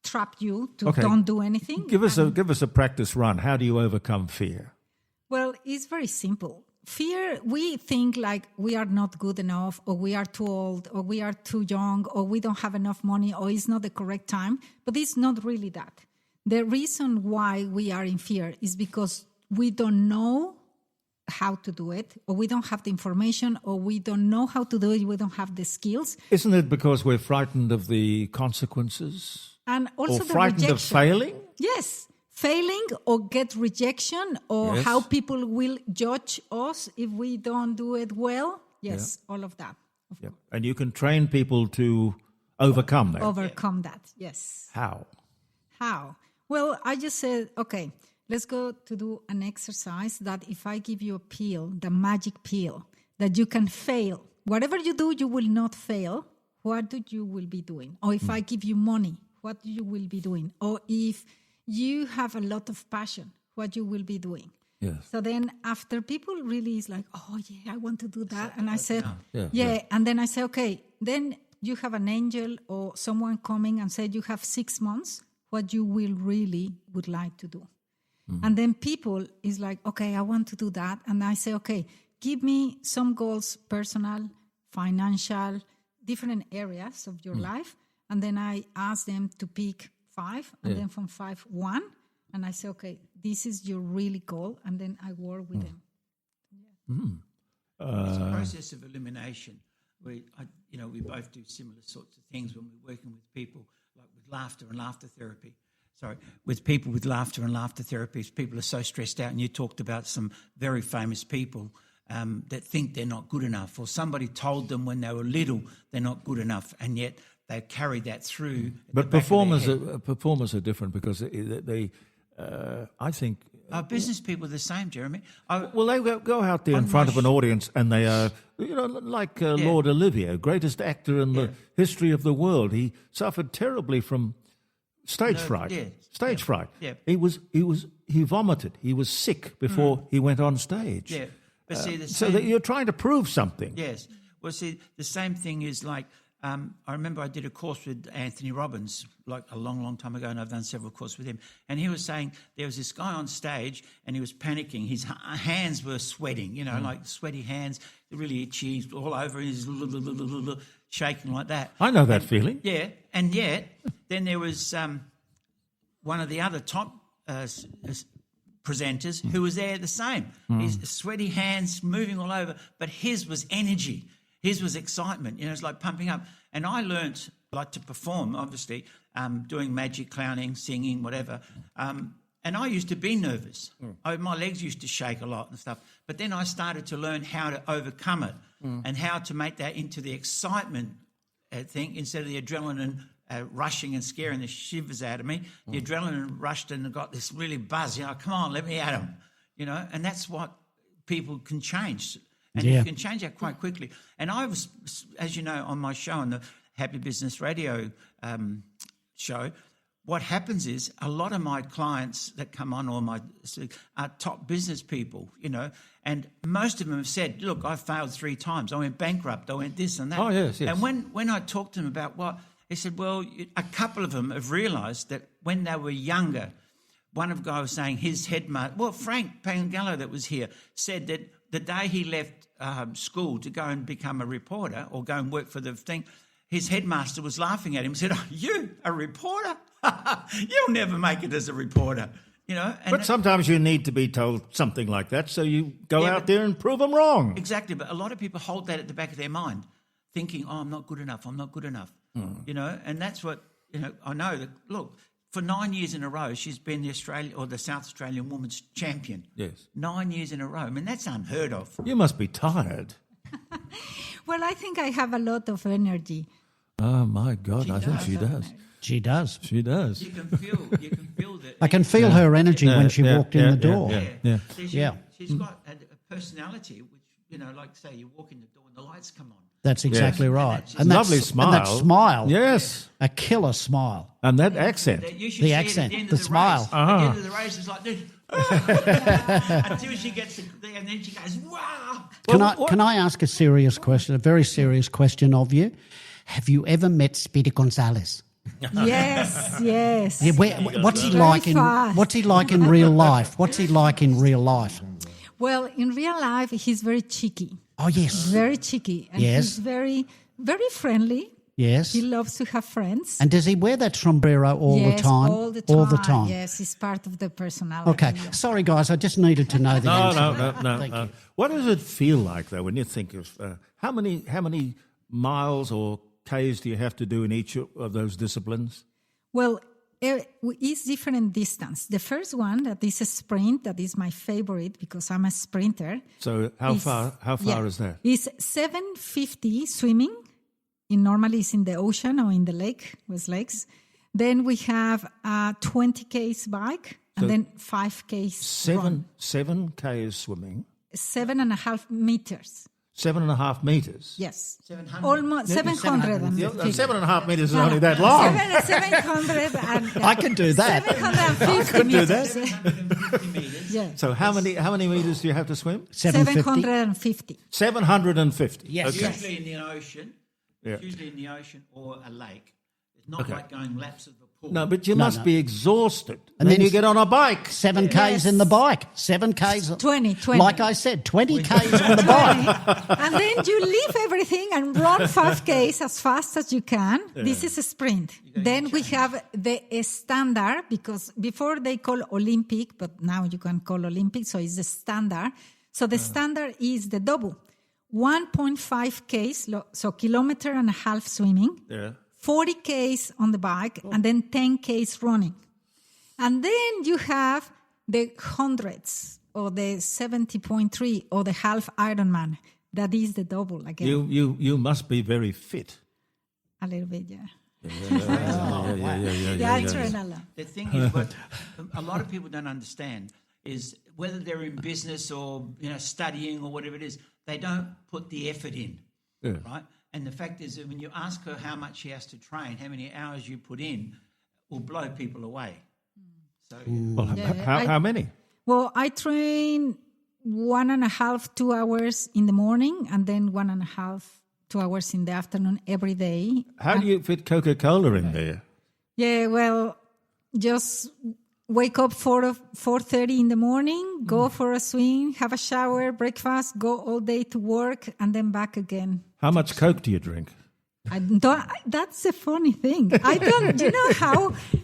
trap you to don't do anything. Give us a practice run. How do you overcome fear? Well, it's very simple. Fear, we think like we are not good enough, or we are too old, or we are too young, or we don't have enough money, or it's not the correct time. But it's not really that. The reason why we are in fear is because we don't know how to do it, or we don't have the information, or we don't know how to do it, we don't have the skills. Isn't it because we're frightened of the consequences? And also or the frightened rejection. of failing? Yes. Failing or get rejection, or how people will judge us if we don't do it well. Yes, all of that. And you can train people to overcome that. Overcome that, yes. How? Well, I just said, okay, let's go to do an exercise that if I give you a pill, the magic pill, that you can fail. Whatever you do, you will not fail. What you will be doing? Or if I give you money, what you will be doing? Or if you have a lot of passion, what you will be doing. Yes. So then after people really is like, oh, yeah, I want to do that. And I said, And then I say, okay, then you have an angel or someone coming and said you have 6 months, what you will really would like to do. And then people is like, okay, I want to do that. And I say, okay, give me some goals, personal, financial, different areas of your life. And then I ask them to pick 5, and then from 5, 1. And I say, okay, this is your really goal. And then I work with them. It's a process of elimination. We both do similar sorts of things when we're working with people, like with laughter and laughter therapy. With people with laughter and laughter therapies, people are so stressed out. And you talked about some very famous people that think they're not good enough, or somebody told them when they were little they're not good enough, and yet they carry that through. But performers are different because they I think... business people are the same, Jeremy. They go out there in front of an audience and they are, like Lord Olivier, greatest actor in the history of the world. He suffered terribly from stage fright. Stage fright. Yeah. He vomited. He was sick before he went on stage. Yeah. But see, so that you're trying to prove something. Yes. Well, see, the same thing is like, I remember I did a course with Anthony Robbins like a long, long time ago, and I've done several courses with him. And he was saying there was this guy on stage and he was panicking. His hands were sweating, like sweaty hands, really itchy, all over. He's shaking like that. I know that feeling. Yeah. And yet, then there was one of the other top presenters who was there the same. His sweaty hands moving all over, but his was energy. His was excitement, it's like pumping up. And I learnt like to perform, obviously, doing magic, clowning, singing, whatever. And I used to be nervous. My legs used to shake a lot and stuff. But then I started to learn how to overcome it and how to make that into the excitement thing instead of the adrenaline rushing and scaring the shivers out of me. The adrenaline rushed and got this really buzz, come on, let me at them, and that's what people can change. And you can change that quite quickly. And I was, as you know, on my show, on the Happy Business Radio show, what happens is a lot of my clients that come on are top business people, and most of them have said, look, I failed 3 times. I went bankrupt. I went this and that. Oh, yes. And when I talked to them about they said, well, a couple of them have realised that when they were younger, one of the guys was saying his headmaster, Frank Pangallo that was here, said that the day he left school to go and become a reporter or go and work for the thing, his headmaster was laughing at him and said, you, a reporter? You'll never make it as a reporter. You know, But sometimes you need to be told something like that, so you go out there and prove them wrong. Exactly, but a lot of people hold that at the back of their mind, thinking, "Oh, I'm not good enough. I'm not good enough." You know, and that's what I know. That look, for 9 years in a row, she's been the South Australian Women's Champion. Yes, 9 years in a row. I mean, that's unheard of. You must be tired. Well, I think I have a lot of energy. Oh my God, I think she does. She does. She does. You can feel that. I can feel her energy when she walked in the door. She's got a personality, which, like say you walk in the door and the lights come on. That's exactly right. And lovely smile. And that smile. Yes. A killer smile. And that accent. The accent, the smile. At the end of the race, it's like this. Until she gets there, and then she goes, wow. Can I ask a serious question, a very serious question of you? Have you ever met Speedy Gonzalez? Yes. Yeah, what's he like in real life? What's he like in real life? Well, in real life, he's very cheeky. Oh, yes. Very cheeky. And he's very, very friendly. Yes. He loves to have friends. And does he wear that sombrero all the time? All the time. All the time. Yes, it's part of the personality. Okay. Yeah. Sorry, guys, I just needed to know the answer. No. What does it feel like, though, when you think of how many miles or Ks do you have to do in each of those disciplines? Well, it's different distance. The first one, that is a sprint, that is my favorite because I'm a sprinter. So how far is that? It's 750 swimming. Normally it's in the ocean or in the lake, with lakes. Then we have 20 Ks bike and then 5 Ks run. 7 Ks swimming. 7.5 meters. 7.5 meters. Yes. 700. Almost 700. 7.5 meters is only that long. 700. I can do that. 750 meters. Yeah. So how many meters do you have to swim? 750. 750. Yes. Okay. Usually in the ocean. Yeah. Usually in the ocean or a lake. It's not like going laps of the pool. No, but you must be exhausted. And then you get on a bike. 7 Ks in the bike. 7 Ks. 20. Like I said, 20 Ks on the bike. And then you leave everything and run 5 Ks as fast as you can. Yeah. This is a sprint. Then we have the standard, because before they call Olympic, but now you can call Olympic, so it's the standard. So the standard is the double. 1.5 Ks, so kilometer and a half swimming. Yeah. 40 Ks on the bike, and then 10 Ks running. And then you have the hundreds, or the 70.3, or the half Ironman. That is the double again. You must be very fit. A little bit, yeah. Yeah, I train a lot. The thing is, what a lot of people don't understand is whether they're in business or studying or whatever it is, they don't put the effort in, right? And the fact is that when you ask her how much she has to train, how many hours you put in, will blow people away. So, how many? Well, I train 1.5, 2 hours in the morning, and then 1.5, 2 hours in the afternoon every day. How do you fit Coca-Cola in there? Yeah, well, just wake up 4:30 in the morning, go for a swim, have a shower, breakfast, go all day to work, and then back again. How much Coke do you drink? That's a funny thing. I don't. Do you know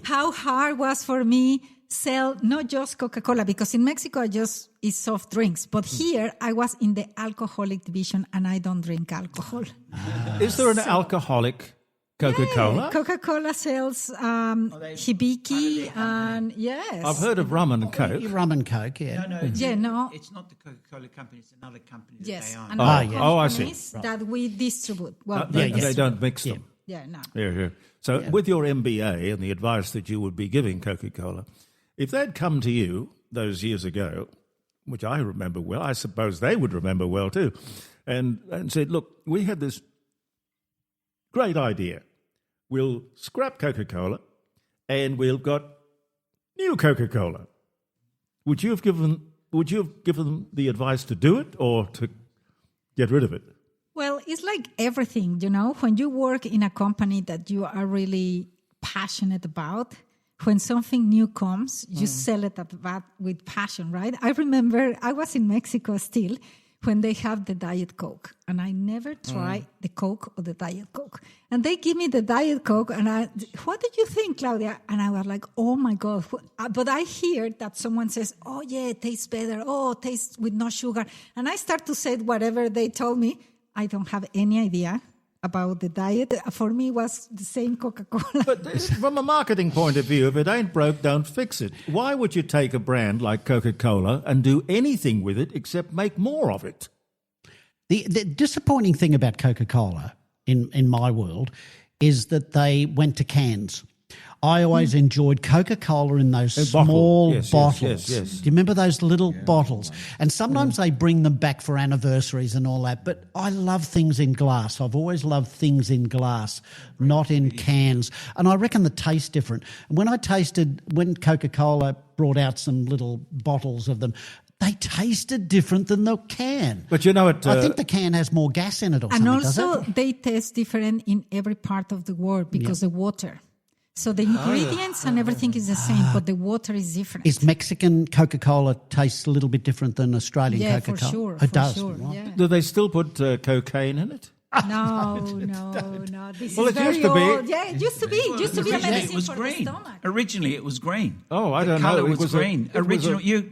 how hard it was for me sell not just Coca-Cola, because in Mexico I just eat soft drinks, but here I was in the alcoholic division and I don't drink alcohol. Is there an alcoholic Coca-Cola? Yeah, Coca-Cola sells Hibiki and yes. I've heard of rum and Coke. Rum and Coke, yeah. No. It's not the Coca-Cola company, it's another company that they own. I see. That we distribute. Well, they don't mix them. Yeah, no. Yeah. So with your MBA and the advice that you would be giving Coca-Cola, if they'd come to you those years ago, which I remember well, I suppose they would remember well too, and said, look, we had this great idea. We'll scrap Coca-Cola and we've got new Coca-Cola. Would you have given them the advice to do it or to get rid of it? Well, it's like everything, when you work in a company that you are really passionate about, when something new comes, you sell it with passion, right? I remember I was in Mexico still when they have the Diet Coke. And I never try the Coke or the Diet Coke. And they give me the Diet Coke, and what did you think, Claudia? And I was like, oh my God. But I hear that someone says, oh yeah, it tastes better. Oh, it tastes with no sugar. And I start to say whatever they told me. I don't have any idea about the diet. For me, it was the same Coca-Cola. But from a marketing point of view, if it ain't broke, don't fix it. Why would you take a brand like Coca-Cola and do anything with it except make more of it? The disappointing thing about Coca-Cola in my world is that they went to cans. I always enjoyed Coca-Cola in those small bottles. Yes. Do you remember those little bottles? And sometimes they bring them back for anniversaries and all that. But I love things in glass. I've always loved things in glass, not in cans. And I reckon the taste different. When Coca-Cola brought out some little bottles of them, they tasted different than the can. But you know what? I think the can has more gas in it or something, And also, does it? they taste different in every part of the world because the water. So the ingredients and everything is the same, but the water is different. Is Mexican Coca-Cola tastes a little bit different than Australian Coca-Cola? For sure. It does. Sure, Right? yeah. Do they still put cocaine in it? No. This Well, is it used very to be. old. Yeah, it used to be. It used to be a Originally medicine it was for green. the stomach. Originally it was green. Oh, I The don't know. colour It was green.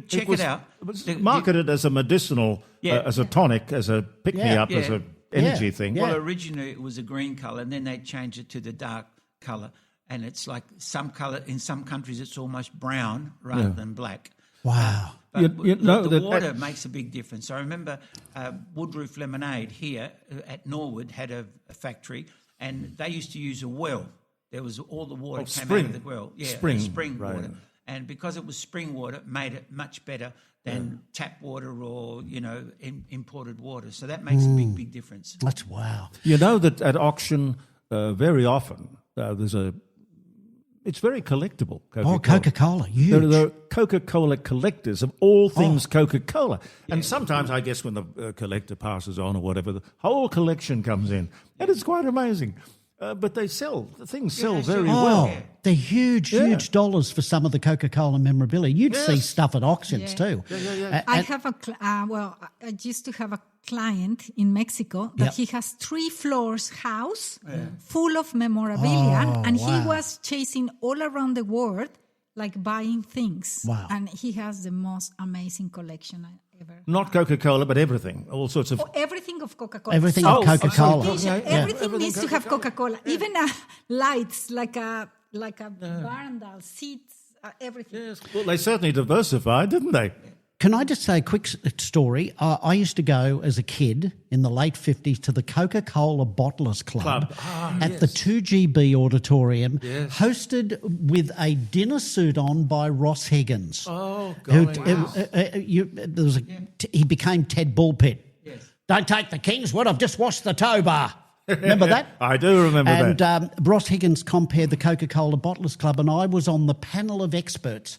Check it out. It was marketed as a medicinal, as a tonic, as a pick-me-up, as an energy thing. Well, originally it was a green colour, and then they changed it to the dark colour. And it's like some colour, in some countries it's almost brown rather than black. Wow. But the that water makes a big difference. I remember Woodroof Lemonade here at Norwood had a factory, and they used to use a well. There was all the water came out of the well. Yeah, spring right. water. And because it was spring water, it made it much better than tap water or, imported water. So that makes a big difference. That's wow. You know that at auction, very often, it's very collectible, Coca-Cola. Oh, Coca-Cola, huge. There are Coca-Cola collectors of all things Coca-Cola. And sometimes, I guess, when the collector passes on or whatever, the whole collection comes in. And it's quite amazing. But the things sell very well. They're huge dollars for some of the Coca-Cola memorabilia. You'd see stuff at auctions too. I have I used to have a client in Mexico that he has 3 floors house full of memorabilia, and he was chasing all around the world, like buying things. Wow. And he has the most amazing collection I ever. Not Coca-Cola, but everything. All sorts of... everything of Coca-Cola. Everything of Coca-Cola. Everything needs to have Coca-Cola. Even lights, like a barandal, seats, everything. Yes. Well, they certainly diversified, didn't they? Can I just say a quick story? I used to go as a kid in the late 50s to the Coca-Cola Bottlers Club at the 2GB Auditorium, hosted with a dinner suit on by Ross Higgins. Oh, God. He became Ted Bullpit. Yes. Don't take the Kingswood, I've just washed the tow bar. Remember that? I do remember that. And Ross Higgins compared the Coca-Cola Bottlers Club, and I was on the panel of experts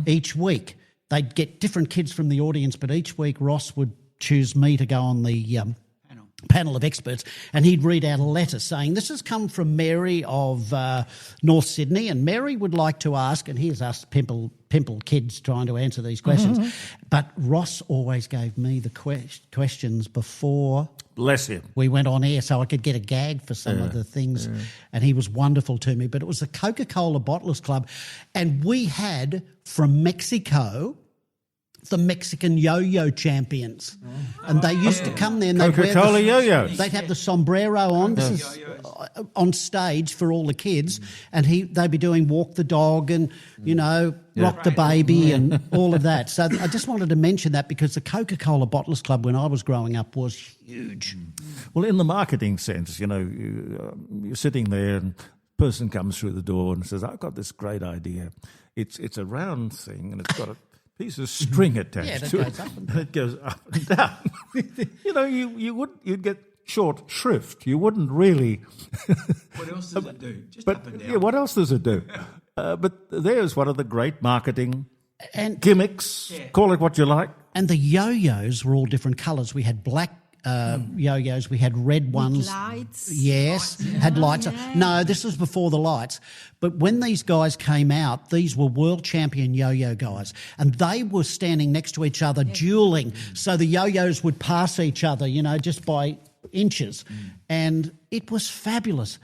each week. They'd get different kids from the audience, but each week Ross would choose me to go on the panel of experts, and he'd read out a letter saying, this has come from Mary of North Sydney, and Mary would like to ask, and here's us pimple kids trying to answer these questions. But Ross always gave me the questions before... Bless him. We went on air so I could get a gag for some of the things, and he was wonderful to me. But it was the Coca-Cola Bottlers Club, and we had, from Mexico, the Mexican yo-yo champions. And they used to come there and they'd Coca-Cola yo-yos. They'd have the sombrero on. This is on stage for all the kids, and they'd be doing Walk the Dog and, Rock the Baby and all of that. So I just wanted to mention that because the Coca-Cola Bottlers Club when I was growing up was huge. Well, in the marketing sense, you're sitting there and a person comes through the door and says, I've got this great idea. It's a round thing and it's got a piece of string attached to it. And it goes up and down. You'd get short shrift. You wouldn't really... What else does it do? Just up and down. Yeah, what else does it do? But there's one of the great marketing gimmicks. Call it what you like. And the yo-yos were all different colours. We had black yo-yos. We had red ones. lights. Yes, had lights. Yeah. No, this was before the lights. But when these guys came out, these were world champion yo-yo guys, and they were standing next to each other, dueling. So the yo-yos would pass each other, just by inches, and it was fabulous.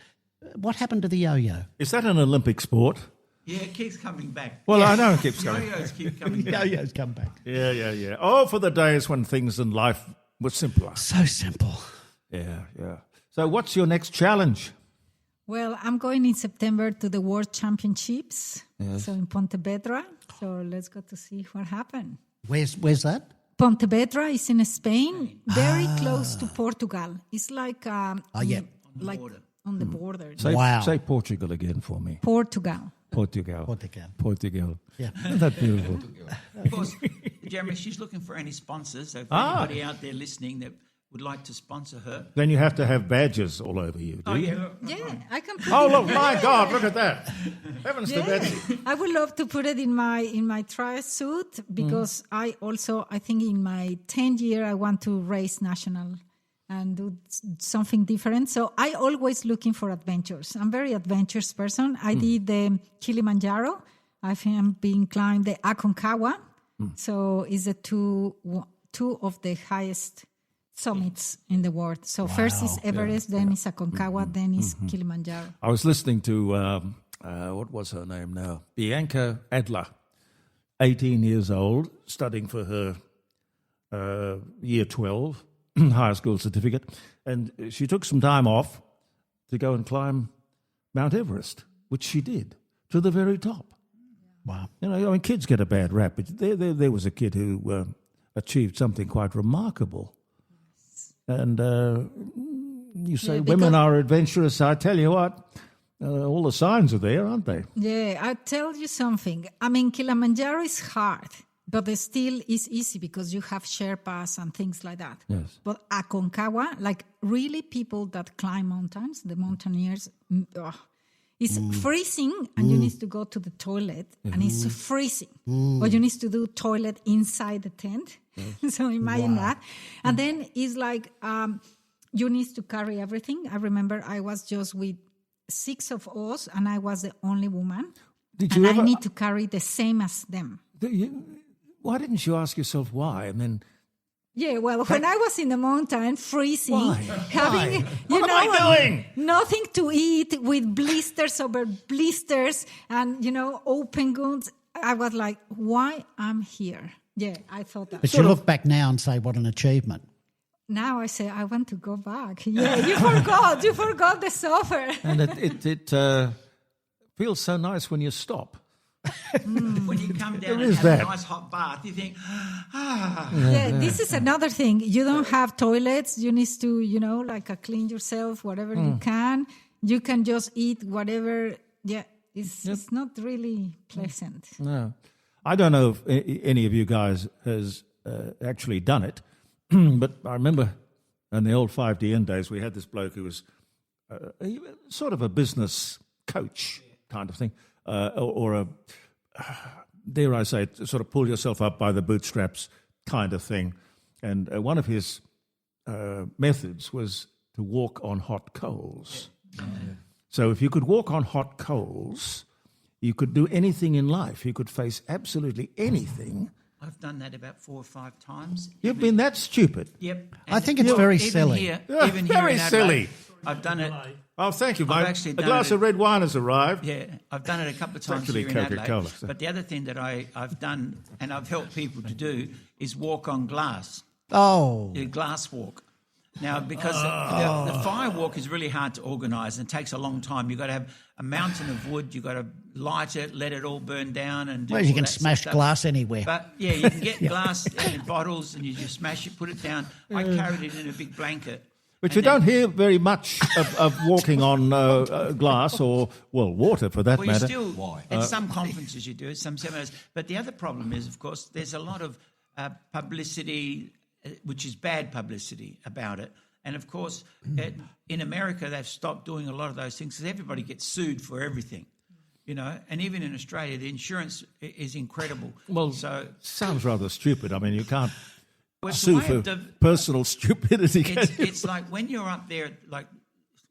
What happened to the yo-yo? Is that an Olympic sport? Yeah, it keeps coming back. Well, I know it keeps coming. Yo-yos keep coming back. Yo-yos come back. Yeah. Oh, for the days when things in life were simpler. So simple. Yeah. So what's your next challenge? Well, I'm going in September to the World Championships, Yes. so in Pontevedra. So let's go to see what happens. Where's that? Pontevedra is in Spain, very close to Portugal. It's like like on the border. Say Portugal again for me. Portugal. Portugal. Yeah. Isn't that beautiful? Of course, Jeremy, she's looking for any sponsors. So if anybody out there listening that would like to sponsor her. Then you have to have badges all over you, do you? Yeah, I can put Oh, it look, my God, look at that. Heavens to Betsy. I would love to put it in my tri suit because I think in my 10th year I want to race national and do something different. So I always looking for adventures. I'm a very adventurous person. I did the Kilimanjaro. I think I'm being climbed the Aconcagua. So it's the two of the highest summits in the world. So first is Everest, then is Aconcagua, then is Kilimanjaro. I was listening to, what was her name now? Bianca Adler, 18 years old, studying for her year 12 high school certificate. And she took some time off to go and climb Mount Everest, which she did, to the very top. Wow. Kids get a bad rap, but there was a kid who achieved something quite remarkable. And you say women are adventurous. I tell you what, all the signs are there, aren't they? Yeah, I'll tell you something. I mean, Kilimanjaro is hard, but it still is easy because you have Sherpas and things like that. Yes. But Aconcagua, like really people that climb mountains, the mountaineers, it's freezing and you need to go to the toilet and it's freezing. But you need to do toilet inside the tent. So imagine that. And then it's like you need to carry everything. I remember I was just with 6 of us and I was the only woman. I need to carry the same as them. Why didn't you ask yourself why? And then... Yeah, well, when I was in the mountain, freezing, having, What am I doing? Nothing to eat with blisters over blisters and, open wounds, I was like, why I'm here? Yeah, I thought that. But you look back now and say, what an achievement. Now I say, I want to go back. Yeah, you forgot the suffer. And it feels so nice when you stop. When you come down and have a nice hot bath, you think, Yeah, this is another thing. You don't have toilets. You need to, clean yourself, whatever you can. You can just eat whatever. Yeah, it's not really pleasant. No. I don't know if any of you guys has actually done it, but I remember in the old 5DN days, we had this bloke who was sort of a business coach kind of thing, or a, dare I say, sort of pull yourself up by the bootstraps kind of thing. And one of his methods was to walk on hot coals. So if you could walk on hot coals, you could do anything in life. You could face absolutely anything. I've done that about 4 or 5 times. You've been that stupid. Yep. I think it's very silly. Even here Very in Adelaide, silly. I've done it. Oh, thank you, I've mate. actually A done glass it- of red wine has arrived. Yeah, I've done it a couple of times actually here in Adelaide. Coca-Cola, so. But the other thing that I've done and I've helped people to do is walk on glass. Oh. A glass walk. Now, because the fire walk is really hard to organise and it takes a long time. You've got to have a mountain of wood. You've got to light it, let it all burn down. And do Well, you all can that sort of smash stuff. glass anywhere. But, yeah, you can get glass in bottles and you just smash it, put it down. I carried it in a big blanket. But And you don't then- hear very much of walking on glass or, well, water for that Well, you matter. still, at some conferences you do it, some seminars. But the other problem is, of course, there's a lot of publicity, which is bad publicity about it. And, of course, in America, they've stopped doing a lot of those things because everybody gets sued for everything, And even in Australia, the insurance is incredible. Well, so sounds rather stupid. I mean, you can't Well, it's a sue way for of div- personal stupidity. It's like when you're up there, like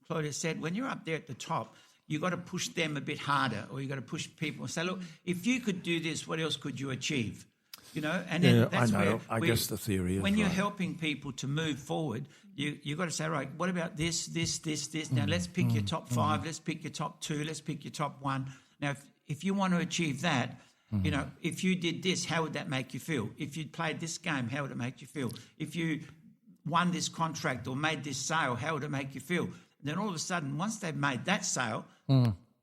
Claudia said, when you're up there at the top, you've got to push them a bit harder, or you've got to push people and say, look, if you could do this, what else could you achieve? You know, and then Yeah, that's I know. where I guess the theory is when you're right. helping people to move forward, you've got to say, right, what about this? Now let's pick your top 5, let's pick your top 2, let's pick your top 1. Now, if you want to achieve that, you know, if you did this, how would that make you feel? If you'd played this game, how would it make you feel? If you won this contract or made this sale, how would it make you feel? And then all of a sudden, once they've made that sale,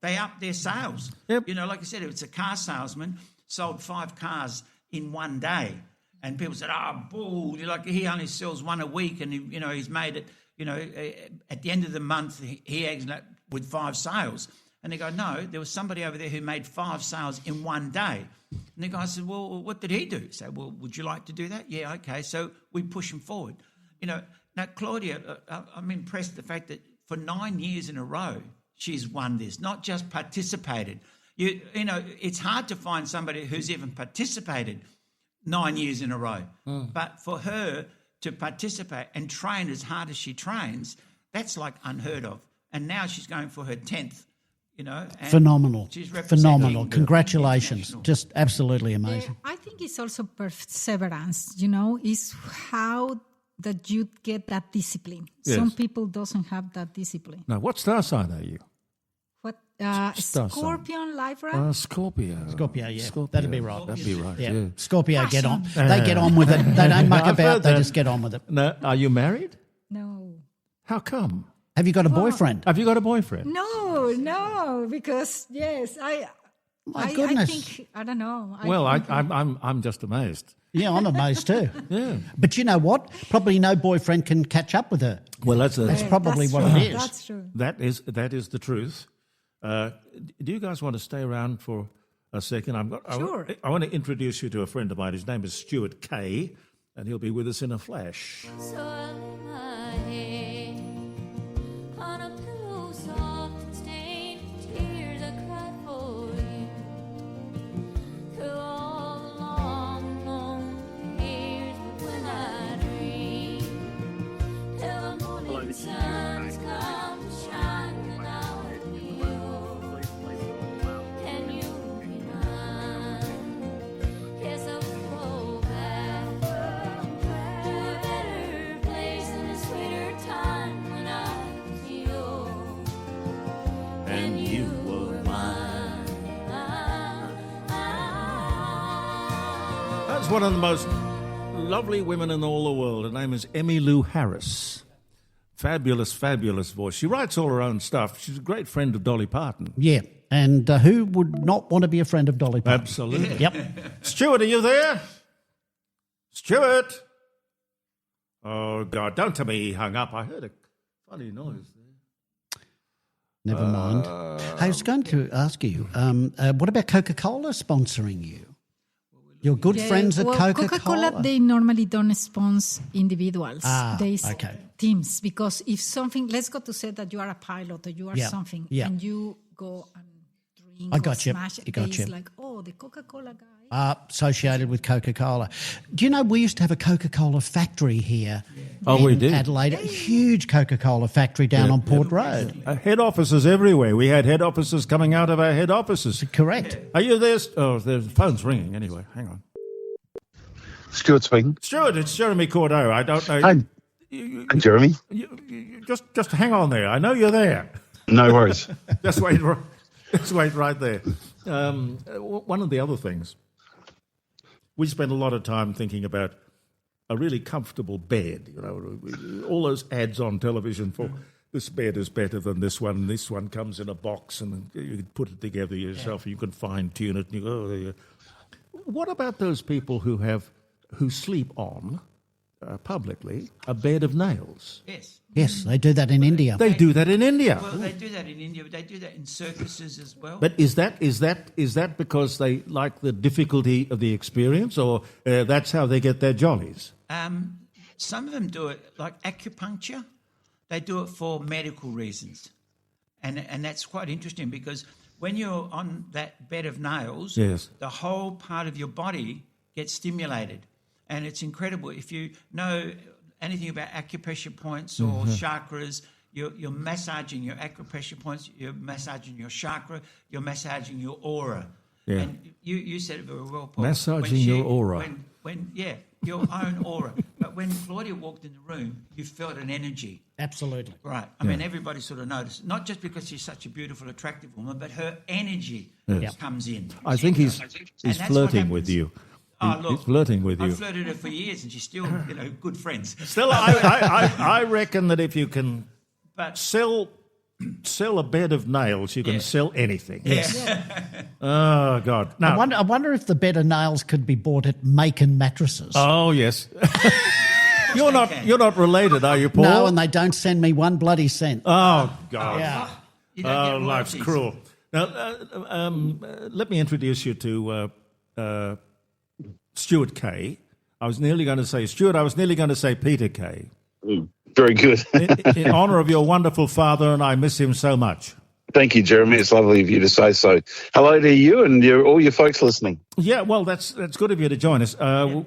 they up their sales. Yep. You know, like I said, if it's a car salesman, sold 5 cars in one day. And people said, bull, like he only sells 1 a week and, he's made it, at the end of the month, he ends up with 5 sales. And they go, no, there was somebody over there who made 5 sales in one day. And the guy said, well, what did he do? So, well, would you like to do that? Yeah, okay. So we push him forward. Now, Claudia, I'm impressed with the fact that for 9 years in a row, she's won this, not just participated. It's hard to find somebody who's even participated 9 years in a row. But for her to participate and train as hard as she trains, that's like unheard of. And now she's going for her 10th. And Phenomenal. She's representing Phenomenal. the Congratulations. international. Just absolutely amazing. I think it's also perseverance, is how that you get that discipline. Yes. Some people doesn't have that discipline. Now, what star sign are you? What? Star sign. Scorpion, Libra? Scorpio. Scorpio, yeah. Scorpio. That'd be right. That'd be right, Yeah. yeah. Scorpio get on. They get on with it. They don't muck I've about. heard They that. just get on with it. Now, are you married? No. How come? Have you got a boyfriend? Have you got a boyfriend? No, because yes, My goodness. I think I don't know. Well, I'm just amazed. Yeah, I'm amazed too. Yeah. But you know what? Probably no boyfriend can catch up with her. Well, that's probably that's what true. it is. That's true. That is the truth. Do you guys want to stay around for a second? Sure. I want to introduce you to a friend of mine. His name is Stuart Kay, and he'll be with us in a flash. So I lay my head on a pillow soft and stained with tears. I cried for you through all the long, long years. But when I dream till the morning sun's come to shine, and I will be yours, and you'll be mine. Yes, I will go back to a better place and a sweeter time when I was yours and you were mine. That's one of the most lovely women in all the world. Her name is Emmylou Harris. Fabulous, fabulous voice. She writes all her own stuff. She's a great friend of Dolly Parton. Yeah. And who would not want to be a friend of Dolly Parton? Absolutely. Yep. Stuart, are you there? Stuart? Oh, God, don't tell me he hung up. I heard a funny noise there. Never mind. I was going to ask you, what about Coca-Cola sponsoring you? Your good friends at Coca-Cola? Coca-Cola, they normally don't sponsor individuals. They okay. teams, because if something, let's go to say that you are a pilot or you are Yeah, something, yeah. and you go and drink I or got you. smash, I got it's you. like, oh, the Coca-Cola guy. Associated with Coca-Cola. Do you know we used to have a Coca-Cola factory here Oh, we in did. Adelaide? A huge Coca-Cola factory down on Port Road. Head offices everywhere. We had head offices coming out of our head offices. Correct. Are you there? Oh, the phone's ringing anyway. Hang on. Stuart speaking. Stuart, it's Jeremy Cordeaux. I don't know. Hi, Jeremy. Just hang on there. I know you're there. No worries. Just wait right there. One of the other things, we spend a lot of time thinking about a really comfortable bed. You know, all those ads on television for this bed is better than this one. This one comes in a box, and you can put it together yourself. You can fine tune it. And you go, oh, there you go. What about those people who sleep on publicly a bed of nails? Yes. Yes, they do that in India. They do that in India. Well, they do that in India, but they do that in circuses as well. But is that because they like the difficulty of the experience, or that's how they get their jollies? Some of them do it like acupuncture. They do it for medical reasons, and that's quite interesting because when you're on that bed of nails, Yes. the whole part of your body gets stimulated. And it's incredible. If you know anything about acupressure points or chakras, you're massaging your acupressure points, you're massaging your chakra, you're massaging your aura. Yeah. And you said it very well, Paul. Massaging your aura. Your own aura. But when Claudia walked in the room, you felt an energy. Absolutely. Right. I mean, everybody sort of noticed, not just because she's such a beautiful, attractive woman, but her energy comes in. I think he's flirting with you. Oh, look, he's flirting with you. I've flirted her for years and she's still, good friends. Still, I reckon that if you can sell a bed of nails, you can sell anything. Yes. Oh, God. No. I wonder if the bed of nails could be bought at Makin mattresses. Oh, yes. You're not related, are you, Paul? No, and they don't send me one bloody cent. Oh, God. Yeah. You don't get Life's royalties. cruel. Now, let me introduce you to Stuart Kay. I was nearly going to say Stuart. I was nearly going to say Peter Kay. Very good. in honour of your wonderful father, and I miss him so much. Thank you, Jeremy. It's lovely of you to say so. Hello to you and all your folks listening. Yeah, well, that's good of you to join us.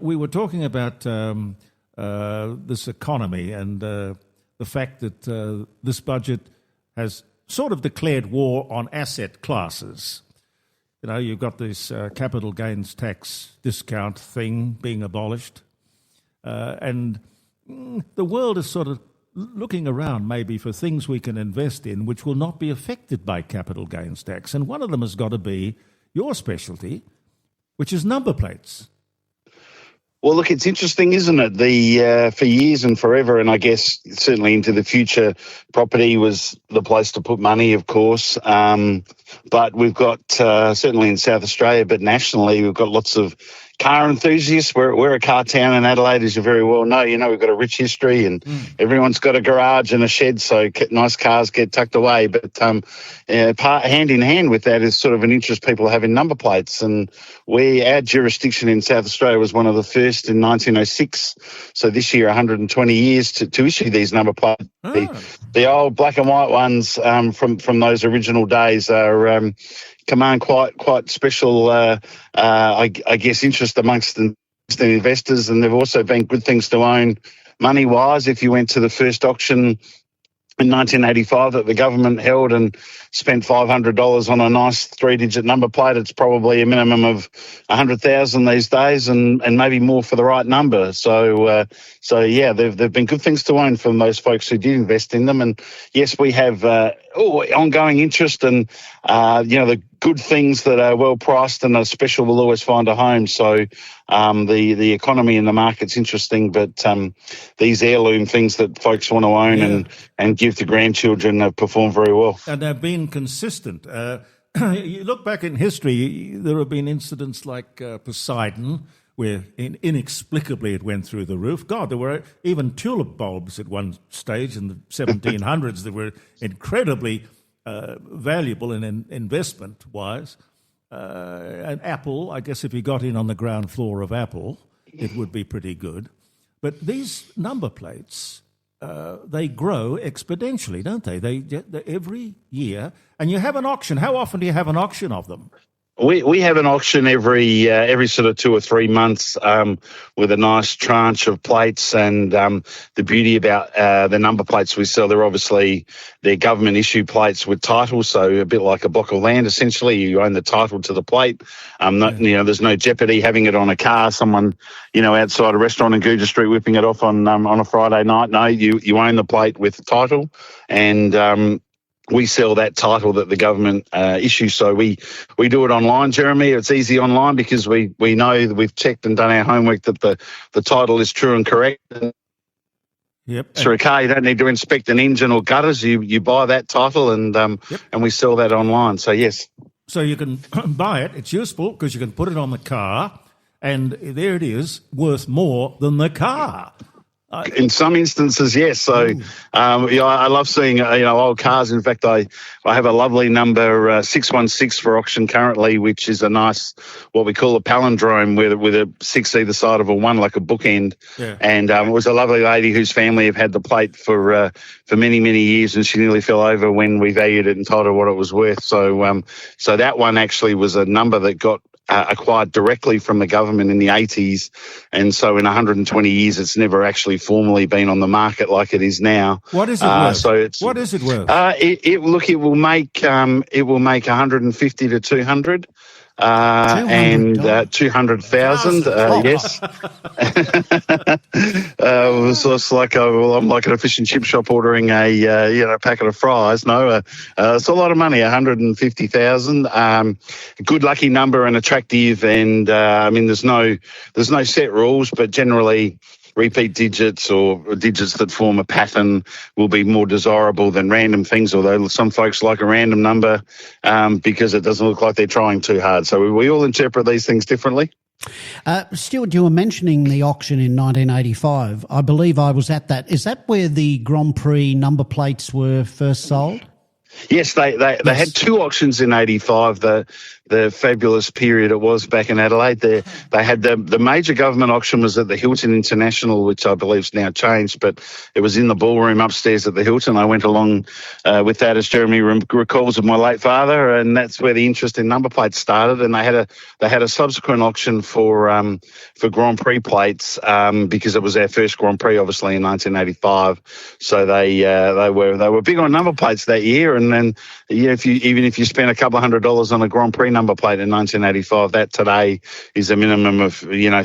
We were talking about this economy and the fact that this budget has sort of declared war on asset classes. You know, you've got this capital gains tax discount thing being abolished, and the world is sort of looking around maybe for things we can invest in which will not be affected by capital gains tax. And one of them has got to be your specialty, which is number plates. Well, look, it's interesting, isn't it? For years and forever, and I guess certainly into the future, property was the place to put money, of course. But we've got, certainly in South Australia, but nationally, we've got lots of car enthusiasts. We're a car town in Adelaide, as you very well know. You know, we've got a rich history and everyone's got a garage and a shed, so nice cars get tucked away. But hand in hand with that is sort of an interest people have in number plates. And our jurisdiction in South Australia was one of the first in 1906. So this year, 120 years to issue these number plates. The old black and white ones from those original days are command quite special, I guess, interest amongst the investors, and they've also been good things to own money-wise. If you went to the first auction in 1985 that the government held and spent $500 on a nice 3-digit number plate, it's probably a minimum of 100,000 these days, and maybe more for the right number. So yeah, they've been good things to own from those folks who did invest in them. And yes, we have ongoing interest, and the good things that are well priced and are special will always find a home. So the economy and the market's interesting, but these heirloom things that folks want to own and give to grandchildren have performed very well. And they've been consistent. You look back in history, there have been incidents like Poseidon, where inexplicably it went through the roof. God, there were even tulip bulbs at one stage in the 1700s that were incredibly valuable in investment-wise. And Apple, I guess if you got in on the ground floor of Apple, it would be pretty good. But these number plates, they grow exponentially, don't they? They every year. And you have an auction. How often do you have an auction of them? We have an auction every sort of 2 or 3 months with a nice tranche of plates, and the beauty about the number plates we sell, they're government issue plates with title, so a bit like a block of land essentially. You own the title to the plate. There's no jeopardy having it on a car, someone outside a restaurant in Gooja Street whipping it off on a Friday night. No, you own the plate with the title, and we sell that title that the government issues. So we do it online, Jeremy. It's easy online because we know that we've checked and done our homework that the title is true and correct. Yep. For a car, you don't need to inspect an engine or gutters. You buy that title and we sell that online. So yes. So you can buy it. It's useful because you can put it on the car, and there it is, worth more than the car. In some instances, yes. So, I love seeing, old cars. In fact, I have a lovely number 616 for auction currently, which is a nice, what we call a palindrome with a 6 either side of a 1, like a bookend. Yeah. And it was a lovely lady whose family have had the plate for many, many years, and she nearly fell over when we valued it and told her what it was worth. So that one actually was a number that got acquired directly from the government in the 80s, and so in 120 years it's never actually formally been on the market like it is now. What is it worth? So what is it worth? It will make 150 to 200. And 200,000, yes. So it's like, I'm like at a fish and chip shop ordering a packet of fries. No, it's a lot of money, 150,000. Good lucky number and attractive, and I mean, there's no set rules, but generally, repeat digits or digits that form a pattern will be more desirable than random things, although some folks like a random number because it doesn't look like they're trying too hard. So we all interpret these things differently. Stuart, you were mentioning the auction in 1985. I believe I was at that. Is that where the Grand Prix number plates were first sold? Yes, they had two auctions in 85, the fabulous period it was back in Adelaide. They had the major government auction was at the Hilton International, which I believe is now changed, but it was in the ballroom upstairs at the Hilton. I went along with that, as Jeremy recalls, with my late father, and that's where the interest in number plates started. And they had a subsequent auction for Grand Prix plates because it was our first Grand Prix, obviously, in 1985. So they were big on number plates that year. And then if you spend a couple of $100 on a Grand Prix number plate in 1985, that today is a minimum of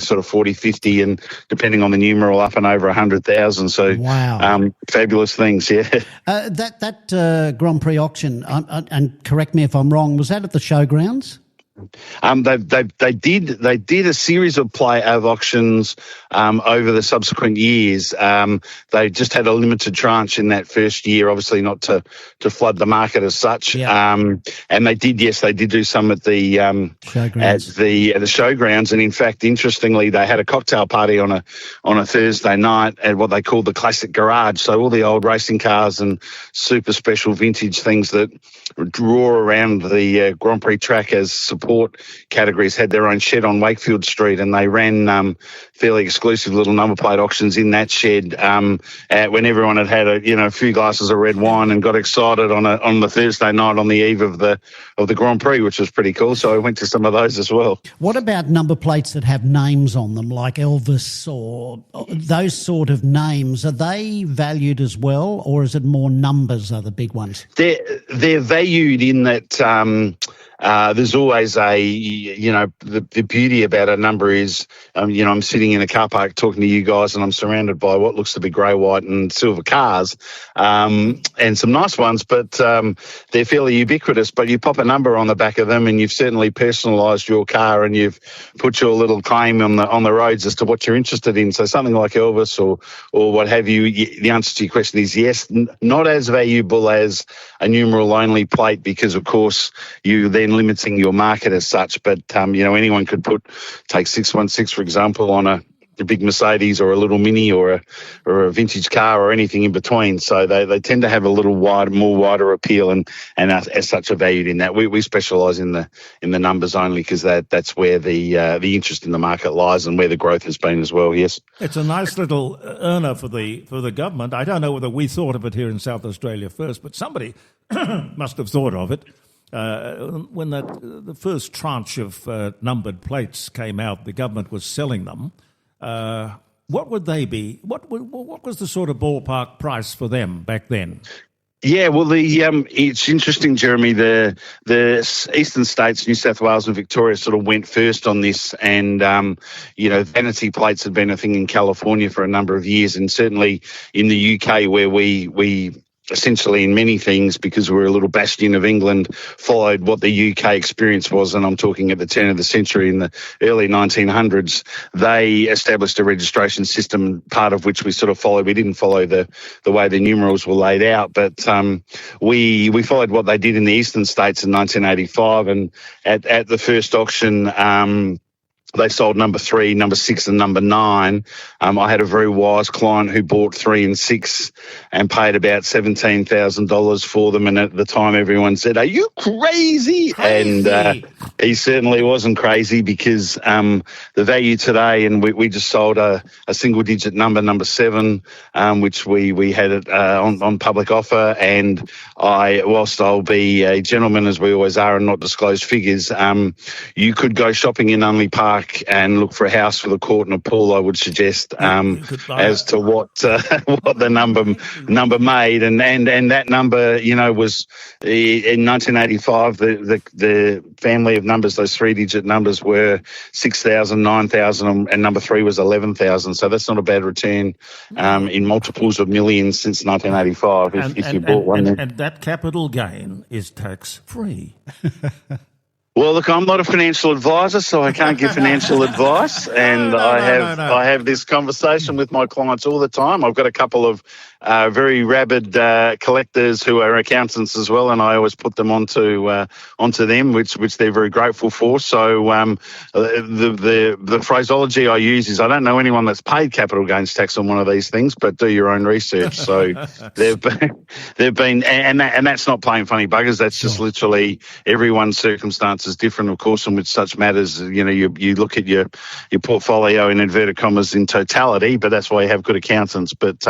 sort of 40, 50, and depending on the numeral, up and over 100,000. So wow, fabulous things, yeah. That Grand Prix auction, and correct me if I'm wrong, was that at the showgrounds? They did a series of auctions over the subsequent years. They just had a limited tranche in that first year, obviously not to flood the market as such. Yeah. And they did do some at the showgrounds. At the showgrounds. And in fact, interestingly, they had a cocktail party on a Thursday night at what they called the Classic Garage. So all the old racing cars and super special vintage things that draw around the Grand Prix track as support categories had their own shed on Wakefield Street, and they ran fairly exclusive little number plate auctions in that shed when everyone had a few glasses of red wine and got excited on the Thursday night on the eve of the Grand Prix, which was pretty cool. So I went to some of those as well. What about number plates that have names on them, like Elvis or those sort of names? Are they valued as well, or is it more numbers are the big ones? They're valued in that. There's always the beauty about a number is, I'm sitting in a car park talking to you guys and I'm surrounded by what looks to be grey, white and silver cars and some nice ones, but they're fairly ubiquitous. But you pop a number on the back of them and you've certainly personalised your car and you've put your little claim on the roads as to what you're interested in. So something like Elvis or what have you, the answer to your question is yes, not as valuable as a numeral-only plate because, of course, you then limiting your market as such, but anyone could take 616 for example on a big Mercedes or a little Mini or a vintage car or anything in between. So they tend to have a little more wider appeal and as such are valued in that. We specialise in the numbers only because that's where the interest in the market lies and where the growth has been as well. Yes, it's a nice little earner for the government. I don't know whether we thought of it here in South Australia first, but somebody must have thought of it. When the first tranche of numbered plates came out, the government was selling them. What would they be? What was the sort of ballpark price for them back then? Yeah, well, it's interesting, Jeremy. The eastern states, New South Wales and Victoria, sort of went first on this, and vanity plates had been a thing in California for a number of years, and certainly in the UK, where we essentially in many things, because we're a little bastion of England, followed what the UK experience was, and I'm talking at the turn of the century in the early 1900s. They established a registration system, part of which we sort of followed. We didn't follow the way the numerals were laid out, but we followed what they did in the eastern states in 1985, and at the first auction, they sold number 3, number 6 and number 9. I had a very wise client who bought 3 and 6 and paid about $17,000 for them. And at the time, everyone said, "Are you crazy?" And he certainly wasn't crazy, because the value today, and we just sold a single-digit number 7, which we had it on public offer. And whilst I'll be a gentleman, as we always are, and not disclose figures, you could go shopping in Unley Park and look for a house with a court and a pool, I would suggest, as to what the number made. And that number, was in 1985, the family of numbers, those 3-digit numbers, were 6,000, 9,000, and number 3 was 11,000. So that's not a bad return in multiples of millions since 1985 if you bought one. And that capital gain is tax-free. Well, look, I'm not a financial advisor, so I can't give financial advice. And I have this conversation with my clients all the time. I've got a couple of very rabid collectors who are accountants as well, and I always put them onto them, which they're very grateful for. So the phraseology I use is, I don't know anyone that's paid capital gains tax on one of these things, but do your own research. So they've been, and that's not playing funny buggers. That's just literally everyone's circumstance is different, of course, and with such matters, you look at your portfolio in inverted commas in totality, but that's why you have good accountants. But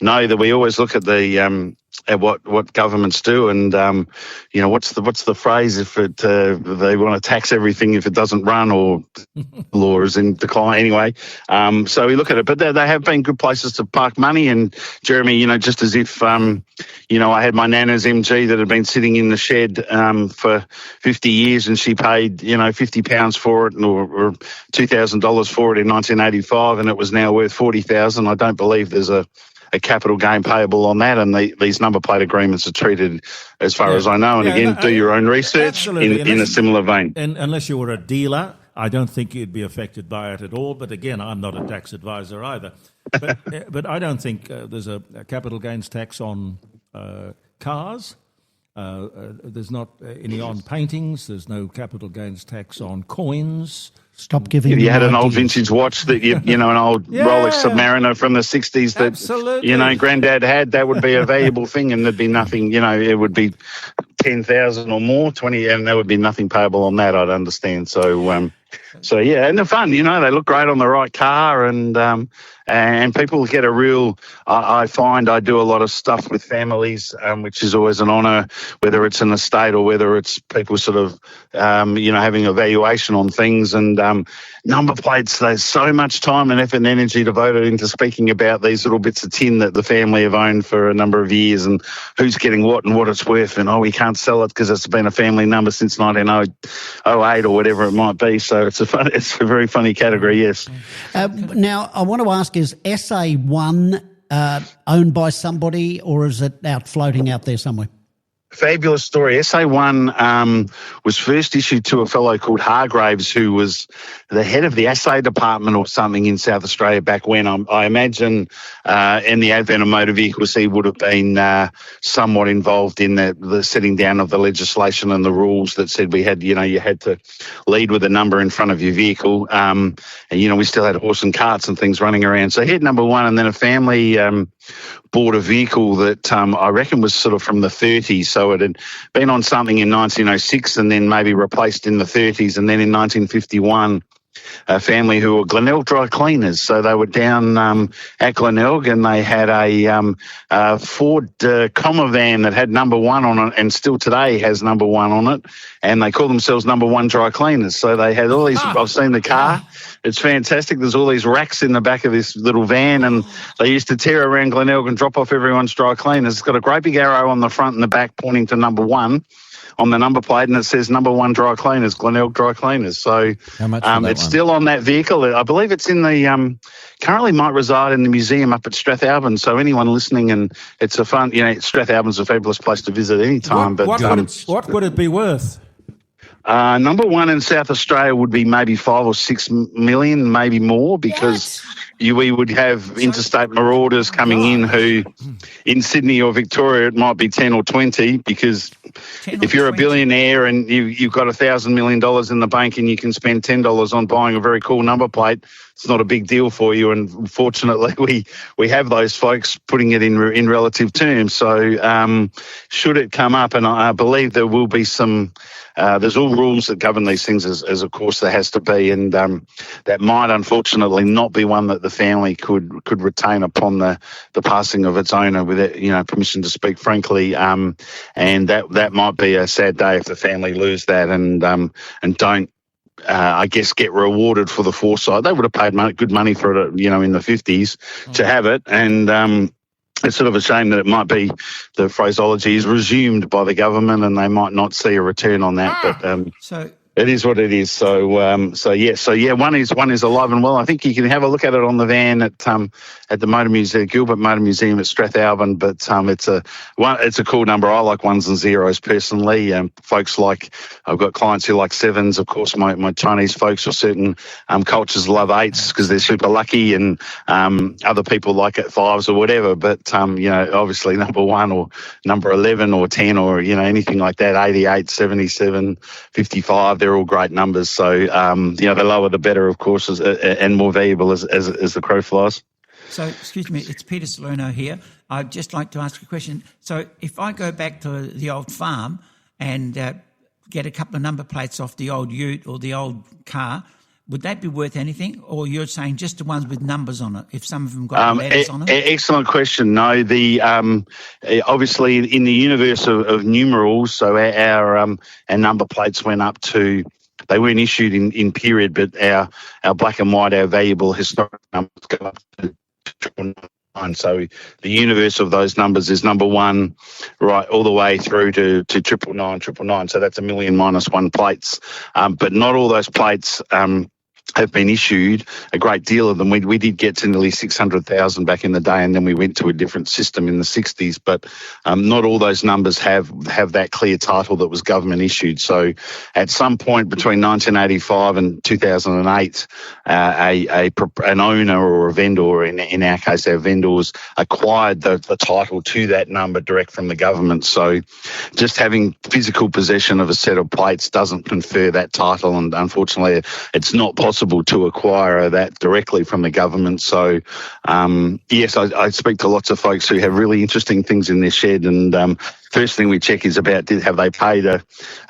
no, that we always look at the at what governments do, and what's the phrase, if they want to tax everything if it doesn't run, or law is in decline anyway. So we look at it, but they have been good places to park money. And Jeremy, just as if I had my nana's MG that had been sitting in the shed for 50 years, and she paid £50 for it, or $2,000 for it in 1985, and it was now worth $40,000. I don't believe there's a capital gain payable on that, and these number plate agreements are treated, as far as I know. And again, do your own research in a similar vein. And unless you were a dealer, I don't think you'd be affected by it at all. But again, I'm not a tax advisor either. But I don't think there's a capital gains tax on cars. There's not any on paintings. There's no capital gains tax on coins. Stop giving. If you had an old vintage watch that an old Rolex Submariner from the 60s that Granddad had, that would be a valuable thing, and there'd be nothing. It would be 10,000 or more, 20, and there would be nothing payable on that. I'd understand. So yeah, and they're fun. They look great on the right car, and people get a real. I find I do a lot of stuff with families, which is always an honour, whether it's an estate or whether it's people sort of, having a valuation on things, and number plates. There's so much time and effort and energy devoted into speaking about these little bits of tin that the family have owned for a number of years, and who's getting what and what it's worth, and we can't sell it because it's been a family number since 1908 or whatever it might be. So it's a very funny category, yes. Now, I want to ask, is SA1 owned by somebody, or is it floating out there somewhere? Fabulous story. SA1 was first issued to a fellow called Hargraves, who was the head of the assay department or something in South Australia back when. I imagine in the advent of motor vehicles, he would have been somewhat involved in the setting down of the legislation and the rules that said we had, you had to lead with a number in front of your vehicle. And, we still had horse and carts and things running around. So he had number 1, and then a family bought a vehicle that I reckon was sort of from the 30s. So it had been on something in 1906 and then maybe replaced in the 30s. And then in 1951, a family who were Glenelg dry cleaners. So they were down at Glenelg, and they had a Ford Comma van that had number 1 on it, and still today has number 1 on it. And they call themselves number 1 dry cleaners. So they had all these, I've seen the car. It's fantastic. There's all these racks in the back of this little van, and they used to tear around Glenelg and drop off everyone's dry cleaners. It's got a great big arrow on the front and the back pointing to number 1 on the number plate, and it says number 1 dry cleaners, Glenelg dry cleaners. So how much it's still on that vehicle. I believe it's in the currently might reside in the museum up at Strathalbyn. So anyone listening, and it's a fun, Strathalbyn's a fabulous place to visit any time. What would it be worth? Number one in South Australia would be maybe 5 or 6 million, maybe more, because we would have interstate marauders coming in who, in Sydney or Victoria, it might be 10 or 20, because if you're a billionaire and you've got $1,000 million in the bank and you can spend $10 on buying a very cool number plate, it's not a big deal for you. And fortunately, we have those folks putting it in relative terms. So should it come up, and I believe there will be some, there's all rules that govern these things, as of course there has to be, and that might unfortunately not be one that the family could retain upon the passing of its owner, with it, permission to speak frankly, and that might be a sad day if the family lose that and don't, I guess, get rewarded for the foresight. They would have paid good money for it, in the 50s to have it, and it's sort of a shame that it might be, the phraseology is resumed by the government, and they might not see a return on that. But so it is what it is. So one is alive and well. I think you can have a look at it on the van at the Motor Museum, Gilbert Motor Museum at Strathalbyn. But it's a cool number. I like ones and zeros personally. Folks like, I've got clients who like sevens. Of course, my Chinese folks or certain cultures love eights because they're super lucky, and other people like it fives or whatever. But obviously number 1 or number 11 or 10 or anything like that, 88, 77, 55. They're all great numbers. So the lower the better, of course, and more valuable as the crow flies. So, excuse me, it's Peter Salerno here. I'd just like to ask a question. So, if I go back to the old farm and get a couple of number plates off the old ute or the old car, would that be worth anything? Or you're saying just the ones with numbers on it, if some of them got letters on them? Excellent question. No, the obviously in the universe of numerals, so our number plates went up to, they weren't issued in period, but our black and white, our valuable historic numbers go up to 999. So the universe of those numbers is number 1 right all the way through to 999. So that's 1 million minus 1 plates. But not all those plates have been issued. A great deal of them. We did get to nearly 600,000 back in the day, and then we went to a different system in the 60s. But not all those numbers have that clear title that was government issued. So at some point between 1985 and 2008, an owner or a vendor, in our case our vendors, acquired the title to that number direct from the government. So just having physical possession of a set of plates doesn't confer that title, and unfortunately it's not possible to acquire that directly from the government. So yes, I speak to lots of folks who have really interesting things in their shed, and first thing we check is about, have they paid a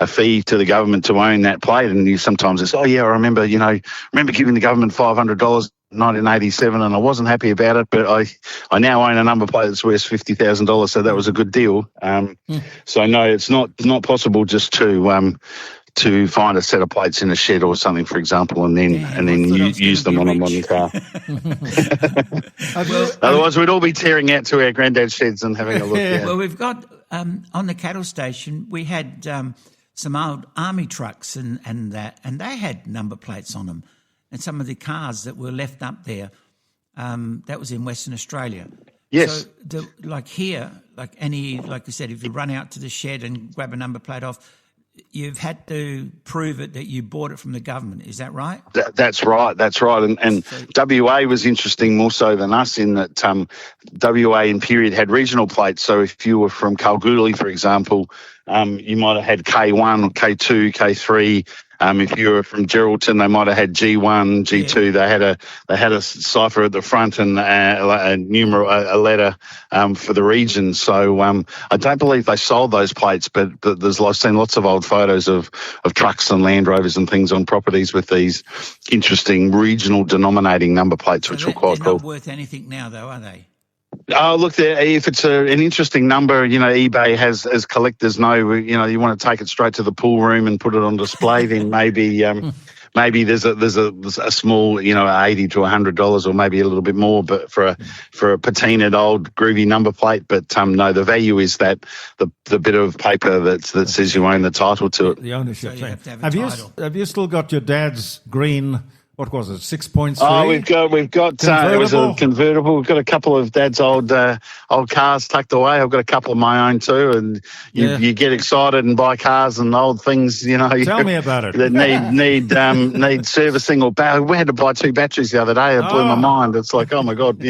fee to the government to own that plate? And you sometimes it's, I remember giving the government $500 1987, and I wasn't happy about it, but I now own a number plate that's worth $50,000, so that was a good deal. So no, it's not possible just to find a set of plates in a shed or something, for example, and then use them on a modern car. Otherwise, we'd all be tearing out to our granddad's sheds and having a look. Yeah. Well, we've got on the cattle station, we had some old army trucks and they had number plates on them, and some of the cars that were left up there. That was in Western Australia. Yes. So, like here, like you said, if you run out to the shed and grab a number plate off, you've had to prove it that you bought it from the government. Is that right? That's right. And WA was interesting more so than us in that WA in period had regional plates. So if you were from Kalgoorlie, for example, you might have had K1 or K2, K3. If you were from Geraldton, they might have had G1, G2. Yeah. They had a cipher at the front and a letter for the region. So I don't believe they sold those plates, but I've seen lots of old photos of trucks and Land Rovers and things on properties with these interesting regional denominating number plates, which were quite cool. They're not worth anything now, though, are they? Oh, look, if it's an interesting number, eBay has, as collectors know, you want to take it straight to the pool room and put it on display, then maybe there's a small, $80 to $100 or maybe a little bit more, but for a patinaed old groovy number plate. But no, the value is that the bit of paper that says you own the title to it. The ownership. So you have to have a title. Have you still got your dad's green what was it, 6.3? Oh, we've got it was a convertible. We've got a couple of Dad's old cars tucked away. I've got a couple of my own too, and you get excited and buy cars and old things, Tell me about it. that need servicing or we had to buy 2 batteries the other day. It blew my mind. It's like, oh my God,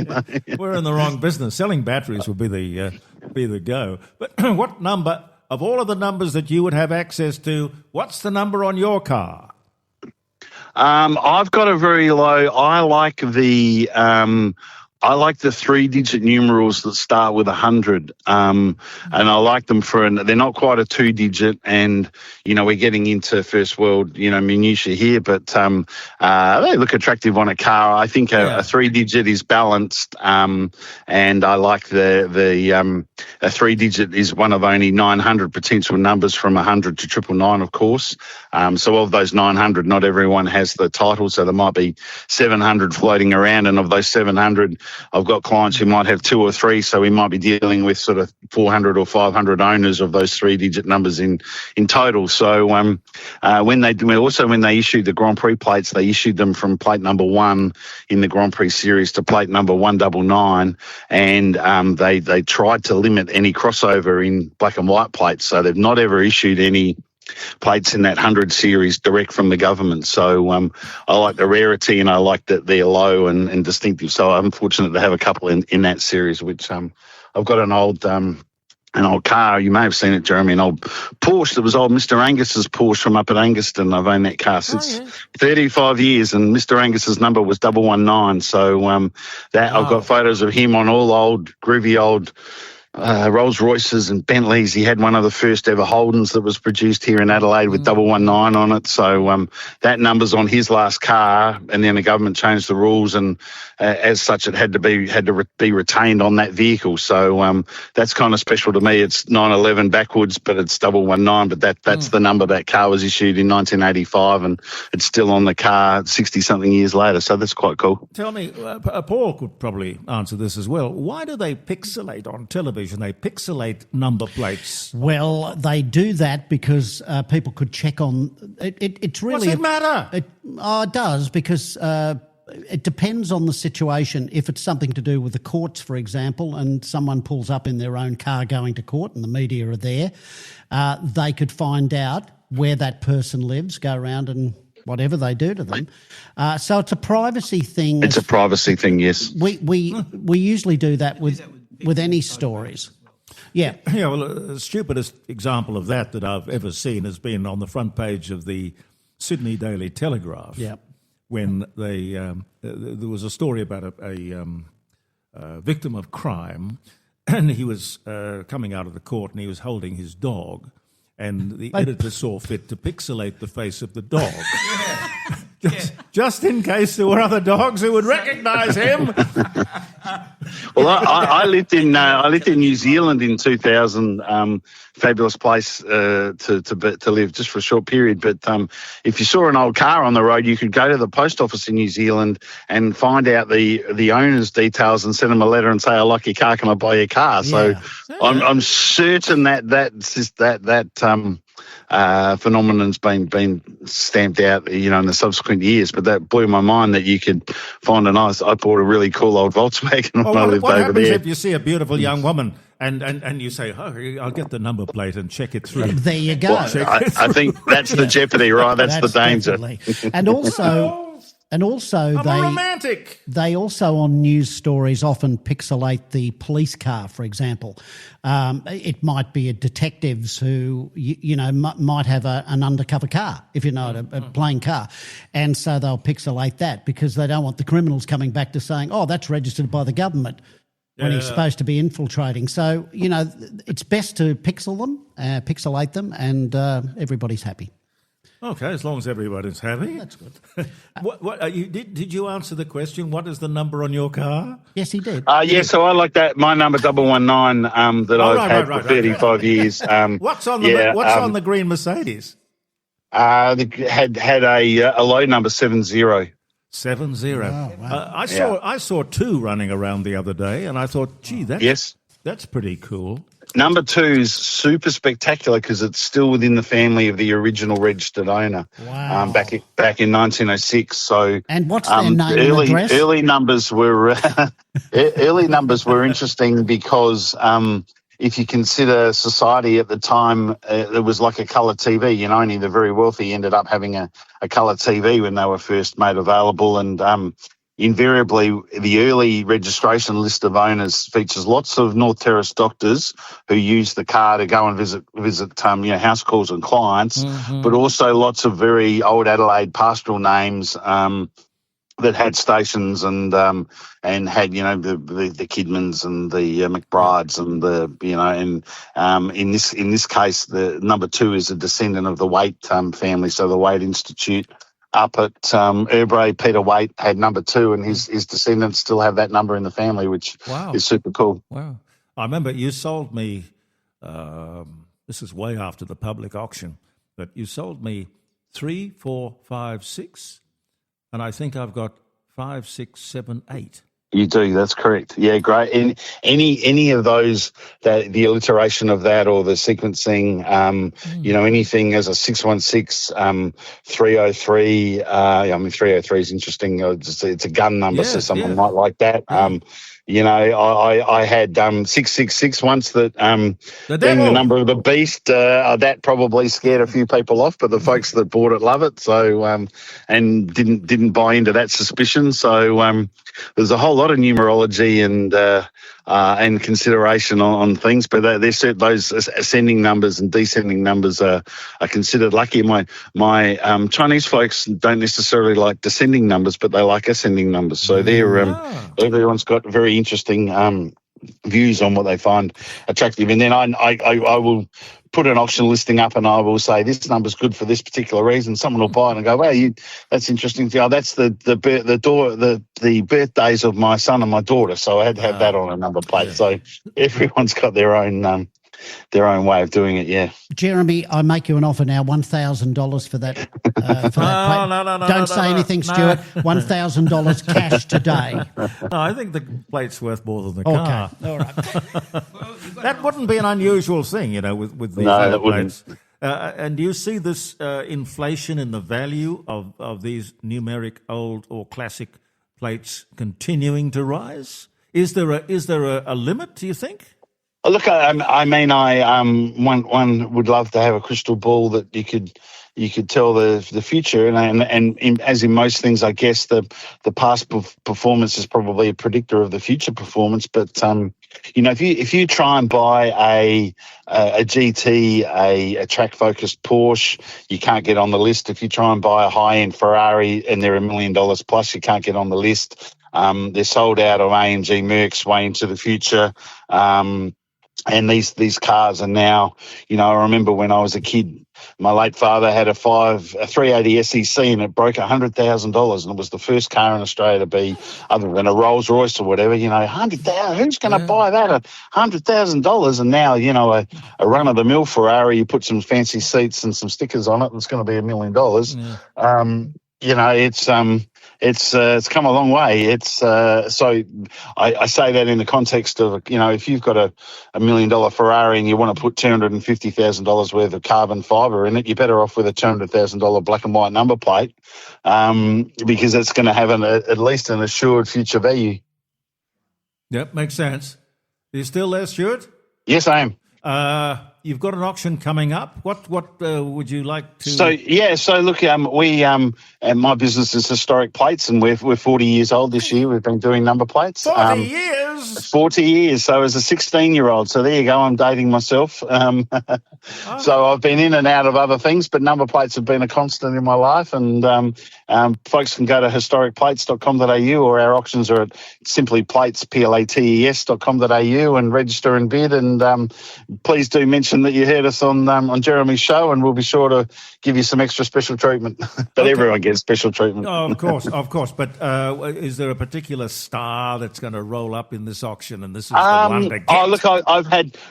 We're in the wrong business. Selling batteries would be the go. But what number of all of the numbers that you would have access to? What's the number on your car? I've got a very low. I like the 3-digit numerals that start with 100, and I like them they're not quite a 2-digit, and we're getting into first world minutiae here, but they look attractive on a car. I think a 3-digit is balanced, and I like a 3-digit is one of only 900 potential numbers from 100 to 999, of course. So of those 900, not everyone has the title, so there might be 700 floating around, and of those 700. I've got clients who might have 2 or 3, so we might be dealing with sort of 400 or 500 owners of those 3-digit numbers in total. So when they issued the Grand Prix plates, they issued them from plate number 1 in the Grand Prix series to plate number 199, and they tried to limit any crossover in black and white plates. So they've not ever issued any plates in that 100 series direct from the government. So I like the rarity, and I like that they're low and distinctive. So I'm fortunate to have a couple in that series, which I've got an old car. You may have seen it, Jeremy, an old Porsche that was old Mr. Angus's Porsche from up at Anguston. I've owned that car since 35 years, and Mr. Angus's number was 119. So I've got photos of him on all old, groovy old Rolls Royces and Bentleys. He had one of the first ever Holdens that was produced here in Adelaide with 119 on it. So that number's on his last car, and then the government changed the rules, and as such, it had to be retained on that vehicle. So that's kind of special to me. It's 911 backwards, but it's 119. But that's the number that car was issued in 1985, and it's still on the car 60-something years later. So that's quite cool. Tell me, Paul could probably answer this as well. Why do they pixelate on television? They pixelate number plates. Well, they do that because people could check on it. It's really What's it matter? It does, because it depends on the situation. If it's something to do with the courts, for example, and someone pulls up in their own car going to court and the media are there, they could find out where that person lives, go around and whatever they do to them. So it's a privacy thing. It's a privacy thing, yes. We usually do that with any stories. Yeah. Yeah, well, the stupidest example of that I've ever seen has been on the front page of the Sydney Daily Telegraph. Yeah. When there was a story about a victim of crime, and he was coming out of the court and he was holding his dog, and the editor saw fit to pixelate the face of the dog. Just in case there were other dogs who would recognise him. Well, I lived in New Zealand in 2000. Fabulous place to live, just for a short period. But if you saw an old car on the road, you could go to the post office in New Zealand and find out the owner's details and send them a letter and say, "I like your car. Can I buy your car?" So I'm certain that phenomenon's been stamped out, in the subsequent years. But that blew my mind that you could find I bought a really cool old Volkswagen when I lived over there. What happens if you see a beautiful young woman and you say, "Oh, I'll get the number plate and check it through"? There you go. Well, I think that's the jeopardy, right? That's the danger. And also, I'm a romantic. They also, on news stories, often pixelate the police car, for example. It might be a detectives who, might have an undercover car, if you know, a plain car. And so they'll pixelate that because they don't want the criminals coming back to saying, "Oh, that's registered by the government," when he's supposed to be infiltrating. So, it's best to pixelate them, and everybody's happy. Okay, as long as everybody's happy. That's good. Did you answer the question? What is the number on your car? Yes, he did. So I like that. My number 119 that I've had for 35 years. What's on the green Mercedes? Had a low number 70. 70. Oh, wow. I saw 2 running around the other day, and I thought, gee, that's That's pretty cool. Number 2 is super spectacular because it's still within the family of the original registered owner. Wow. Back in 1906. So, and what's their name and address? Early numbers were interesting because if you consider society at the time, there was like a colour TV. You know, only the very wealthy ended up having a colour TV when they were first made available, and invariably, the early registration list of owners features lots of North Terrace doctors who use the car to go and visit house calls and clients, but also lots of very old Adelaide pastoral names that had stations and had the Kidmans and the McBrides and in this case the number 2 is a descendant of the Waite family, so the Waite Institute. Up at Erbray, Peter Waite had number 2, and his descendants still have that number in the family, which is super cool. Wow. I remember you sold me, this is way after the public auction, but you sold me 3, 4, 5, 6, and I think I've got 5, 6, 7, 8. You do, that's correct. Yeah, great. And any of those, that the alliteration of that or the sequencing, anything as a 616, 303. 303 is interesting. It's a gun number, so someone might like that. I had 666 once that being the number of the beast, that probably scared a few people off, but the folks that bought it love it. So and didn't buy into that suspicion. So there's a whole lot of numerology and consideration on things, but those ascending numbers and descending numbers are considered lucky. My Chinese folks don't necessarily like descending numbers, but they like ascending numbers. So everyone's got very interesting views on what they find attractive. And then I will put an auction listing up and I will say this number's good for this particular reason. Someone will buy it and go, wow, that's interesting. Oh, that's the birthdays of my son and my daughter. So I had to have that on a number plate. Yeah. So everyone's got their own way of doing it. Yeah. Jeremy, I make you an offer now, $1,000 for that. No. Don't say anything, Stuart. $1,000 cash today. No, I think the plate's worth more than the car. Okay, all right. That wouldn't be an unusual thing, with these plates. And do you see this inflation in the value of these numeric old or classic plates continuing to rise? Is there a limit, do you think? Look, one would love to have a crystal ball that you could tell the future, and as in most things, I guess the past performance is probably a predictor of the future performance. But if you try and buy a GT, a track focused Porsche, you can't get on the list. If you try and buy a high end Ferrari and they're $1 million plus, you can't get on the list. They're sold out of AMG Mercs way into the future. And these cars are now, I remember when I was a kid, my late father had a 380 SEC and it broke $100,000, and it was the first car in Australia to be, other than a Rolls Royce or whatever, $100,000. Who's going to buy that? $100,000, and now a run of the mill Ferrari, you put some fancy seats and some stickers on it, and it's going to be $1 million. It's come a long way. So I say that in the context of, if you've got a $1 million Ferrari and you want to put $250,000 worth of carbon fibre in it, you're better off with a $200,000 black and white number plate, because it's going to have at least an assured future value. Yep, makes sense. Are you still there, Stuart? Yes, I am. You've got an auction coming up. What would you like to? So look, my business is Historic Plates, and we're 40 years old this year. We've been doing number plates. 40 years. 40 years. So as a 16-year-old, so there you go. I'm dating myself. So I've been in and out of other things, but number plates have been a constant in my life. And folks can go to historicplates.com.au, or our auctions are at simply plates, plates.com.au, and register and bid. And please do mention that you heard us on Jeremy's show, and we'll be sure to give you some extra special treatment. But everyone gets special treatment. Oh, of course. But is there a particular star that's going to roll up in this auction, and this is the one to get? Oh, look,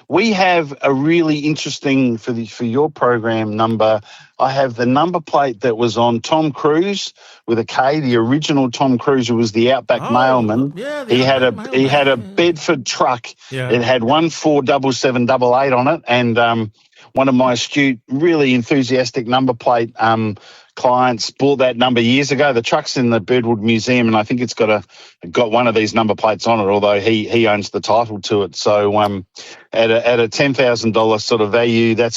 we have a really interesting for your program number. I have the number plate that was on Tom Cruise with a K, the original Tom Cruise, who was the Outback mailman. Yeah, he had a Bedford truck. Yeah. It had 147788 on it, and one of my astute, really enthusiastic number plate clients bought that number years ago. The truck's in the Birdwood Museum, and I think it's got one of these number plates on it, although he owns the title to it. So at a $10,000 sort of value, I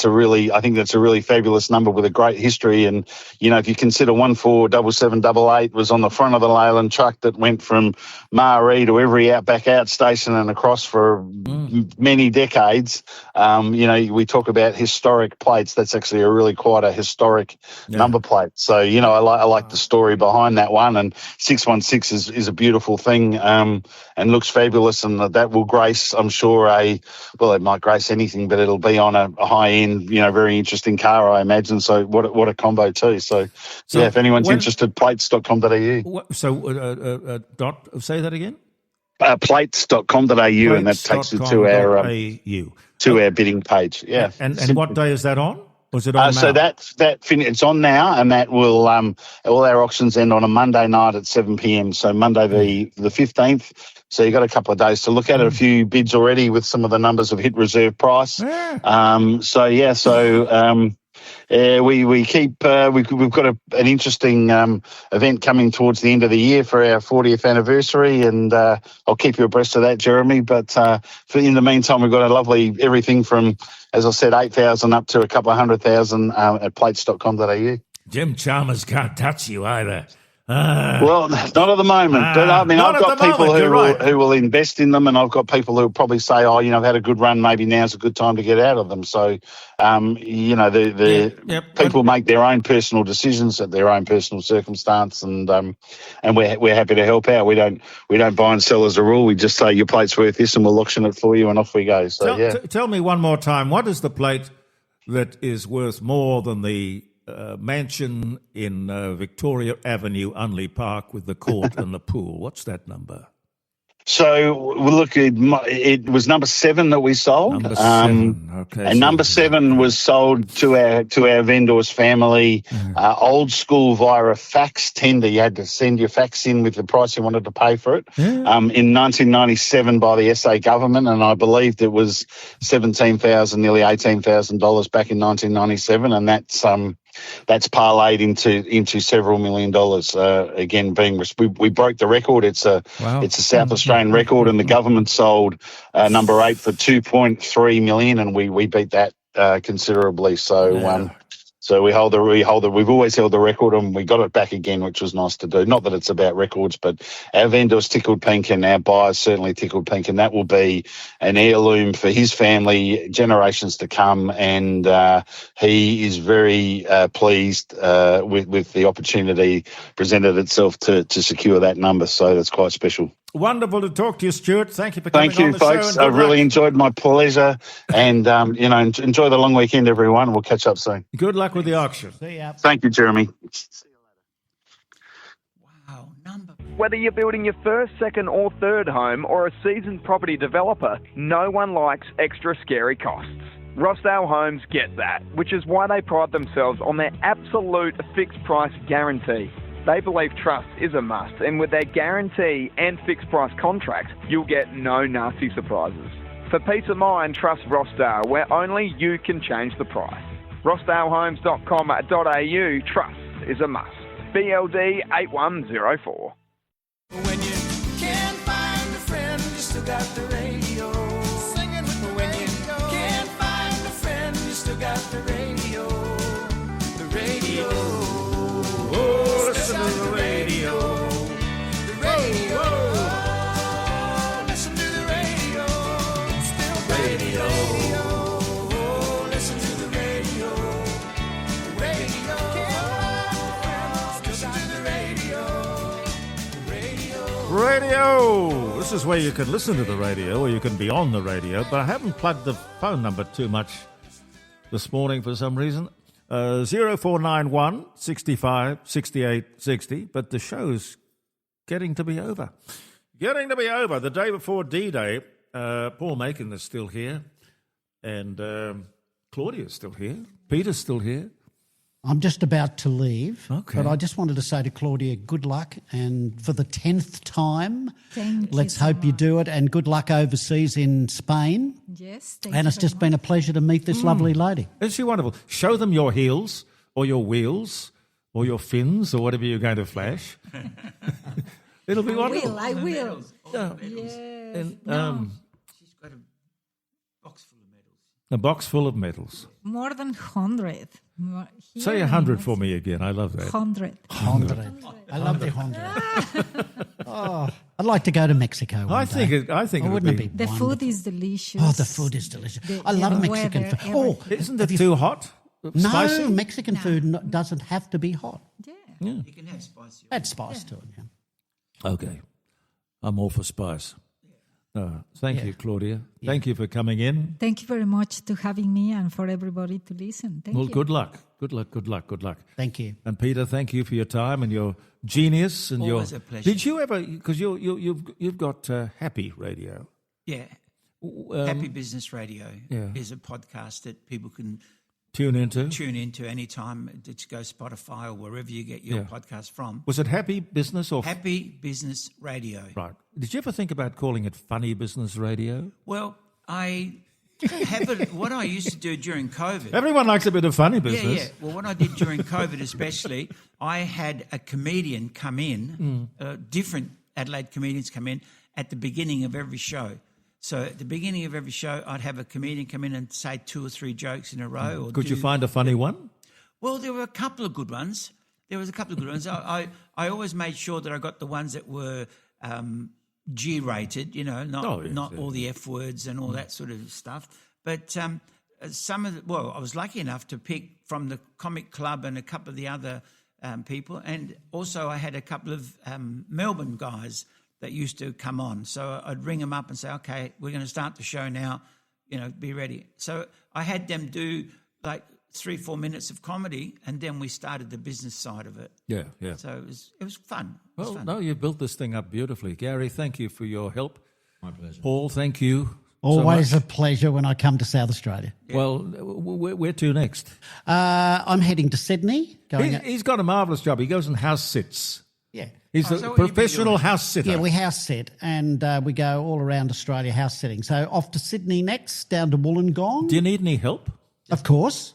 think that's a really fabulous number with a great history. And if you consider 147788 was on the front of the Leyland truck that went from Maree to every Outback outstation and across for many decades. We talk about historic plates. That's actually a really quite a historic number plate. So, I like the story behind that one, and 616 is a beautiful thing and looks fabulous, and that will grace, I'm sure, it might grace anything, but it'll be on a high-end, very interesting car, I imagine. So what a combo too. So if anyone's interested, plates.com.au. So, say that again? Plates.com.au, and that takes you to our bidding page. Yeah. And what day is that on? Was it on now? So it's on now, and that will all our auctions end on a Monday night at 7 p.m. So Monday the 15th. So you've got a couple of days to look at it. A few bids already with some of the numbers have hit reserve price. Yeah. We keep we've got an interesting event coming towards the end of the year for our 40th anniversary, and I'll keep you abreast of that, Jeremy. But in the meantime, we've got a lovely everything from, as I said, 8,000 up to a couple of 100,000 at plates.com.au. Jim Chalmers can't touch you either. Well, not at the moment, but I mean, I've got people who will invest in them, and I've got people who will probably say, I've had a good run, maybe now's a good time to get out of them. So, people make their own personal decisions at their own personal circumstance, and we're happy to help out. We don't buy and sell as a rule. We just say your plate's worth this, and we'll auction it for you, and off we go. So, tell me one more time, what is the plate that is worth more than the mansion in Victoria Avenue, Unley Park, with the court and the pool? What's that number? So, look, it was number 7 that we sold. Number 7, okay. And number 7 was sold to our vendor's family, old school via a fax tender. You had to send your fax in with the price you wanted to pay for it. Yeah. In 1997 by the SA government, and I believed it was $17,000, nearly $18,000 back in 1997, and that's parlayed into several $1 million. Again, we broke the record. It's a South Australian record, and the government sold number 8 for $2.3 million, and we beat that considerably. So So we've always held the record, and we got it back again, which was nice to do. Not that it's about records, but our vendors tickled pink, and our buyers certainly tickled pink, and that will be an heirloom for his family, generations to come. And he is very pleased with the opportunity presented itself to secure that number. So that's quite special. Wonderful to talk to you, Stuart. Thank you for coming on the show. Thank you, folks. I really enjoyed my pleasure. And, enjoy the long weekend, everyone. We'll catch up soon. Good luck with the auction. See ya. Thank you, Jeremy. Whether you're building your first, second or third home or a seasoned property developer, no one likes extra scary costs. Rossdale Homes get that, which is why they pride themselves on their absolute fixed price guarantee. They believe trust is a must, and with their guarantee and fixed price contract, you'll get no nasty surprises. For peace of mind, trust Rossdale, where only you can change the price. rossdalehomes.com.au, trust is a must. BLD 8104. When you can't find a friend, you still got the radio. Singing with the radio. Can't find a friend, you still got the radio. The radio. Oh, listen to the radio. The radio. Oh, listen to the radio. Still radio. Oh, listen to the radio. The radio. Listen to the radio. Radio. This is where you can listen to the radio, or you can be on the radio, but I haven't plugged the phone number too much this morning for some reason. 0491 65 68 60, but the show's getting to be over. getting to be over. The day before D-Day, Paul Makin is still here, and Claudia's still here. Peter's still here. I'm just about to leave, Okay. but I just wanted to say to Claudia, good luck, and for the 10th time, Thank you let's so hope you much. do it, and good luck overseas in Spain. Yes, thank And you it's very just been a pleasure to meet this lovely lady. Isn't she wonderful? Show them your heels or your wheels or your fins or whatever you're going to flash. It'll be wonderful. I will. Yeah. Yes. And, She's got a box full of medals. a box full of medals. More than 100. Say 100 for me again. I love that. 100. 100. I love the 100. Oh, I'd like to go to Mexico one I day. think it wouldn't would it be The wonderful? food is delicious. Oh, the food is delicious. The- I love the Mexican weather, food. Oh, Isn't it too hot? Spicy? no, Mexican food doesn't have to be hot. Yeah. You can have spicy. Add spice to it. Yeah. Okay. I'm all for spice. Thank you, Claudia. Thank you for coming in. Thank you very much to having me and for everybody to listen. Thank Well, you. good luck. Good luck, good luck, good luck. Thank you. And Peter, thank you for your time and your genius and Always your. a pleasure. Did you ever? Because you've got Happy Radio. Yeah. Happy Business Radio is a podcast that people can Tune into any time. Just go Spotify or wherever you get your podcast from. Was it Happy Business or Happy Business Radio? Right. Did you ever think about calling it Funny Business Radio? Well, I have it. What I used to do during COVID. Everyone likes a bit of funny business. Yeah. Well, what I did during COVID, especially, I had a comedian come in, different Adelaide comedians come in at the beginning of every show. So at the beginning of every show, I'd have a comedian come in and say 2 or 3 jokes in a row. Or Could you find a funny one? Well, there were a couple of good ones. I always made sure that I got the ones that were G-rated, not all the F words and all that sort of stuff. But some of I was lucky enough to pick from the Comic Club and a couple of the other people. And also I had a couple of Melbourne guys that used to come on. So I'd ring them up and say, okay, we're going to start the show now, be ready. So I had them do like 3-4 minutes of comedy, and then we started the business side of it. Yeah. So it was fun. Well, no, you built this thing up beautifully. Gary, thank you for your help. My pleasure. Paul, thank you. Always so a much. pleasure when I come to South Australia. Yeah. Well, where to next? I'm heading to Sydney. He's got a marvellous job. He goes and house sits. Yeah. He's a professional house sitter. Yeah, we house sit, and we go all around Australia house sitting. So off to Sydney next, down to Wollongong. Do you need any help? Of course.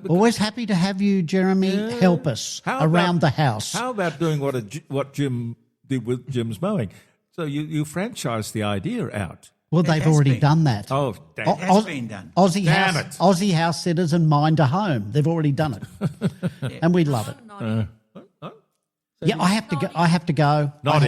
Always happy to have you, Jeremy, help us around the house. How about doing what Jim did with Jim's mowing? So you franchise the idea out. Well, they've already done that. Oh, damn. It has been done. Aussie house sitters and Mind a Home. They've already done it. And we love it. Yeah, I have to go. I have to go. I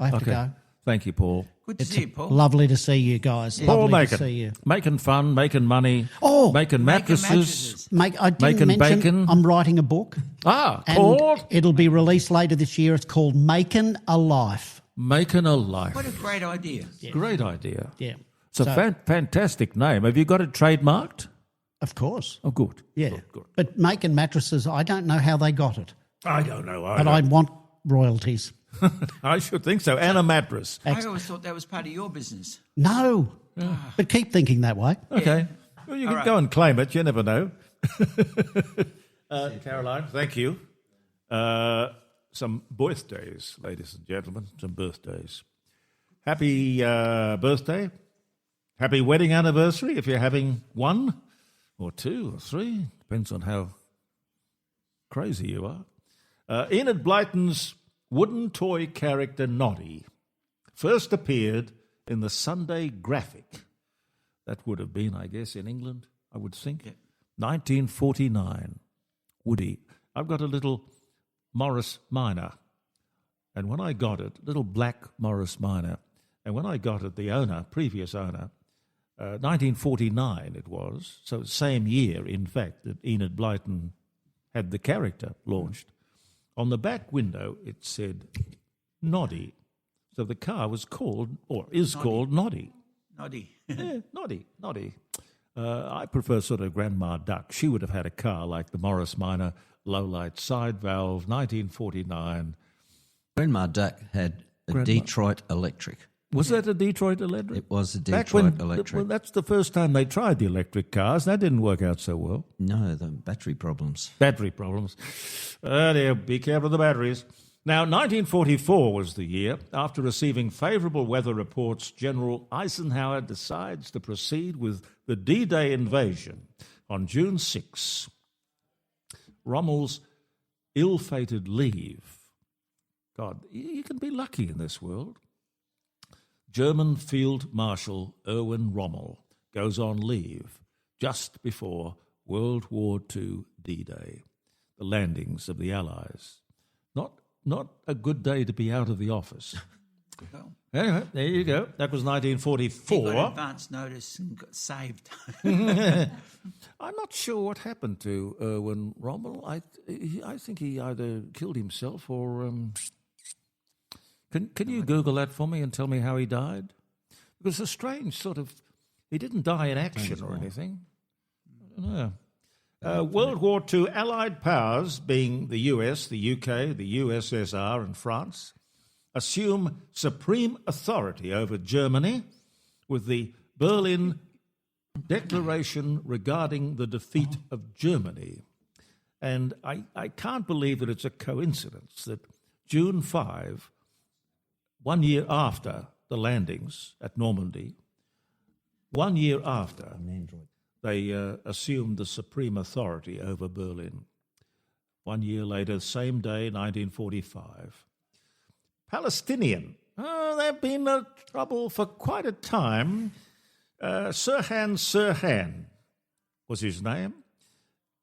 have to go. Thank you, Paul. Good to see you, Paul. Lovely to see you guys. Paul Lovely Makin. to see you. Making fun, making money, making mattresses, I didn't making mention bacon. I'm writing a book. And called? It'll be released later this year. It's called Makin' a Life. Making a Life. What a great idea. Great idea. Yeah. It's a fantastic name. Have you got it trademarked? Of course. Oh, good. Yeah. Good. But Makin' mattresses, I don't know how they got it. I don't know. But I want royalties. I should think so. And a mattress. I always thought that was part of your business. No. But keep thinking that way. Okay. Well, you can go and claim it. You never know. Caroline, thank you. Some birthdays, ladies and gentlemen. Some birthdays. Happy birthday. Happy wedding anniversary if you're having 1 or 2 or 3. Depends on how crazy you are. Enid Blyton's wooden toy character Noddy first appeared in the Sunday Graphic. That would have been, I guess, in England, I would think. 1949. Woody. I've got a little Morris Minor. And when I got it, little black Morris Minor, and when I got it, the owner, previous owner, 1949 it was, so same year, in fact, that Enid Blyton had the character launched. On the back window, it said Noddy. So the car was called, or is called Noddy. Noddy. Yeah, Noddy. I prefer sort of Grandma Duck. She would have had a car like the Morris Minor low-light side valve, 1949. Grandma Duck had A Detroit Electric. Was that a Detroit Electric? It was a Detroit Electric. Well, that's the first time they tried the electric cars. That didn't work out so well. No, the battery problems. Battery problems. Oh dear, be careful of the batteries. Now, 1944 was the year. After receiving favourable weather reports, General Eisenhower decides to proceed with the D-Day invasion on June 6. Rommel's ill-fated leave. God, you can be lucky in this world. German Field Marshal Erwin Rommel goes on leave just before World War II D-Day, the landings of the Allies. Not a good day to be out of the office. Anyway, there you go. That was 1944. He got advance notice and got saved. I'm not sure what happened to Erwin Rommel. I think he either killed himself or... Can you Google that for me and tell me how he died? Because it's a strange sort of... He didn't die in action or anything. I don't know. World War II Allied powers, being the US, the UK, the USSR and France, assume supreme authority over Germany with the Berlin Declaration regarding the defeat of Germany. And I can't believe that it's a coincidence that June 5, 1 year after the landings at Normandy, 1 year after, they assumed the supreme authority over Berlin. 1 year later, same day, 1945. Palestinian. Oh, they've been in trouble for quite a time. Sirhan Sirhan was his name.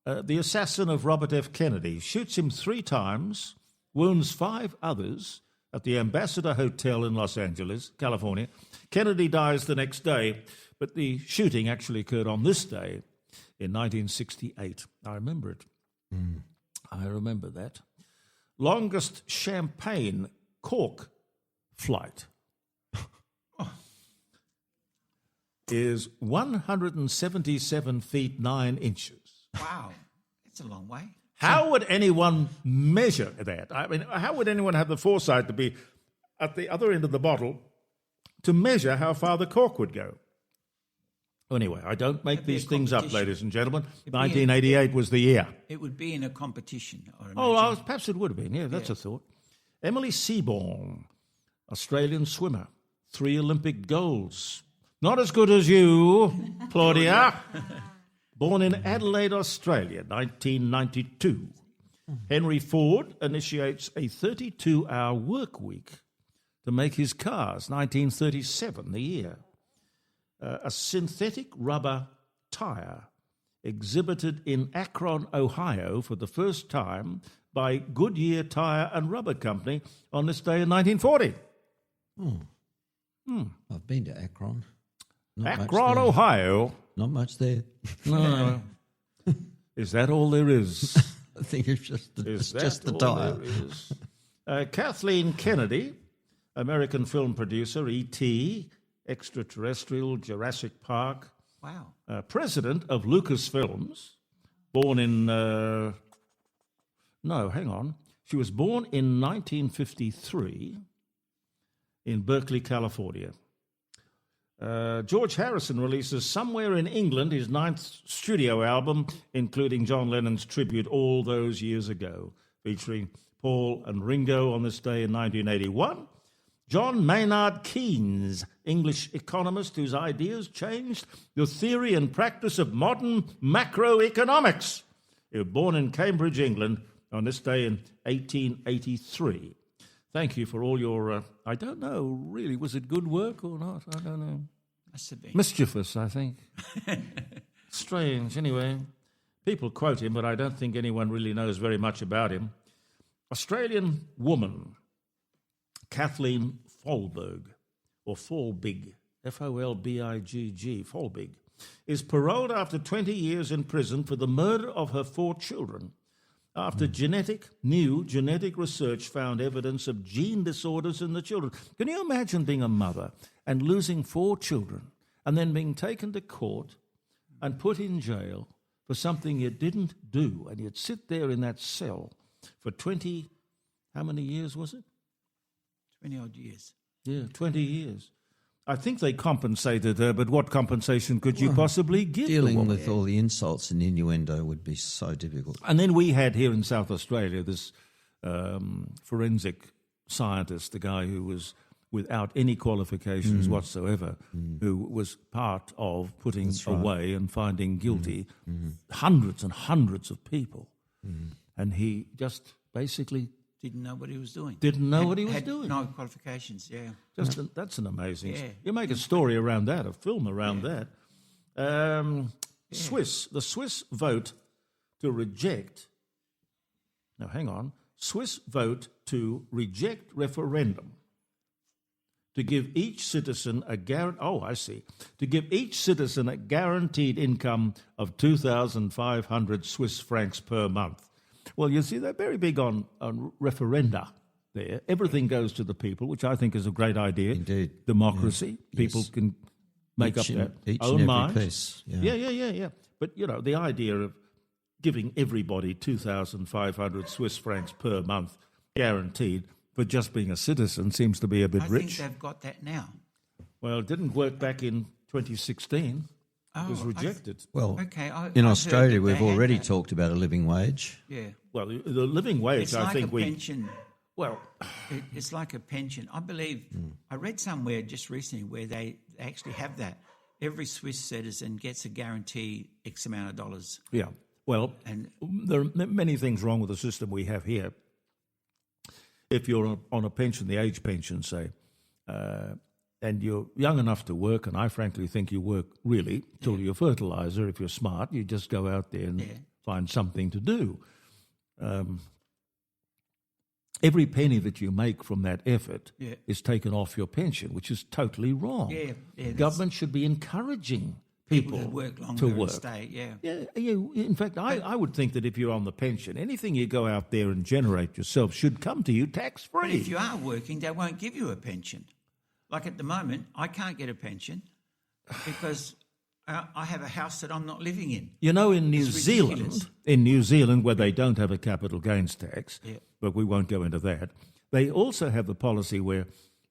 The assassin of Robert F. Kennedy shoots him 3 times, wounds 5 others at the Ambassador Hotel in Los Angeles, California. Kennedy dies the next day, but the shooting actually occurred on this day in 1968. I remember it. I remember that. Longest champagne cork flight is 177 feet 9 inches. Wow, that's a long way. How would anyone measure that? I mean, how would anyone have the foresight to be at the other end of the bottle to measure how far the cork would go? Anyway, I don't make these things up, ladies and gentlemen. 1988 was the year. It would be in a competition. Perhaps it would have been. Yeah, that's a thought. Emily Seaborn, Australian swimmer, 3 Olympic golds. Not as good as you, Claudia. Born in Adelaide, Australia, 1992. Henry Ford initiates a 32-hour work week to make his cars, 1937, the year. A synthetic rubber tyre exhibited in Akron, Ohio for the first time by Goodyear Tire and Rubber Company on this day in 1940. I've been to Akron. Akron, Ohio. Not much there. No. Is that all there is? I think it's just the tire. Kathleen Kennedy, American film producer, E.T., Extraterrestrial, Jurassic Park. Wow. President of Lucasfilms, born in... She was born in 1953 in Berkeley, California. George Harrison releases Somewhere in England, his 9th studio album, including John Lennon's tribute All Those Years Ago, featuring Paul and Ringo on this day in 1981. John Maynard Keynes, English economist whose ideas changed the theory and practice of modern macroeconomics. He was born in Cambridge, England, on this day in 1883. Thank you for all your, I don't know, really, was it good work or not? I don't know. Must have been. Mischievous, I think. Strange. Anyway, people quote him, but I don't think anyone really knows very much about him. Australian woman, Kathleen Folbigg, or Folbigg, F-O-L-B-I-G-G, Folbigg, is paroled after 20 years in prison for the murder of her 4 children after new genetic research found evidence of gene disorders in the children. Can you imagine being a mother and losing 4 children and then being taken to court and put in jail for something you didn't do, and you'd sit there in that cell for 20, how many years was it? 20-odd years. Yeah, 20 years. I think they compensated her, but what compensation could you possibly give the Dealing woman? with all the insults and innuendo would be so difficult. And then we had here in South Australia this forensic scientist, the guy who was without any qualifications whatsoever, who was part of putting away and finding guilty hundreds and hundreds of people. And he just basically Didn't know what he was doing. Had doing. No qualifications, yeah. That's an amazing... Yeah. You make a story around that, a film around that. The Swiss vote to reject... Now, hang on. Swiss vote to reject referendum to give each citizen to give each citizen a guaranteed income of 2,500 Swiss francs per month. Well, you see, they're very big on referenda there. Everything goes to the people, which I think is a great idea. Indeed. Democracy. Yeah. People Yes. can make Each up and- their each own and every minds. piece, yeah. Yeah. But, the idea of giving everybody 2,500 Swiss francs per month guaranteed for just being a citizen seems to be a bit I rich. think they've got that now. Well, it didn't work back in 2016. It was rejected. Well, Okay, in I've Australia, heard that we've they had already that. talked about a living wage. Yeah. Well, the living wage, It's I like think a pension. Well, It's like a pension. I believe, I read somewhere just recently where they actually have that. Every Swiss citizen gets a guarantee X amount of dollars. yeah. Well, And there are many things wrong with the system we have here. If you're on a pension, the age pension, say, and you're young enough to work, and I frankly think you work really till you're fertilizer. If you're smart, you just go out there and find something to do. Every penny that you make from that effort is taken off your pension, which is totally wrong. Yeah, Government should be encouraging people to work longer to and work. stay, yeah. In fact, I would think that if you're on the pension, anything you go out there and generate yourself should come to you tax-free. But if you are working, they won't give you a pension. Like at the moment, I can't get a pension because I have a house that I'm not living in. You know, in New It's ridiculous. Zealand, where they don't have a capital gains tax, but we won't go into that, they also have the policy where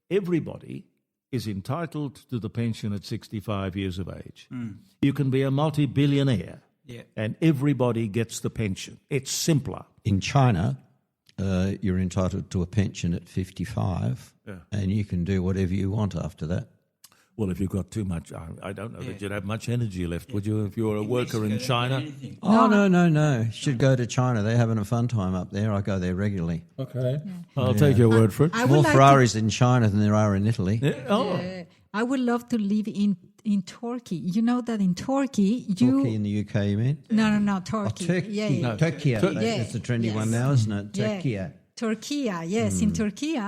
everybody is entitled to the pension at 65 years of age. You can be a multi-billionaire, and everybody gets the pension. It's simpler. In China, you're entitled to a pension at 55, and you can do whatever you want after that. Well, if you've got too much, I don't know that you'd have much energy left, would you, if you were a worker in China? Oh, no. You should go to China. They're having a fun time up there. I go there regularly. Okay. I'll take your word for it. I would More like Ferraris in China than there are in Italy. I would love to live in Turkey. You know that in Turkey, Turkey in the UK, you mean? No, Turkey. Turkey. Yeah. Turkey. That's the trendy one now, isn't it? Turkey. Turkey, yes. In Turkey,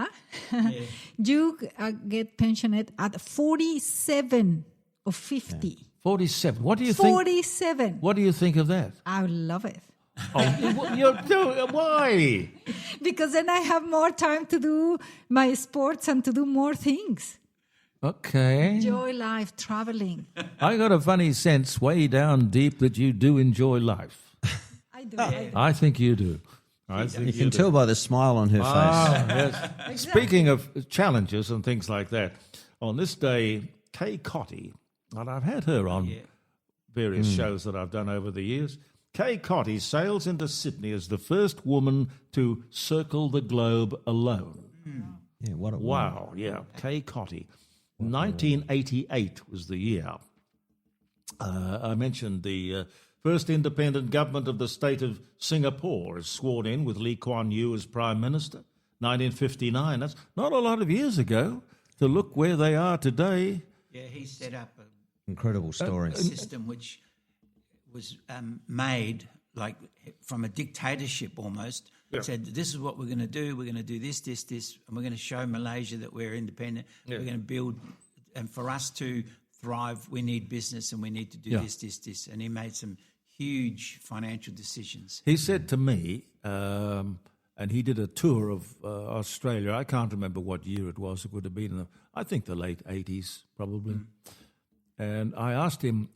you get pensioned at 47 or 50. 47. What do you think? 47. What do you think of that? I love it. Why? Because then I have more time to do my sports and to do more things. Okay. Enjoy life, traveling. I got a funny sense way down deep that you do enjoy life. I do. I think you do. You can tell by the smile on her face. Yes. Exactly. Speaking of challenges and things like that, on this day, Kay Cotty, and I've had her on various shows that I've done over the years. Kay Cotty sails into Sydney as the first woman to circle the globe alone. Yeah, what a Wow, yeah, Kay Cotty. 1988 was the year. I mentioned the first independent government of the state of Singapore is sworn in with Lee Kuan Yew as Prime Minister. 1959, that's not a lot of years ago. To look where they are today. Yeah, he set up a incredible story. system which was made like from a dictatorship almost. It said, this is what we're going to do. We're going to do this, and we're going to show Malaysia that we're independent. We're going to build, and for us to thrive, we need business and we need to do this. And he made some huge financial decisions. He said to me, and he did a tour of Australia. I can't remember what year it was. It would have been, I think, the late 80s, probably. And I asked him,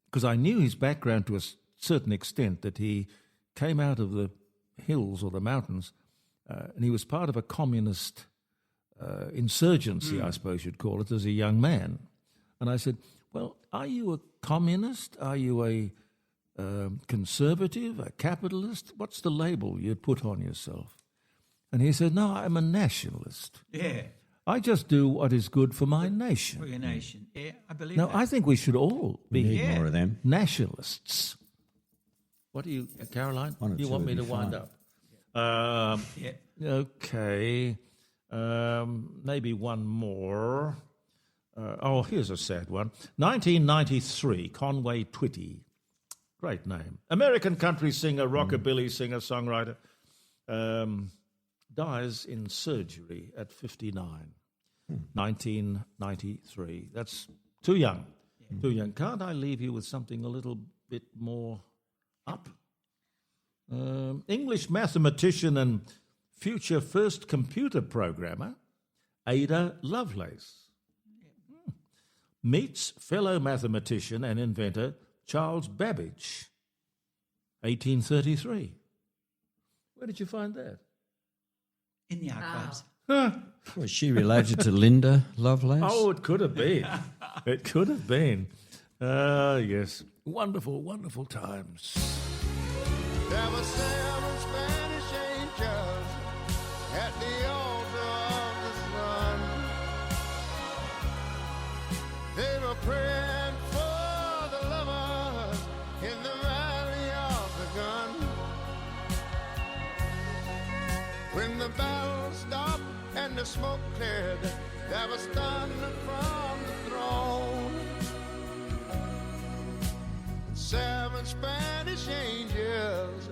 because I knew his background to a certain extent, that he came out of the hills or the mountains, and he was part of a communist insurgency, I suppose you'd call it, as a young man. And I said, well, are you a communist? Are you a conservative, a capitalist? What's the label you'd put on yourself? And he said, no, I'm a nationalist. Yeah. I just do what is good for my nation. For your nation. Yeah, I believe No, that. I think we should all be need more of them. nationalists. What do you, Caroline? One or You two want would me be to wind fine. up? Okay. Maybe one more. Here's a sad one. 1993, Conway Twitty. Great name. American country singer, rockabilly singer, songwriter. Dies in surgery at 59. 1993. That's too young. Too young. Can't I leave you with something a little bit more up? English mathematician and future first computer programmer, Ada Lovelace. Meets fellow mathematician and inventor Charles Babbage, 1833. Where did you find that? In the archives. Was she related to Linda Lovelace? Oh, it could have been. It could have been. Yes. Wonderful, wonderful times. There were 7 Spanish angels at the altar of the sun. They were praying for the lovers in the valley of the gun. When the battle stopped and the smoke cleared, there was thunder from the throne. 7 Spanish angels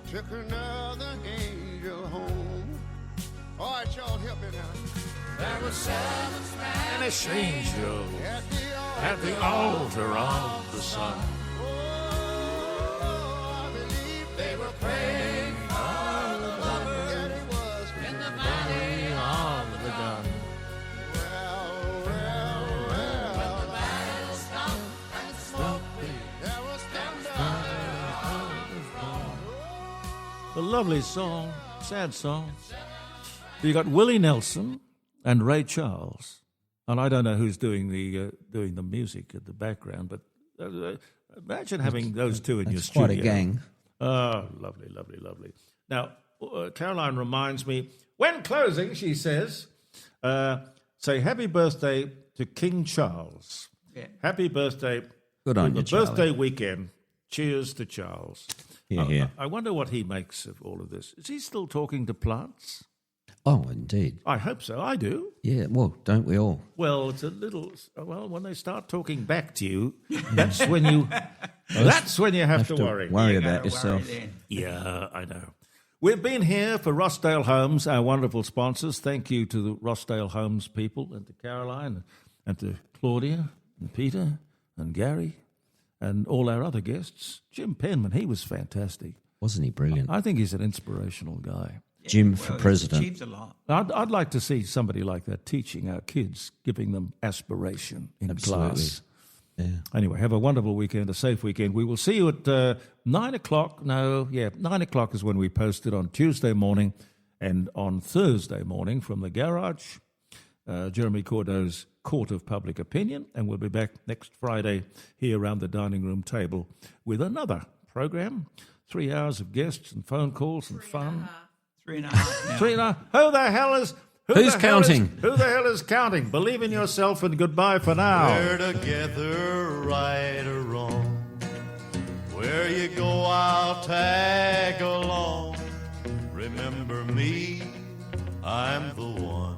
took another angel home. All right, y'all, help me now. There were 7 Spanish angels at the altar of the sun. Oh, I believe they were praying for the lover. Yeah, it was in the valley of the gun. When the battle stopped and smoke cleared, there was A lovely song, sad song. You got Willie Nelson and Ray Charles, and I don't know who's doing the music at the background, but imagine having those two in your studio. Quite a gang. Oh, lovely, lovely, lovely. Now, Caroline reminds me, when closing, she says, say happy birthday to King Charles. Yeah. Happy birthday. Good on the you, Charlie. birthday weekend. Cheers to Charles. Yeah. I wonder what he makes of all of this. Is he still talking to plants? Oh, indeed. I hope so. I do. Yeah, well, don't we all? Well, it's a little. Well, when they start talking back to you, that's when you. That's when you have to worry. Worry about yourself. Yeah, I know. We've been here for Rossdale Homes, our wonderful sponsors. Thank you to the Rossdale Homes people, and to Caroline, and to Claudia, and Peter, and Gary, and all our other guests. Jim Penman, he was fantastic. Wasn't he brilliant? I think he's an inspirational guy. Jim for president. Achieves a lot. I'd like to see somebody like that teaching our kids, giving them aspiration in class. Yeah. Anyway, have a wonderful weekend, a safe weekend. We will see you at 9 o'clock. 9 o'clock is when we post it on Tuesday morning, and on Thursday morning from the garage, Jeremy Cordeau's Court of Public Opinion, and we'll be back next Friday here around the dining room table with another program. 3 hours of guests and phone calls and fun. 3.5 now. 3.5. Who the hell is... Who's counting? Who the hell is counting? Believe in yourself and goodbye for now. We're together, right or wrong. Where you go, I'll tag along. Remember me, I'm the one.